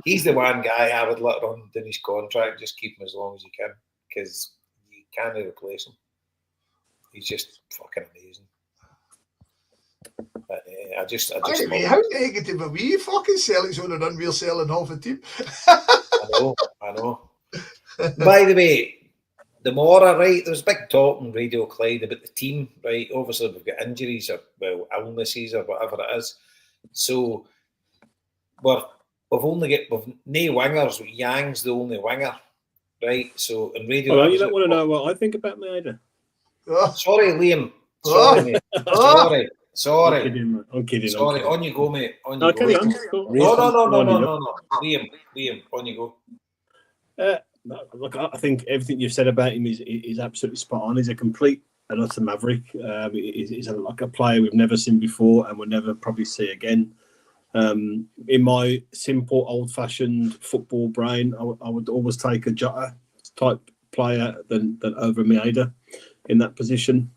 [SPEAKER 1] He's the one guy I would let run down his contract. Just keep him as long as you can, because you can't replace him. He's just fucking amazing. But I just
[SPEAKER 2] anyway, how negative are we? Fucking Celtic's on an unreal selling half a team.
[SPEAKER 1] I know. By the way, the Mora, right? There's big talk on Radio Clyde about the team, right? Obviously, we've got injuries or illnesses or whatever it is. So we've no wingers. Yang's the only winger, right? So in Radio,
[SPEAKER 3] you don't want to know what I think about me either.
[SPEAKER 1] Sorry, Liam. Sorry.
[SPEAKER 3] I'm kidding.
[SPEAKER 1] Sorry, on you go, mate. On you go.
[SPEAKER 3] Carry on.
[SPEAKER 1] No. Liam, on you go.
[SPEAKER 3] Look, I think everything you've said about him is absolutely spot on. He's a complete and utter maverick. He's like a player we've never seen before and we'll never probably see again. In my simple, old-fashioned football brain, I would always take a Jota type player than over Maeda in that position.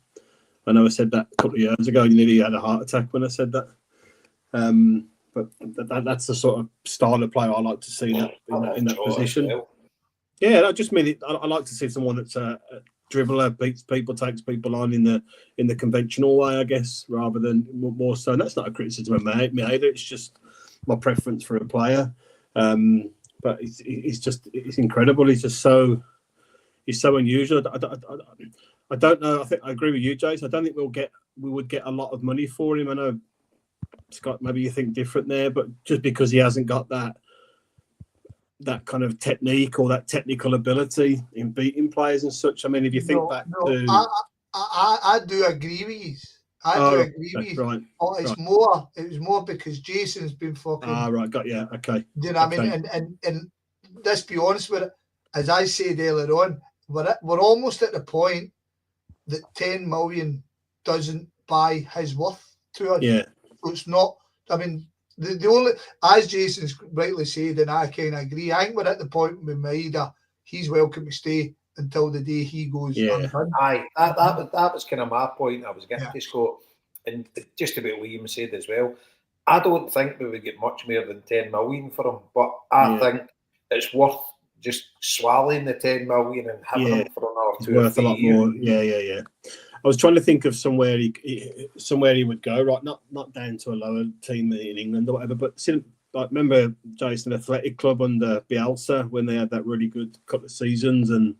[SPEAKER 3] I know I said that a couple of years ago. You nearly had a heart attack when I said that. But that's the sort of style of player I like to see in that position. Well. Yeah, I just mean I like to see someone that's a dribbler, beats people, takes people on in the conventional way, I guess, rather than more so. And that's not a criticism of Maeda. It's just my preference for a player. But it's incredible. He's so unusual. I don't know. I think I agree with you, Jace. I don't think we would get a lot of money for him. I know, Scott, maybe you think different there, but just because he hasn't got that kind of technique or that technical ability in beating players and such. I mean, if you think back to...
[SPEAKER 2] I do agree with you. I do agree with you.
[SPEAKER 3] Right.
[SPEAKER 2] But it was more because Jason's been fucking...
[SPEAKER 3] right, got you. Okay.
[SPEAKER 2] Do you know what I mean? And let's be honest with it, as I said earlier on, we're almost at the point that 10 million doesn't buy his worth to us.
[SPEAKER 3] Yeah.
[SPEAKER 2] So it's not... I mean... The only, as Jason's rightly said, and I kind of agree, I think we're at the point with Maeda, he's welcome to stay until the day he goes.
[SPEAKER 1] Yeah, aye, that was kind of my point. I was getting to Scott, and just about what William said as well. I don't think we would get much more than 10 million for him, but I think it's worth just swallowing the 10 million and having him for another 2 or 3 years.
[SPEAKER 3] More. Yeah. I was trying to think of somewhere he would go, right? Not down to a lower team in England or whatever, but like remember Jason Athletic Club under Bielsa when they had that really good couple of seasons, and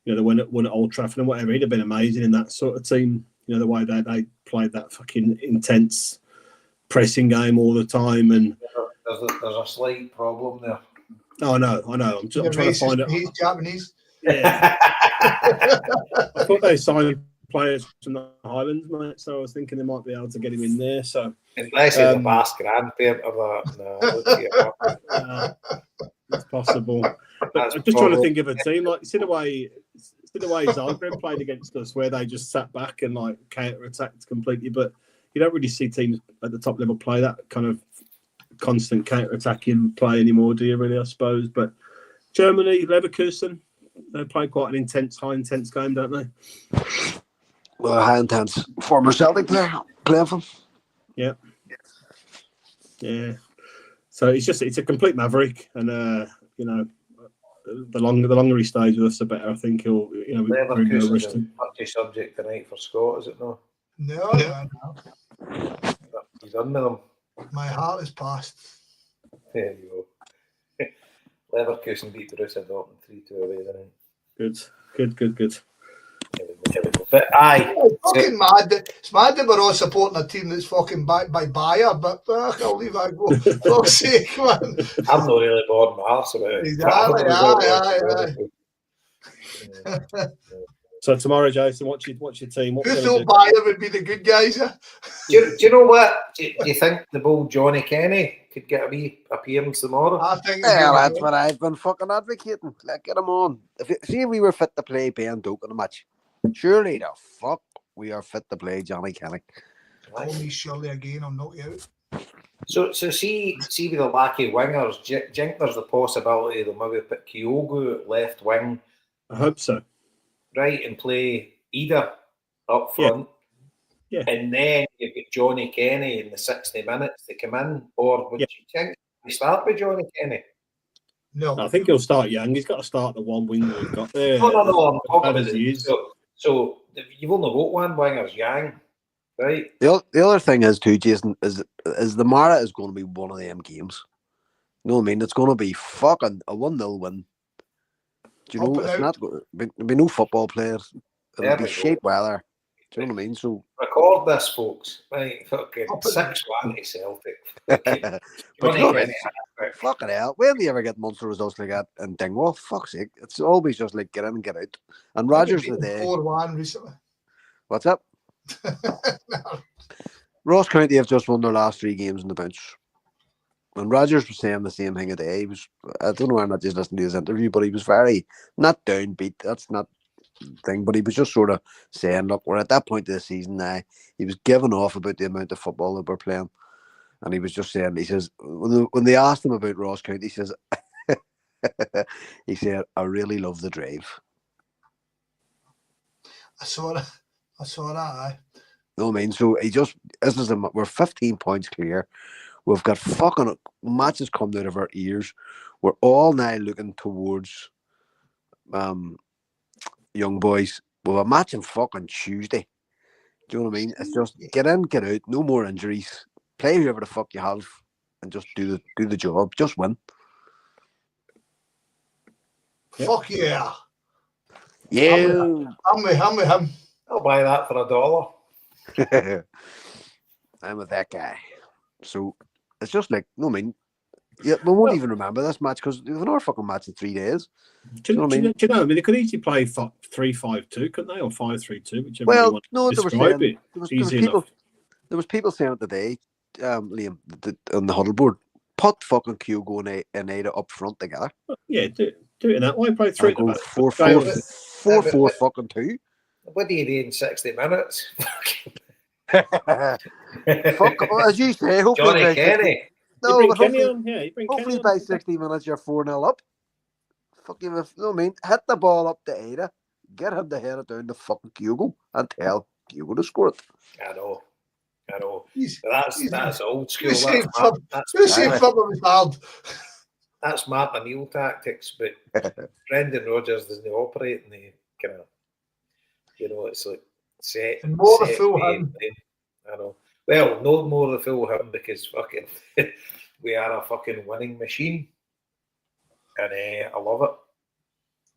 [SPEAKER 3] they won at Old Trafford and whatever. He'd have been amazing in that sort of team. The way they played that fucking intense pressing game all the time. And
[SPEAKER 1] there's a slight problem there.
[SPEAKER 3] Oh, no, I know. I'm trying to find it.
[SPEAKER 2] He's Japanese.
[SPEAKER 3] Yeah. I thought they signed players from the Highlands, mate, so I was thinking they might be able to get him in there. So
[SPEAKER 1] unless he's a Basque grandparent of that,
[SPEAKER 3] no, it's possible. But I'm just trying to think of a team like see the way Zagreb played against us, where they just sat back and like counter-attacked completely. But you don't really see teams at the top level play that kind of constant counter-attacking play anymore, do you? Really, I suppose. But Germany, Leverkusen, they play quite an intense, high-intense game, don't they?
[SPEAKER 4] Well, high intense former Celtic player playing for them.
[SPEAKER 3] Yeah. So it's a complete maverick, and the longer he stays with us, the better. I think he'll
[SPEAKER 1] Leverkusen is a touchy subject tonight for Scott, is it not?
[SPEAKER 2] No.
[SPEAKER 1] He's done with them.
[SPEAKER 2] My heart is past.
[SPEAKER 1] There you go. Leverkusen beat Borussia Dortmund 3-2 away tonight.
[SPEAKER 3] Good.
[SPEAKER 1] But aye,
[SPEAKER 2] Fucking mad. It's mad that we're all supporting a team that's fucking backed by Bayer, but I'll leave that go. For fuck's sake, man.
[SPEAKER 1] I'm not really bored my arse about it.
[SPEAKER 2] Exactly, aye.
[SPEAKER 3] So tomorrow, Jason, what's your team?
[SPEAKER 2] Who thought Bayer would be the good guys?
[SPEAKER 1] Do you know what? Do you think the bold Johnny Kenny could get a wee appearance tomorrow?
[SPEAKER 2] I think.
[SPEAKER 4] Yeah, that's what I've been fucking advocating. Like, get him on. If we were fit to play Ben Doak in a match, surely the fuck we are fit to play Johnny Kenny.
[SPEAKER 2] Call me Shirley again, I'm not out.
[SPEAKER 1] So see with the lackey wingers, do you think there's the possibility they'll maybe put Kyogo at left wing?
[SPEAKER 3] I hope so.
[SPEAKER 1] Right, and play Ida up front.
[SPEAKER 3] Yeah.
[SPEAKER 1] And then you've got Johnny Kenny in the 60 minutes to come in. Or would you think we start with Johnny Kenny?
[SPEAKER 2] No.
[SPEAKER 3] I think he'll start young. He's got to start the one winger we've got there.
[SPEAKER 1] No, I'm talking about it. So you've only got one winger's Yang, right?
[SPEAKER 4] The other thing is too, Jason, is the Mara is going to be one of them games. You know what I mean? It's going to be fucking a 1-0 win. Do you know, it's not going to be no football players. It'll be shaped weather. Do you know what I mean? So
[SPEAKER 1] record this, folks. Right, fucking 6-1 to Celtic.
[SPEAKER 4] Fucking hell. When do you ever get monster results like that in Dingwall? Fuck's sake. It's always just like get in and get out. And Rogers today.
[SPEAKER 2] 4-1 recently.
[SPEAKER 4] What's up?
[SPEAKER 2] No.
[SPEAKER 4] Ross County have just won their last 3 games on the bench. And Rogers was saying the same thing today. I don't know why I'm not just listening to his interview, but he was very not downbeat. That's not the thing, but he was just sort of saying, look, we're at that point of the season now. He was giving off about the amount of football that we're playing. And he was just saying, he says, when they asked him about Ross County, he says, he said, I really love the drive.
[SPEAKER 2] I saw that, aye.
[SPEAKER 4] No, I mean, so we're 15 points clear. We've got fucking matches coming out of our ears. We're all now looking towards young boys. We have a match on fucking Tuesday. Do you know what I mean? It's just get in, get out, no more injuries. Play whoever the fuck you have and just do the job. Just win.
[SPEAKER 2] Fuck yeah.
[SPEAKER 4] Yeah.
[SPEAKER 2] I'm with him.
[SPEAKER 1] I'll buy that for $1.
[SPEAKER 4] I'm with that guy. So it's just like, no, I mean, yeah, we won't even remember this match because we've another fucking match in 3 days.
[SPEAKER 3] Do you know? I mean, they could easily play 3-5-2, couldn't they, or 5-3-2, whichever.
[SPEAKER 4] Well, no, there was people saying it today, Liam, on the huddle board. Put fucking Kyogo and Ada up front together.
[SPEAKER 3] Yeah, do it in that way. Play 3 at the back.
[SPEAKER 4] 4-4 fucking 2.
[SPEAKER 1] What do you do in 60 minutes?
[SPEAKER 4] Fuck, as you say, hopefully
[SPEAKER 1] Johnny Kenny.
[SPEAKER 4] No,
[SPEAKER 3] you
[SPEAKER 4] but
[SPEAKER 3] bring Kenny on. Yeah, you bring
[SPEAKER 4] hopefully
[SPEAKER 3] Kenny
[SPEAKER 4] by
[SPEAKER 3] on.
[SPEAKER 4] 60 minutes you're 4-0 up. Fuck you, no, I mean, hit the ball up to Ada, get him to head it down to fucking Kyogo and tell Kyogo to score it.
[SPEAKER 1] I know. That's old school. That's Matt O'Neill tactics, but Brendan Rodgers doesn't operate in the kind of, it's like set.
[SPEAKER 2] And more
[SPEAKER 1] set
[SPEAKER 2] the full
[SPEAKER 1] game. I know. Well, no more the full him because fucking we are a fucking winning machine, and I love it.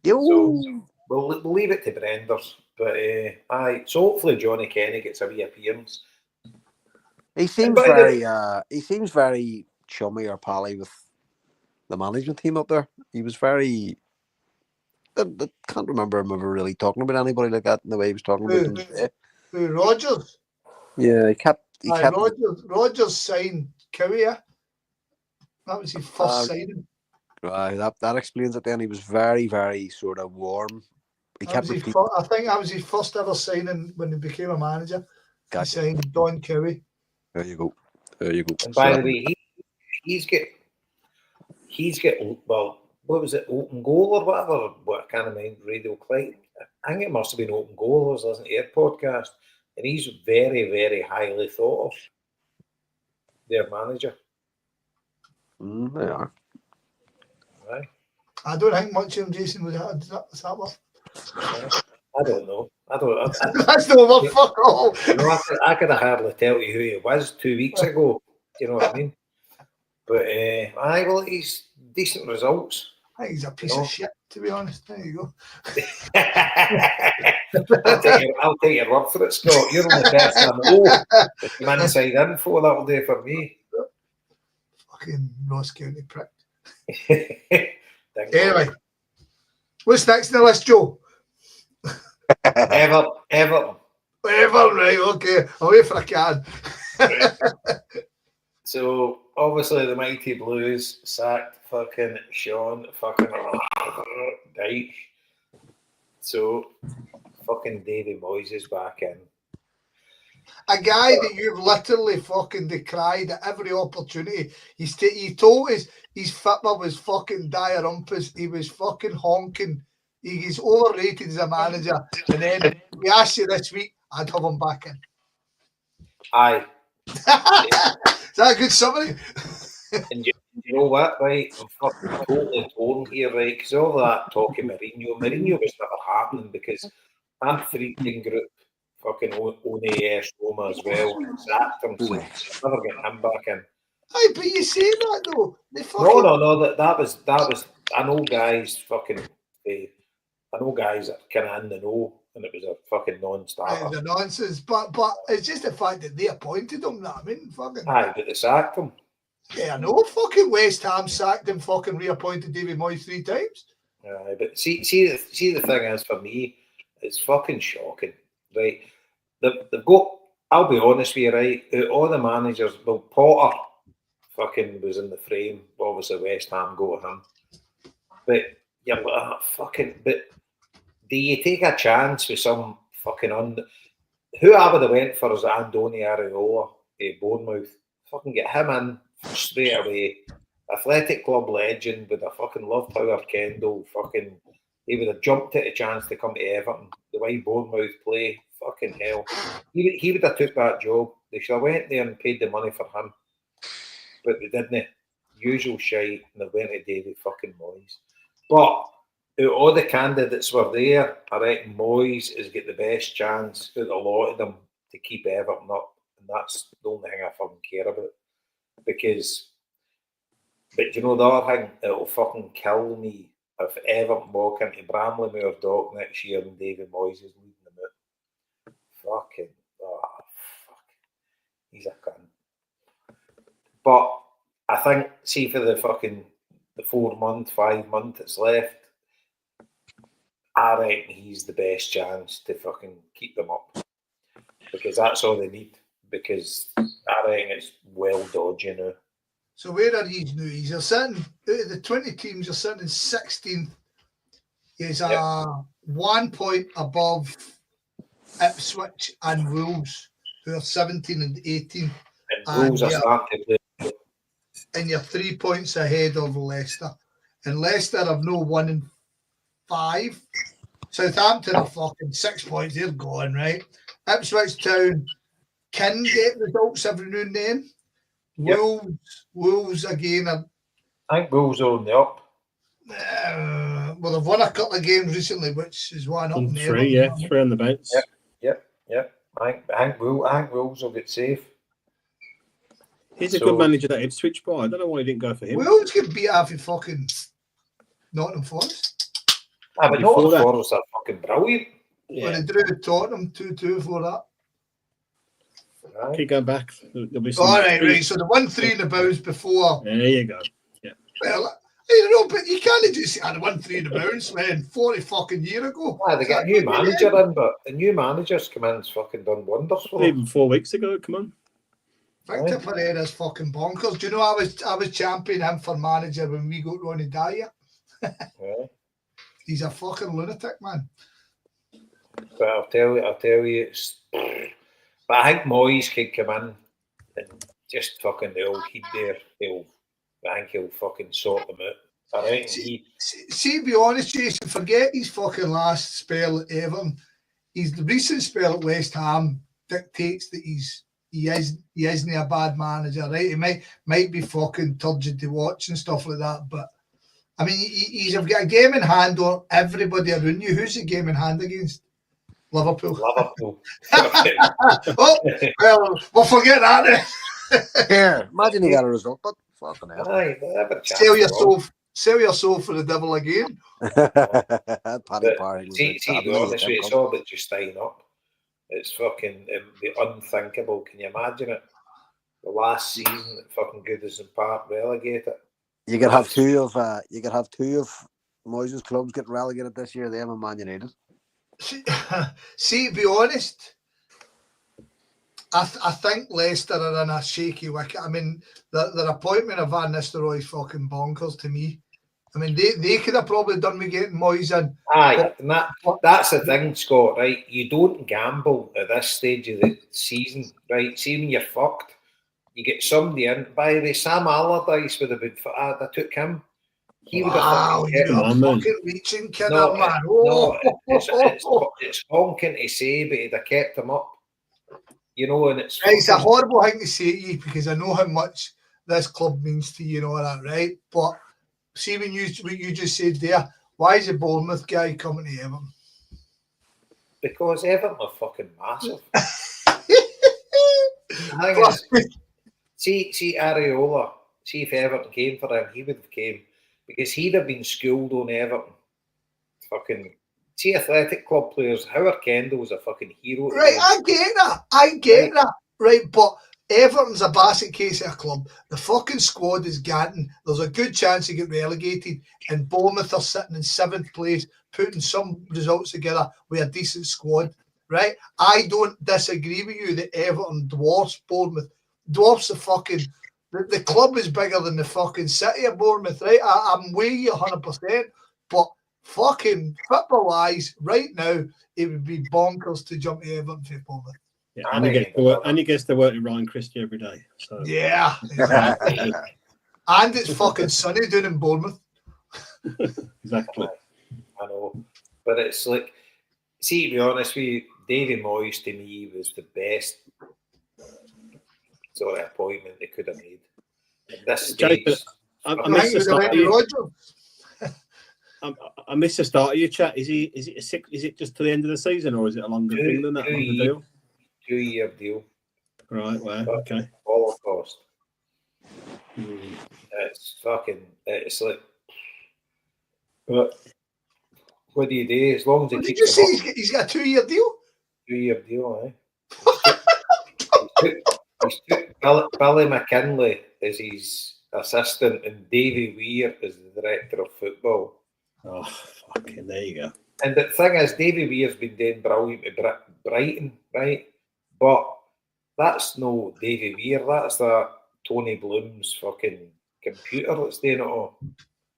[SPEAKER 4] Yo.
[SPEAKER 1] So we'll leave it to Brenders, but aye. So hopefully Johnny Kenny gets a wee appearance.
[SPEAKER 4] He seems very chummy or pally with the management team up there. He was very. I can't remember him ever really talking about anybody like that in the way he was talking about them today.
[SPEAKER 2] Who, Rodgers?
[SPEAKER 4] Yeah, he kept.
[SPEAKER 2] Rodgers signed Cowie. That was his first signing.
[SPEAKER 4] That explains it. Then he was very, very sort of warm. He kept repeating.
[SPEAKER 2] I think that was his first ever signing when he became a manager.
[SPEAKER 4] Gotcha.
[SPEAKER 2] He signed Don Cowie.
[SPEAKER 4] There you go.
[SPEAKER 1] And by the way, he's got well, what was it, Open Goal or whatever? What I can't mind, Radio Clyde. I think it must have been Open Goal. I was listening to their podcast, and he's very, very highly thought of. Their manager.
[SPEAKER 4] They are.
[SPEAKER 1] Right.
[SPEAKER 2] I don't think much of him, Jason, was that one.
[SPEAKER 1] I don't know.
[SPEAKER 2] That's no one. Fuck all.
[SPEAKER 1] I could hardly tell you who he was 2 weeks ago. Do you know what I mean? But he's decent results.
[SPEAKER 2] I think he's a piece of shit, to be honest. There you go.
[SPEAKER 1] I'll take your word for it, Scott. You're the best I know. The inside info, that'll do for me.
[SPEAKER 2] Fucking Ross County prick. Anyway, what's next on the list, Joe?
[SPEAKER 1] Everton.
[SPEAKER 2] Everton, right, okay. I'll wait for a card.
[SPEAKER 1] So, obviously, the Mighty Blues sacked fucking Sean fucking Dyche. So, fucking Davy Moyes is back in.
[SPEAKER 2] A guy that you've literally fucking decried at every opportunity. He told us his fitma was fucking dire rumpus. He was fucking honking. He's overrated as a manager. And then we asked you this week, I'd have him back in.
[SPEAKER 1] Aye.
[SPEAKER 2] Is that a good summary?
[SPEAKER 1] And you know what, right? I'm fucking totally torn here, right? Because all that talk of Mourinho was never happening because that freaking group fucking One Roma as well sacked him, so never get him back in.
[SPEAKER 2] Aye, but you say that though.
[SPEAKER 1] No. That was. I know guys fucking. I know guys that kind of in the know, and it was a fucking non-starter.
[SPEAKER 2] It was a nonsense, but it's just the fact that they appointed him. That I mean, fucking.
[SPEAKER 1] Aye, but they sacked him.
[SPEAKER 2] Yeah, I know. Fucking West Ham sacked him. Fucking reappointed David Moyes 3 times.
[SPEAKER 1] Aye, but see the thing is for me, it's fucking shocking, right? They've got. I'll be honest with you, right? All the managers, well, Potter, fucking was in the frame. Obviously, West Ham go to him, but yeah, but do you take a chance with some fucking who I would have went for is Andoni Areola, Bournemouth. Fucking get him in straight away. Athletic club legend with a fucking love power Kendall. Fucking, he would have jumped at a chance to come to Everton. The way Bournemouth play, fucking hell. He would have took that job. They should have went there and paid the money for him, but they didn't. Usual shite, and they went to David fucking Moyes. But all the candidates were there. I reckon Moyes has got the best chance out of a lot of them to keep Everton up, and that's the only thing I fucking care about. But you know the other thing, it'll fucking kill me if Everton walk into Bramley-Moore Dock next year and David Moyes is leading them out. Fuck. He's a cunt. But I think, see for the 5 months it's left, I reckon he's the best chance to fucking keep them up. Because that's all they need. Because I reckon it's well dodgy now.
[SPEAKER 2] So where are he now? He's sitting, out of the 20 teams, you're sitting in 16th. He's 1 point above Ipswich and Wolves, who are 17 and 18.
[SPEAKER 1] And Wolves are starting to play.
[SPEAKER 2] And you're 3 points ahead of Leicester. And Leicester have no 1 and 5. Southampton are fucking 6 points. They're gone, right? Ipswich Town can get results every now and then.
[SPEAKER 1] Yep.
[SPEAKER 2] Wolves again are.
[SPEAKER 1] I think Wolves are on the up.
[SPEAKER 2] Well, they've won a couple of games recently, which is one up in there.
[SPEAKER 3] 3, 3 on the bench.
[SPEAKER 1] Yep. I think Wolves will get safe.
[SPEAKER 3] He's a good manager, that Ipswich boy. I don't know why he didn't go for him.
[SPEAKER 2] Wolves can beat half of fucking Nottingham Forest.
[SPEAKER 1] But Nottingham Forest are fucking brilliant.
[SPEAKER 2] Yeah. Well, they drew Tottenham 2-2 for that.
[SPEAKER 3] Keep going back. There'll be some.
[SPEAKER 2] All right. So the 1-3 in the bounce before.
[SPEAKER 3] There you go. Yeah.
[SPEAKER 2] Well, you know, but you can't just say, the 1-3 in the bounce, man, 40 fucking year ago.
[SPEAKER 1] Yeah, they got a new manager in, but the new manager's come in and fucking done wonders for them.
[SPEAKER 3] Even 4 weeks ago, come on.
[SPEAKER 2] Victor Pereira's fucking bonkers. Do you know I was championing him for manager when we got Ronnie Dyer?
[SPEAKER 1] Yeah.
[SPEAKER 2] He's a fucking lunatic, man.
[SPEAKER 1] But I'll tell you, it's. But I think Moyes could come in and just fucking I think he'll fucking sort them out. I think
[SPEAKER 2] See, to be honest, Jason, forget his fucking last spell at Everton. The recent spell at West Ham dictates that he isn't a bad manager, right? He might be fucking turgid to watch and stuff like that, but I mean, he's got a game in hand on everybody around you. Who's the game in hand against? Liverpool.
[SPEAKER 1] Oh,
[SPEAKER 2] well, we'll forget that then.
[SPEAKER 4] Here, imagine he got a result, but fucking hell.
[SPEAKER 2] Sell your soul for the devil again.
[SPEAKER 1] See, to be honest with you, it's all about just staying up. It's fucking the unthinkable. Can you imagine it? The last season that fucking Goodison Park relegated.
[SPEAKER 4] You could have two of Moyes' clubs getting relegated this year. Them and Man United.
[SPEAKER 2] See, to be honest, I think Leicester are in a shaky wicket. I mean, their appointment of Van Nistelrooy is fucking bonkers to me. I mean, they could have probably done me getting Moyes in.
[SPEAKER 1] Aye, and that's the thing, Scott, right? You don't gamble at this stage of the season, right? See, when you're fucked, you get somebody in. By the way, Sam Allardyce would have been, I took him. He would have
[SPEAKER 2] fucking reaching, kid, man.
[SPEAKER 1] It's honking to say, but he'd have kept him up. You know, and it's
[SPEAKER 2] a horrible thing to say to you because I know how much this club means to you and all that, right? But see, what you just said there, why is the Bournemouth guy coming to Everton?
[SPEAKER 1] Because Everton are fucking massive. See, Areola, see if Everton came for him, he would have came. Because he'd have been schooled on Everton. Fucking see athletic club players. Howard Kendall's a fucking hero.
[SPEAKER 2] Right, I get that. Right, but Everton's a basket case of a club. The fucking squad is ganting. There's a good chance to get relegated. And Bournemouth are sitting in 7th place, putting some results together with a decent squad. Right? I don't disagree with you that Everton dwarfs Bournemouth. Dwarfs the fucking... The club is bigger than the fucking city of Bournemouth, right? I'm with you 100%, but fucking football-wise, right now, it would be bonkers to jump to Everton for Bournemouth.
[SPEAKER 3] Yeah, and he gets to work with Ryan Christie every day. So.
[SPEAKER 2] Yeah, exactly. And it's fucking sunny down in Bournemouth.
[SPEAKER 3] Exactly.
[SPEAKER 1] I know. But it's like, see, to be honest with you, Davy Moyes to me was the best sort of appointment they could have made. At this stage,
[SPEAKER 3] I missed the start of your chat. Is it just to the end of the season, or is it a longer thing than that?
[SPEAKER 1] 2-year deal.
[SPEAKER 3] Right. Well, okay.
[SPEAKER 1] All cost. It's fucking. It's like. But what do you do? As long as it keeps.
[SPEAKER 2] Did you say he's got a 2-year deal?
[SPEAKER 1] 2-year deal, Billy McKinley is his assistant, and Davy Weir is the director of football.
[SPEAKER 3] Oh, fucking, there you go.
[SPEAKER 1] And the thing is, Davy Weir's been doing brilliant at Brighton, right? But that's no Davy Weir, that's that Tony Bloom's fucking computer that's doing it all.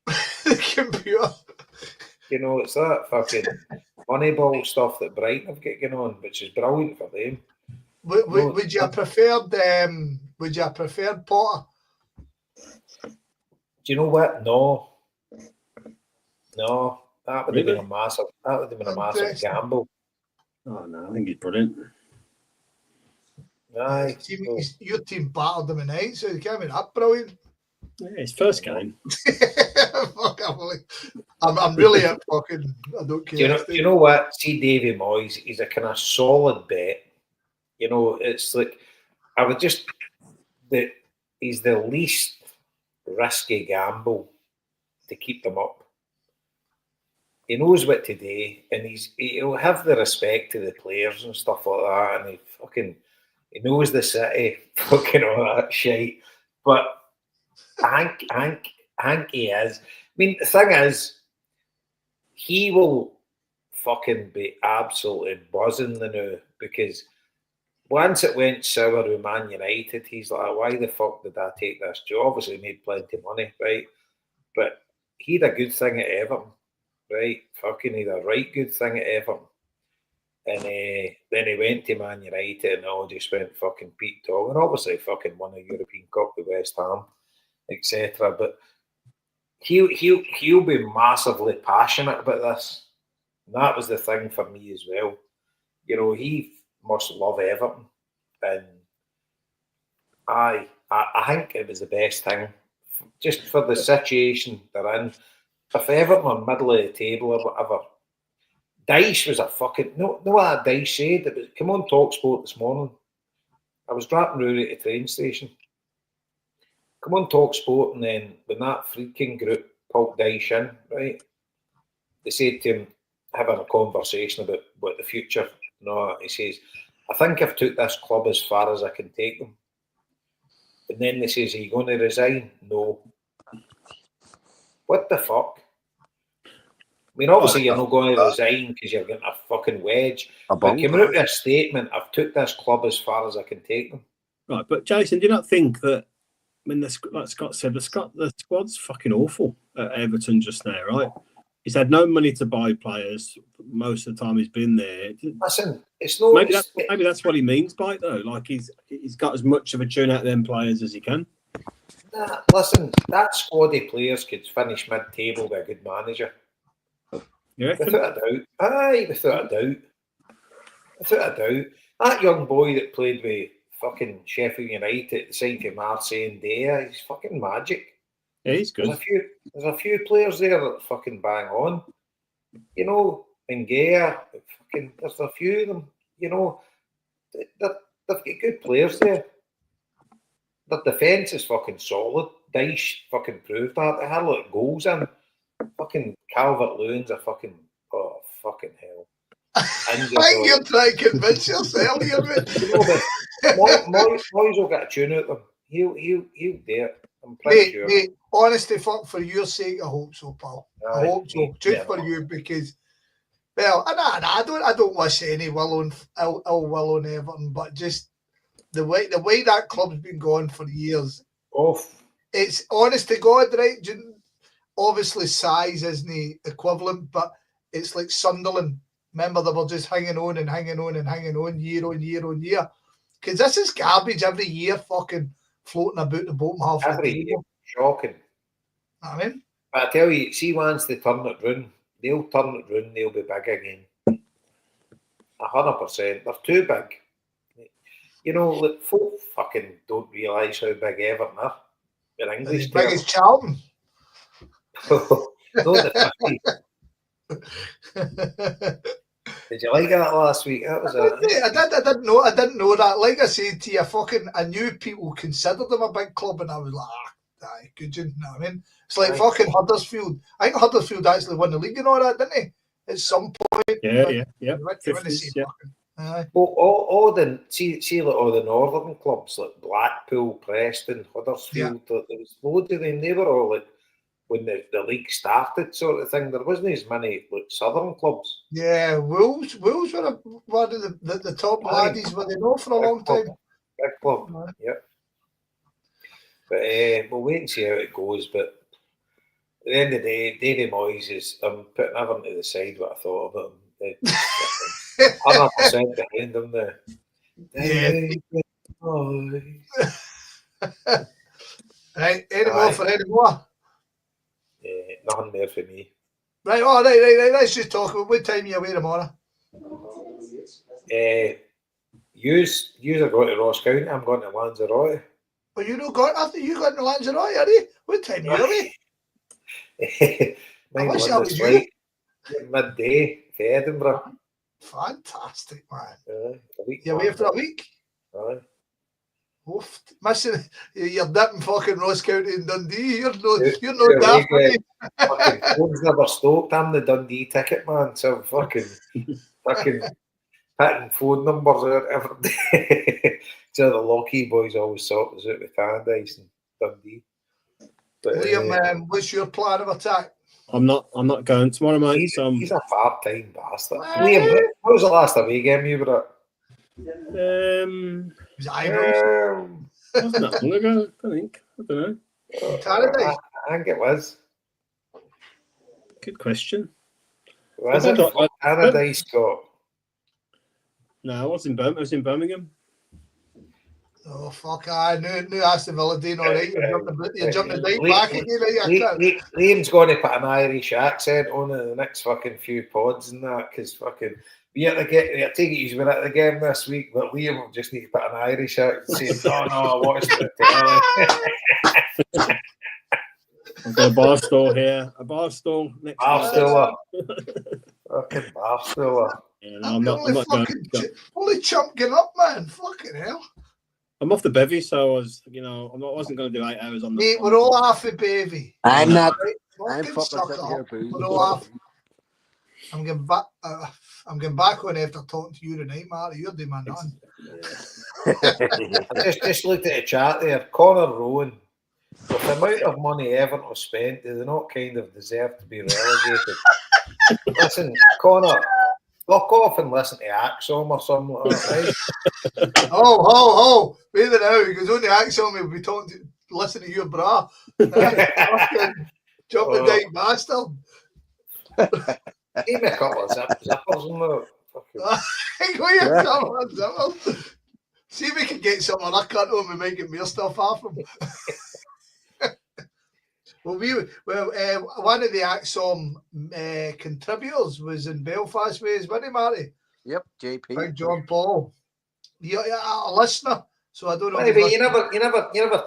[SPEAKER 2] The computer.
[SPEAKER 1] You know, it's that fucking Moneyball stuff that Brighton have got going on, which is brilliant for them.
[SPEAKER 2] Would you have preferred Potter?
[SPEAKER 1] Do you know what? No, that would have been a massive. That would have been a massive gamble.
[SPEAKER 3] Oh no, I think he's brilliant.
[SPEAKER 1] Aye,
[SPEAKER 2] your team battered them tonight, so you can't be that brilliant.
[SPEAKER 3] Yeah, his first game.
[SPEAKER 2] I'm really a fucking. I don't care.
[SPEAKER 1] You know what? See, Davy Moyes, he's a kind of solid bet. You know, it's like I would just that he's the least risky gamble to keep them up. He knows what to do, and he'll have the respect to the players and stuff like that. And He knows the city, fucking all that shit. But I think he is. I mean, the thing is, he will fucking be absolutely buzzing the new, because once it went sour with Man United, he's like, why the fuck did I take this job? Obviously, he made plenty of money, right? But he had a good thing at Everton, right? Fucking, he had a right good thing at Everton. And then he went to Man United and all just went fucking Pete Dog. And obviously, fucking won a European Cup with West Ham, etc. But he'll be massively passionate about this. And that was the thing for me as well. You know, he must love Everton. And I think it was the best thing, just for the situation they're in. If Everton are middle of the table or whatever, Dice was a fucking... No, what Dice said. It was, come on Talk Sport this morning. I was dropping Rory at the train station. Come on Talk Sport, and then when that freaking group pulled Dice in, right, they said to him, having a conversation about what the future... No, he says, I think I've took this club as far as I can take them. And then they says, are you going to resign? No. What the fuck? I mean, obviously you're not going to resign because you're getting a fucking wedge. But came out with a statement, I've took this club as far as I can take them.
[SPEAKER 3] Right, but Jason, do you not think that, I mean, like Scott said, the squad's fucking awful at Everton just now, right? He's had no money to buy players most of the time he's been there.
[SPEAKER 1] Listen, it's no...
[SPEAKER 3] Maybe that's what he means by it, though. Like, he's got as much of a tune out of them players as he can.
[SPEAKER 1] Nah, listen, that squad of players could finish mid-table with a good manager. Without a doubt. Aye, without a doubt. Without a doubt. That young boy that played with fucking Sheffield United at the side of Marty and Dea, he's fucking magic.
[SPEAKER 3] Yeah, he's good.
[SPEAKER 1] There's a few players there that fucking bang on. You know, and Gea, fucking, there's a few of them, you know. They've got good players there. The defence is fucking solid. Dice fucking proved that. They had a lot of goals in. Fucking Calvert-Lewin's a fucking... Oh, fucking hell.
[SPEAKER 2] I think you're trying to convince yourself here, mate.
[SPEAKER 1] You know, Moyes will get a tune out of him. He'll do it. I'm pretty sure.
[SPEAKER 2] Mate, honestly, fuck, for your sake, I hope so, pal. I hope so. Just for you, because... Well, I don't wish any ill will on Everton, but just the way that club's been going for years. It's honest to God, right? Obviously, size isn't equivalent, but it's like Sunderland. Remember, they were just hanging on and hanging on and hanging on year on year on year. Because this is garbage every year, fucking floating about the bottom half of the table.
[SPEAKER 1] Year. Shocking.
[SPEAKER 2] I mean,
[SPEAKER 1] but I tell you, see, once they turn it round, they'll turn it round, they'll be big again. 100%. They're too big. You know, like, folk fucking don't realise how big Everton are. In English.
[SPEAKER 2] As big as Charlton.
[SPEAKER 1] No, the 50s. Did you like that last week? That was
[SPEAKER 2] I didn't know that. Like I said to you, I knew people considered them a big club, and I was like, aye, could you know what I mean? It's like fucking Huddersfield. I think Huddersfield actually won the league and all that, didn't he? At some point.
[SPEAKER 3] Yeah.
[SPEAKER 2] 50s, yeah.
[SPEAKER 1] Well, all the like all the northern clubs like Blackpool, Preston, Huddersfield, there was loads of them. They were all like, when the league started, sort of thing. There wasn't as many like southern clubs.
[SPEAKER 2] Yeah, Wolves were one of the top laddies, were they not, for a long time?
[SPEAKER 1] Big club, yeah. But we'll wait and see how it goes. But at the end of the day, Davy Moyes is, I'm putting everything to the side what I thought about him. 100% behind him there.
[SPEAKER 2] Right, any more?
[SPEAKER 1] Nothing there for me.
[SPEAKER 2] Right, right. Let's just talk about what time are you away tomorrow?
[SPEAKER 1] Yous are going to Ross County. I'm going to Lanzarote.
[SPEAKER 2] Well, you not got after you got to Lanzarote, are you? What time are you away?
[SPEAKER 1] I wish I was you. Midday to Edinburgh.
[SPEAKER 2] Fantastic, man.
[SPEAKER 1] You're
[SPEAKER 2] away for a week?
[SPEAKER 1] Aye.
[SPEAKER 2] Oof, missing, you're dipping fucking Ross County and Dundee. You're no daft.
[SPEAKER 1] Fucking phone's never stopped. I'm the Dundee ticket man, so fucking putting phone numbers out every day. So the Lockheed boys always thought was out with Tannadice and Dundee. But,
[SPEAKER 2] Liam, what's your plan of attack?
[SPEAKER 3] I'm not going tomorrow, mate.
[SPEAKER 1] He's a part-time bastard.
[SPEAKER 2] What?
[SPEAKER 1] Liam, what was the last away game you were at?
[SPEAKER 2] It was Ibrox.
[SPEAKER 3] Wasn't that long ago? I think. I don't know.
[SPEAKER 2] Tannadice.
[SPEAKER 1] I think it was.
[SPEAKER 3] Good question.
[SPEAKER 1] Was it Tannadice, Scott?
[SPEAKER 3] No, I was in Birmingham. I was in Birmingham.
[SPEAKER 2] Oh, fuck, I knew Aston Villa doing all right. You're jumping the date back again.
[SPEAKER 1] Liam's going to put an Irish accent on in the next fucking few pods and that, because fucking, I take it he's been at the game this week, but Liam will just need to put an Irish accent saying, no, I watched it.
[SPEAKER 3] I've got a bar stool here. A bar stool next to
[SPEAKER 1] Barstool. Fucking Barstool.
[SPEAKER 3] Yeah, no, I'm not going.
[SPEAKER 2] Holy chump, get up, man. Fucking hell.
[SPEAKER 3] I'm off the bevy, so I wasn't going to do 8 hours on the.
[SPEAKER 2] Mate, we're all half a bevy.
[SPEAKER 4] I'm not.
[SPEAKER 2] I'm
[SPEAKER 4] fucking sitting here,
[SPEAKER 2] we're all half. I'm getting back. I'm getting back on after talking to you tonight, Marty. You're doing my nothing.
[SPEAKER 1] just looked at the chat there. Connor Rowan. With the amount of money Everton have spent, do they not kind of deserve to be relegated? Listen, Connor, fuck off and listen to Axom or something like that, right?
[SPEAKER 2] Oh, wait there now, because only Axom will be talking to, listen to your bra. Jump the dyke bastard.
[SPEAKER 1] Give me a couple of zippers and that.
[SPEAKER 2] See if we can get some of that cut on and make it more stuff off him. Well, one of the Axom contributors was in Belfast with us, wasn't he, Marty?
[SPEAKER 4] Yep, JP.
[SPEAKER 2] Big John Paul. You're a listener, so I don't know.
[SPEAKER 1] But you never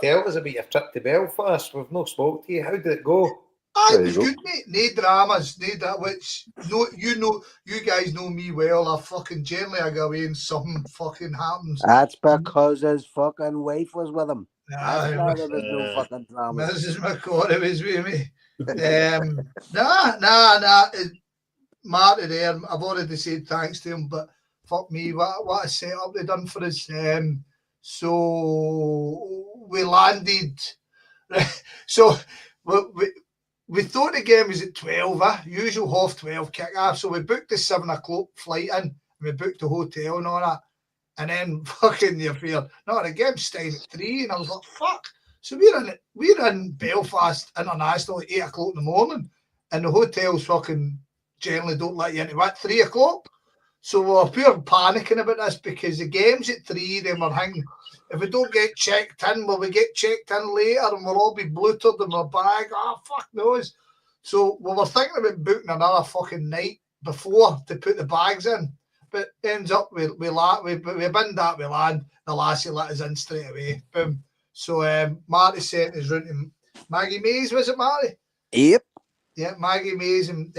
[SPEAKER 1] tell us about your trip to Belfast. We've not spoke to you. How did it go?
[SPEAKER 2] It was good, mate. No dramas, which you guys know me well. I fucking generally I go away and something fucking happens.
[SPEAKER 4] That's because his fucking wife was with him.
[SPEAKER 2] Nah,
[SPEAKER 4] there was no fucking drama.
[SPEAKER 2] Mrs. McCord was with me. Nah. Marty there, I've already said thanks to him, but fuck me, what a setup they done for us. So we landed. So we thought the game was at 12, usual 12:30 kick-off. So we booked the 7 o'clock flight in, and we booked the hotel and all that. And then fucking the affair. No, the game's starting at 3, and I was like, fuck. So we're in Belfast International at 8 o'clock in the morning, and the hotels fucking generally don't let you into at 3 o'clock. So we were pure panicking about this because the game's at 3, then we're thinking, if we don't get checked in, will we get checked in later and we'll all be blutered in our bag? Fuck knows. So we were thinking about booking another fucking night before to put the bags in. But ends up we binned that, we land, the lassie let us in straight away. Boom. So Marty sent us round to Maggie Mays, was it, Marty?
[SPEAKER 4] Yep.
[SPEAKER 2] Yeah, Maggie Mays and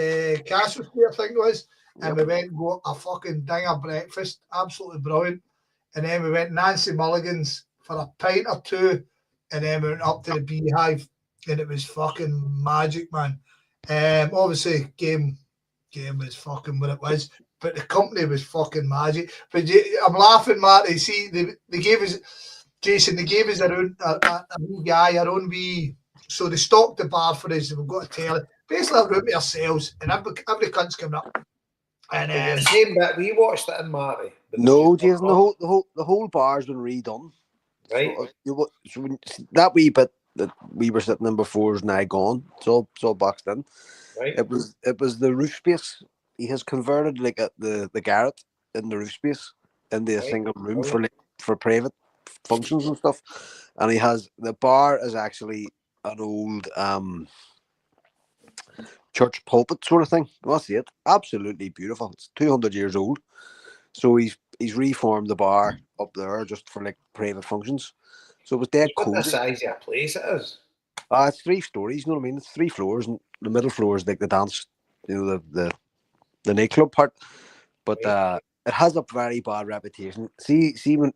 [SPEAKER 2] Castle Street, I think it was. And we went and got a fucking dinger breakfast, absolutely brilliant. And then we went Nancy Mulligan's for a pint or two, and then we went up to the Beehive, and it was fucking magic, man. Obviously, game was fucking what it was, but the company was fucking magic. But I'm laughing, Marty. See, they gave us, Jason, they gave us a wee guy, our own wee. So they stocked the bar for us, and we've got to tell it. Basically, a room to ourselves, and every cunt's coming up. And
[SPEAKER 1] the same bit we watched it in, Marty.
[SPEAKER 4] No, Jason, the whole bar's been redone.
[SPEAKER 1] Right.
[SPEAKER 4] So that wee bit that we were sitting in before is now gone. It's all boxed in.
[SPEAKER 1] Right.
[SPEAKER 4] It was the roof space. He has converted like the garret in the roof space into a single room for private functions and stuff. And he has the bar is actually an old church pulpit sort of thing. That's it. Absolutely beautiful. It's 200 years old. So he's reformed the bar up there just for like private functions. So it was dead cool.
[SPEAKER 1] What the size of a place it is?
[SPEAKER 4] It's 3 stories, you know what I mean? It's 3 floors, and the middle floor is like the dance, the nightclub part. But it has a very bad reputation. See in the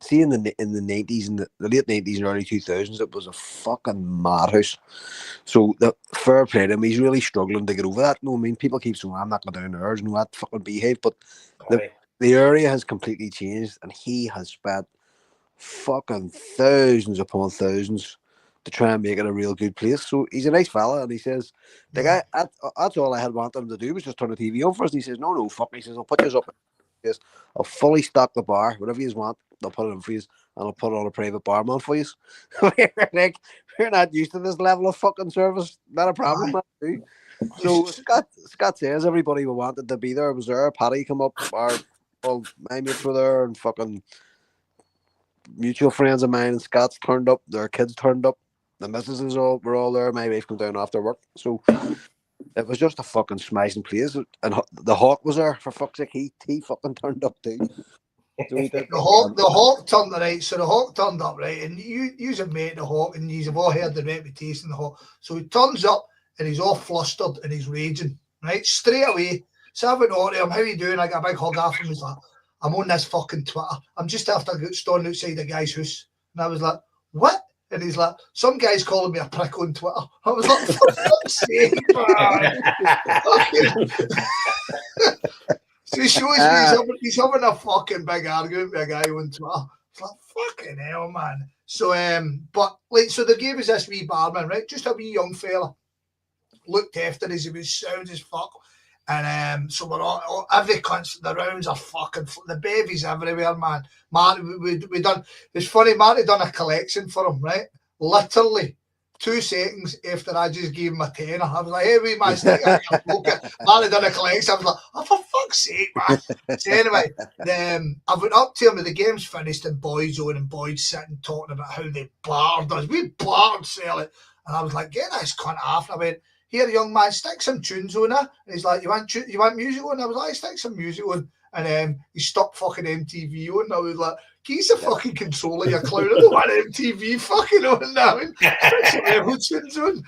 [SPEAKER 4] 90s and the late 90s and early 2000s, it was a fucking madhouse. So the fair play to him, he's really struggling to get over that. You know what I mean? People keep saying, I'm not going down there, and that fucking Beehive, but the area has completely changed, and he has spent fucking thousands upon thousands to try and make it a real good place. So he's a nice fella, and he says, the guy, that's all I had wanted him to do was just turn the TV on for us. And he says, no, fuck. He says, I'll put you up. He says, I'll fully stock the bar, whatever you want. I'll put it in for you, and I'll put it on a private barman for you. We're not used to this level of fucking service. Not a problem, man. Too. So Scott says everybody who wanted to be there was there. Paddy come up, all my mates were there, and fucking mutual friends of mine and Scott's turned up. Their kids turned up. The missuses were all there. My wife came down after work. So it was just a fucking smashing place. And the Hawk was there, for fuck's sake. He fucking turned up too. So
[SPEAKER 2] the Hawk turned right. So the Hawk turned up, right? And you's a mate of the Hawk, and you've all heard the reputation of the Hawk. So he turns up and he's all flustered and he's raging, right? Straight away. So I went on to him, how you doing? I got a big hug off him. He's like, I'm on this fucking Twitter. I'm just after standing outside the guy's house. And I was like, what? And he's like, some guy's calling me a prick on Twitter. I was like, for fuck's sake, man. So he shows me he's having a fucking big argument with a guy on Twitter. It's like, fucking hell, man. So, but like, so they gave us this wee barman, right? Just a wee young fella. Looked after us, he was sound as fuck. And so we're all every cunt, the rounds are fucking, the babies everywhere, man. Marty, we done, it's funny, Marty done a collection for him, right? Literally 2 seconds after I just gave him a tenner, I was like, hey, wee man, stick it in your pocket. Marty done a collection. I was like, oh, for fuck's sake, man. So anyway, I went up to him and the game's finished and Boyd's on and Boyd's sitting talking about how they barred us. We barred Sally. And I was like, get this cunt off. And I went, here, young man, stick some tunes on her. And he's like, you want music on? I was like, stick some music on. And he stuck fucking MTV on. And I was like, he's a fucking controller, you clown. I don't want MTV fucking on now. Stick some level tunes on.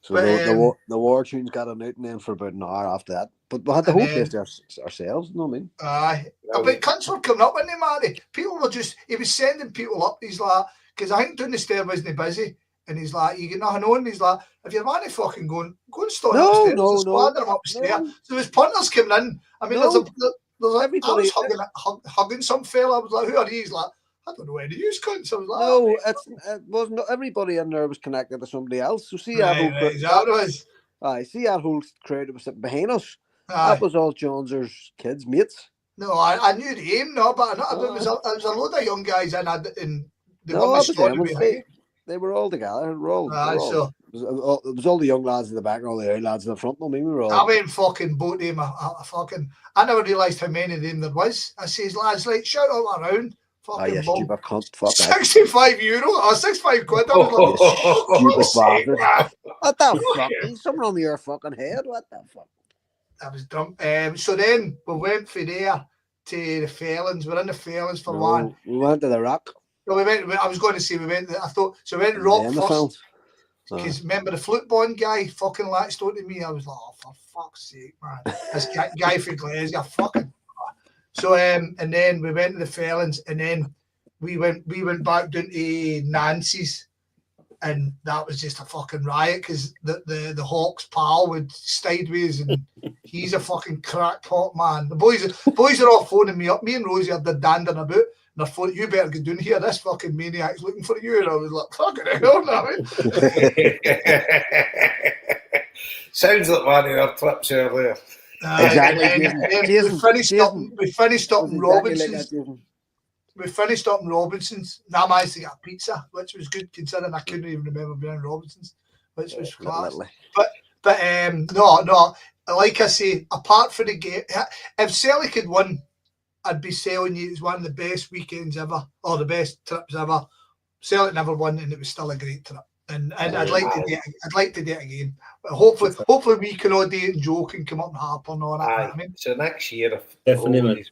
[SPEAKER 4] So but, the war tunes got on out and then for about an hour after that. But we had the whole place to ourselves, you know what I mean?
[SPEAKER 2] Aye. But cunts were coming up, weren't they, Marty? People were just, he was sending people up. He's like, because I think down the stair wasn't busy. And he's like, you get nothing on. He's like, if you're man fucking go and stand upstairs. Them upstairs. So there's punters coming in. I mean, there's everybody. I was hugging some fella. I was like, who are these? Like, I don't know any use cunts. I was like,
[SPEAKER 4] it wasn't everybody in there was connected to somebody else. So see
[SPEAKER 2] that
[SPEAKER 4] whole crowd that was sitting behind us. That was all Johnser's kids, mates.
[SPEAKER 2] No, I knew the aim, but it was a load of young guys in the one
[SPEAKER 4] they were all together. It was all the young lads in the back and all the old lads in the front. I mean, we were all.
[SPEAKER 2] I went fucking boat them. I never realised how many of them there was. I says, lads, like, shout out around. Fucking
[SPEAKER 4] stupid cunt. Fuck
[SPEAKER 2] €65 or 65 quid. I was
[SPEAKER 4] like, stupid bastard. What the fuck? He's something on your fucking head. What the fuck?
[SPEAKER 2] I was dumb. So then we went from there to the Felons. We're in the Felons for one.
[SPEAKER 4] We went to the Rock.
[SPEAKER 2] No, I was going to say we went. We went Rock first. Because remember the flute bond guy fucking latched onto me. I was like, oh, for fuck's sake, man! This guy from Glasgow, fucking. So and then we went to the Felons, and then we went back down to Nancy's, and that was just a fucking riot because the Hawks pal would stayed with us, and he's a fucking crackpot, man. The boys are all phoning me up. Me and Rosie are dandering about. And I thought, you better get down here. This fucking maniac's looking for you. And I was like, fucking hell, no.
[SPEAKER 1] Sounds like one of our trips earlier.
[SPEAKER 4] Exactly.
[SPEAKER 2] We finished up in Robinson's. We finished up in Robinson's. And I managed to get a pizza, which was good considering I couldn't even remember being in Robinson's, which was class. But no. Like I say, apart from the game, if Celtic had won, I'd be telling you it's one of the best weekends ever, or the best trips ever. Celtic never won, and it was still a great trip. And I'd like to do it again. But hopefully we can all do it and joke and come up and harp on all that. I mean,
[SPEAKER 1] so next year, if
[SPEAKER 3] definitely.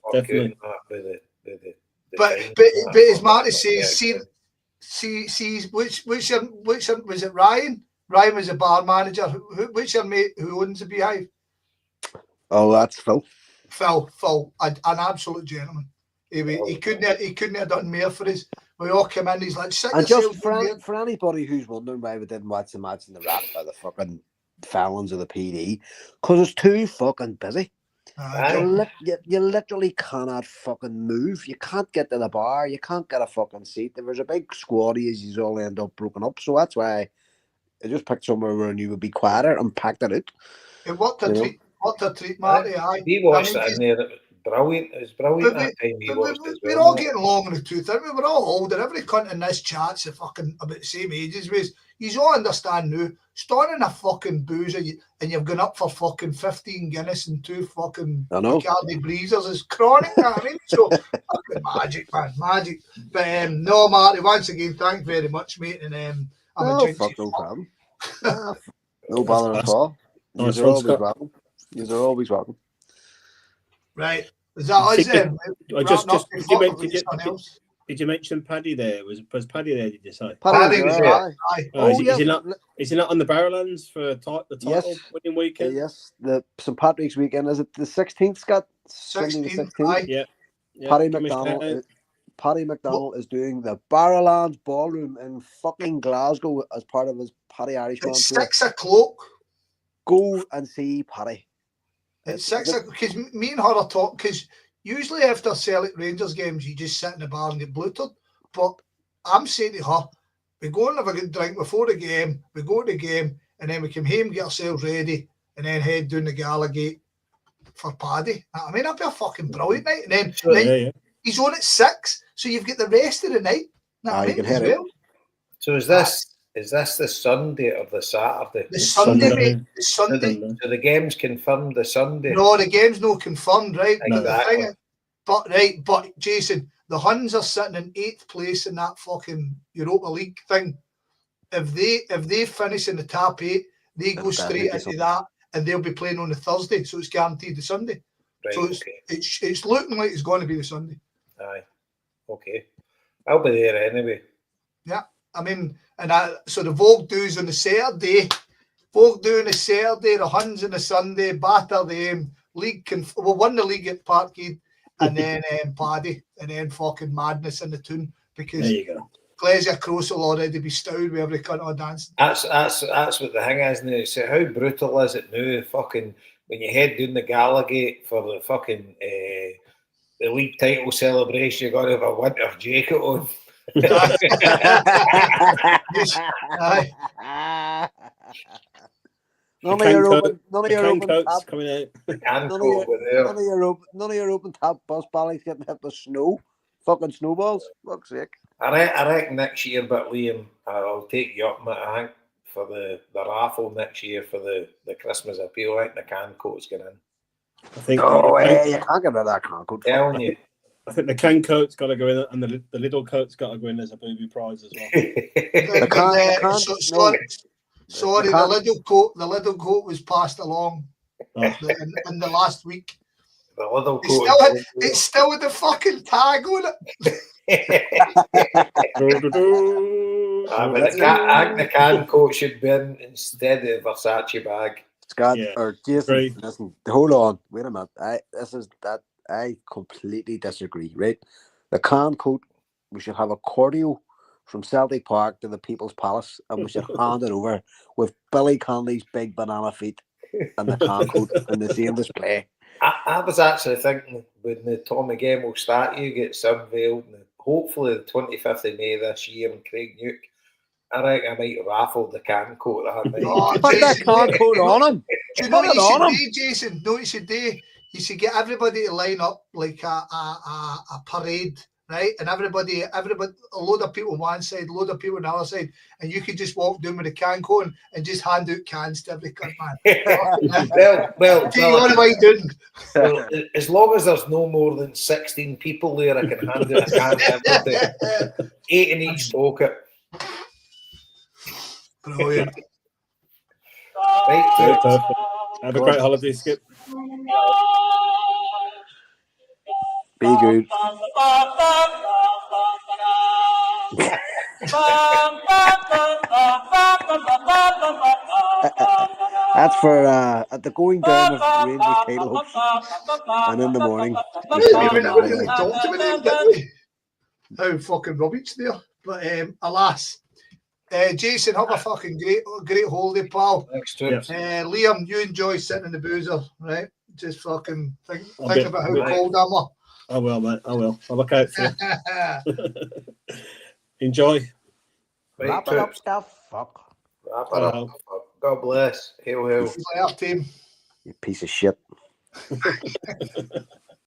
[SPEAKER 2] But as Marty says, see which was it? Ryan was a bar manager. Which your mate who owns the Beehive?
[SPEAKER 4] Oh, that's Phil.
[SPEAKER 2] Phil, an absolute gentleman. He couldn't have done more for us. We all come in. He's like,
[SPEAKER 4] and just for anybody who's wondering why we didn't watch the match in the Wrap by the fucking Felons or the PD, because it's too fucking busy. You literally cannot fucking move. You can't get to the bar. You can't get a fucking seat. If there's a big squad, you all end up broken up. So that's why I just picked somewhere where you would be quieter and packed it out.
[SPEAKER 2] It what a treat, Marty.
[SPEAKER 1] We watched it in there. It was brilliant. It was brilliant that time we watched it as well.
[SPEAKER 2] We're all getting along in the tooth. We're all older. Every cunt in this chat's fucking about the same age as we. You all understand now. Starting a fucking boozer and you've gone up for fucking 15 Guinness and 2 fucking Bacardi Breezers is chronic. You know what I mean? So fucking magic, man, magic. But no, Marty. Once again, thank you very much, mate. And
[SPEAKER 4] no problem. No bother at all. You're always welcome. You're always welcome.
[SPEAKER 2] Right. Is that us then?
[SPEAKER 3] Did you mention Paddy there? Was Paddy there, did you say?
[SPEAKER 2] Paddy was there.
[SPEAKER 3] Is he not on the Barrowlands for the title winning weekend?
[SPEAKER 4] Yes, the St. Patrick's weekend. Is it the 16th, Scott?
[SPEAKER 2] 16th.
[SPEAKER 3] Yeah.
[SPEAKER 4] Paddy McDonald is doing the Barrowlands Ballroom in fucking Glasgow as part of his Paddy Irishman.
[SPEAKER 2] It's 6 o'clock.
[SPEAKER 4] Go and see Paddy.
[SPEAKER 2] It's 6 o'clock because me and her are talking. Because usually after Celtic Rangers games, you just sit in the bar and get blutered. But I'm saying to her, we go and have a good drink before the game. We go to the game, and then we come home, get ourselves ready, and then head down the Gallagate for Paddy. I mean, that'd be a fucking brilliant night. And then he's on at 6, so you've got the rest of the night.
[SPEAKER 4] You can head out.
[SPEAKER 1] So is this the Sunday or the Saturday?
[SPEAKER 2] The Sunday, mate. The Sunday.
[SPEAKER 1] So the game's confirmed the Sunday?
[SPEAKER 2] No, the game's no confirmed, right?
[SPEAKER 1] Exactly.
[SPEAKER 2] But Jason, the Huns are sitting in 8th place in that fucking Europa League thing. If they finish in the top 8, they go straight into that, and they'll be playing on the Thursday, so it's guaranteed the Sunday.
[SPEAKER 1] Right,
[SPEAKER 2] so it's looking like it's going to be the Sunday.
[SPEAKER 1] Aye. Okay. I'll be there anyway.
[SPEAKER 2] Yeah. I mean, so the Vogue do's on the Saturday. Vogue do on the Saturday, the Huns on the Sunday, batter the league. We'll win the league at Parkhead, and then Paddy, and then fucking madness in the tune because
[SPEAKER 3] there you go.
[SPEAKER 2] Glesia Cross will already be stowed with every cunt on dancing.
[SPEAKER 1] That's what the thing is now. So how brutal is it now? Fucking when you head down the Gallagate for the fucking the league title celebration, you got to have a winter jacket on.
[SPEAKER 4] None of your open
[SPEAKER 3] coats coming out.
[SPEAKER 4] None of your open top bus ballies getting hit with snow. Fucking snowballs. Fuck's sake.
[SPEAKER 1] I reckon next year, but Liam, I'll take you up, mate. I think for the raffle next year for the Christmas appeal, I think the can coat's going in.
[SPEAKER 3] I think.
[SPEAKER 4] You can't get rid of that can coat.
[SPEAKER 1] Telling you.
[SPEAKER 3] I think the can coat's got to go in, and the little coat's got to go in as a booby prize as well.
[SPEAKER 2] Sorry, the little coat was passed along in the last week.
[SPEAKER 1] The little coat.
[SPEAKER 2] It's still with the fucking tag on it.
[SPEAKER 1] I think the can coat should be in instead of the Versace bag.
[SPEAKER 4] Scott or Jason, listen, hold on, wait a minute. I completely disagree, right? The can coat, we should have a cordial from Celtic Park to the People's Palace, and we should hand it over with Billy Connolly's big banana feet and the can coat in the same display.
[SPEAKER 1] I was actually thinking when the Tommy game will start, you get unveiled, and hopefully the 25th of May this year in Craig Nuke. I reckon I might raffle the can coat that night.
[SPEAKER 4] Put that can coat on him.
[SPEAKER 2] Do you know what you should do, Jason? No, you should do. You should get everybody to line up like a parade, right? And everybody, a load of people on one side, a load of people on the other side, and you could just walk down with a can coat and just hand out cans to every cunt, man.
[SPEAKER 1] Well, as long as there's no more than 16 people there, I can hand out a can to everybody. 8 in each pocket.
[SPEAKER 2] Brilliant.
[SPEAKER 1] Right,
[SPEAKER 3] perfect. Have a great holiday, Skip.
[SPEAKER 4] Be good. That's for at the going down of Rangers title hopes, and in the morning.
[SPEAKER 2] How fucking rubbish there, but alas. Jason, have a fucking great holiday, pal.
[SPEAKER 1] Thanks,
[SPEAKER 2] Liam, you enjoy sitting in the boozer, right? just fucking think about how cold I'm.
[SPEAKER 3] I will, mate. I will. I'll look out for you. Enjoy.
[SPEAKER 4] Wrap it up, stuff. Fuck.
[SPEAKER 1] Wrap it up. God bless. Hail, hail.
[SPEAKER 2] Our team.
[SPEAKER 4] You piece of shit.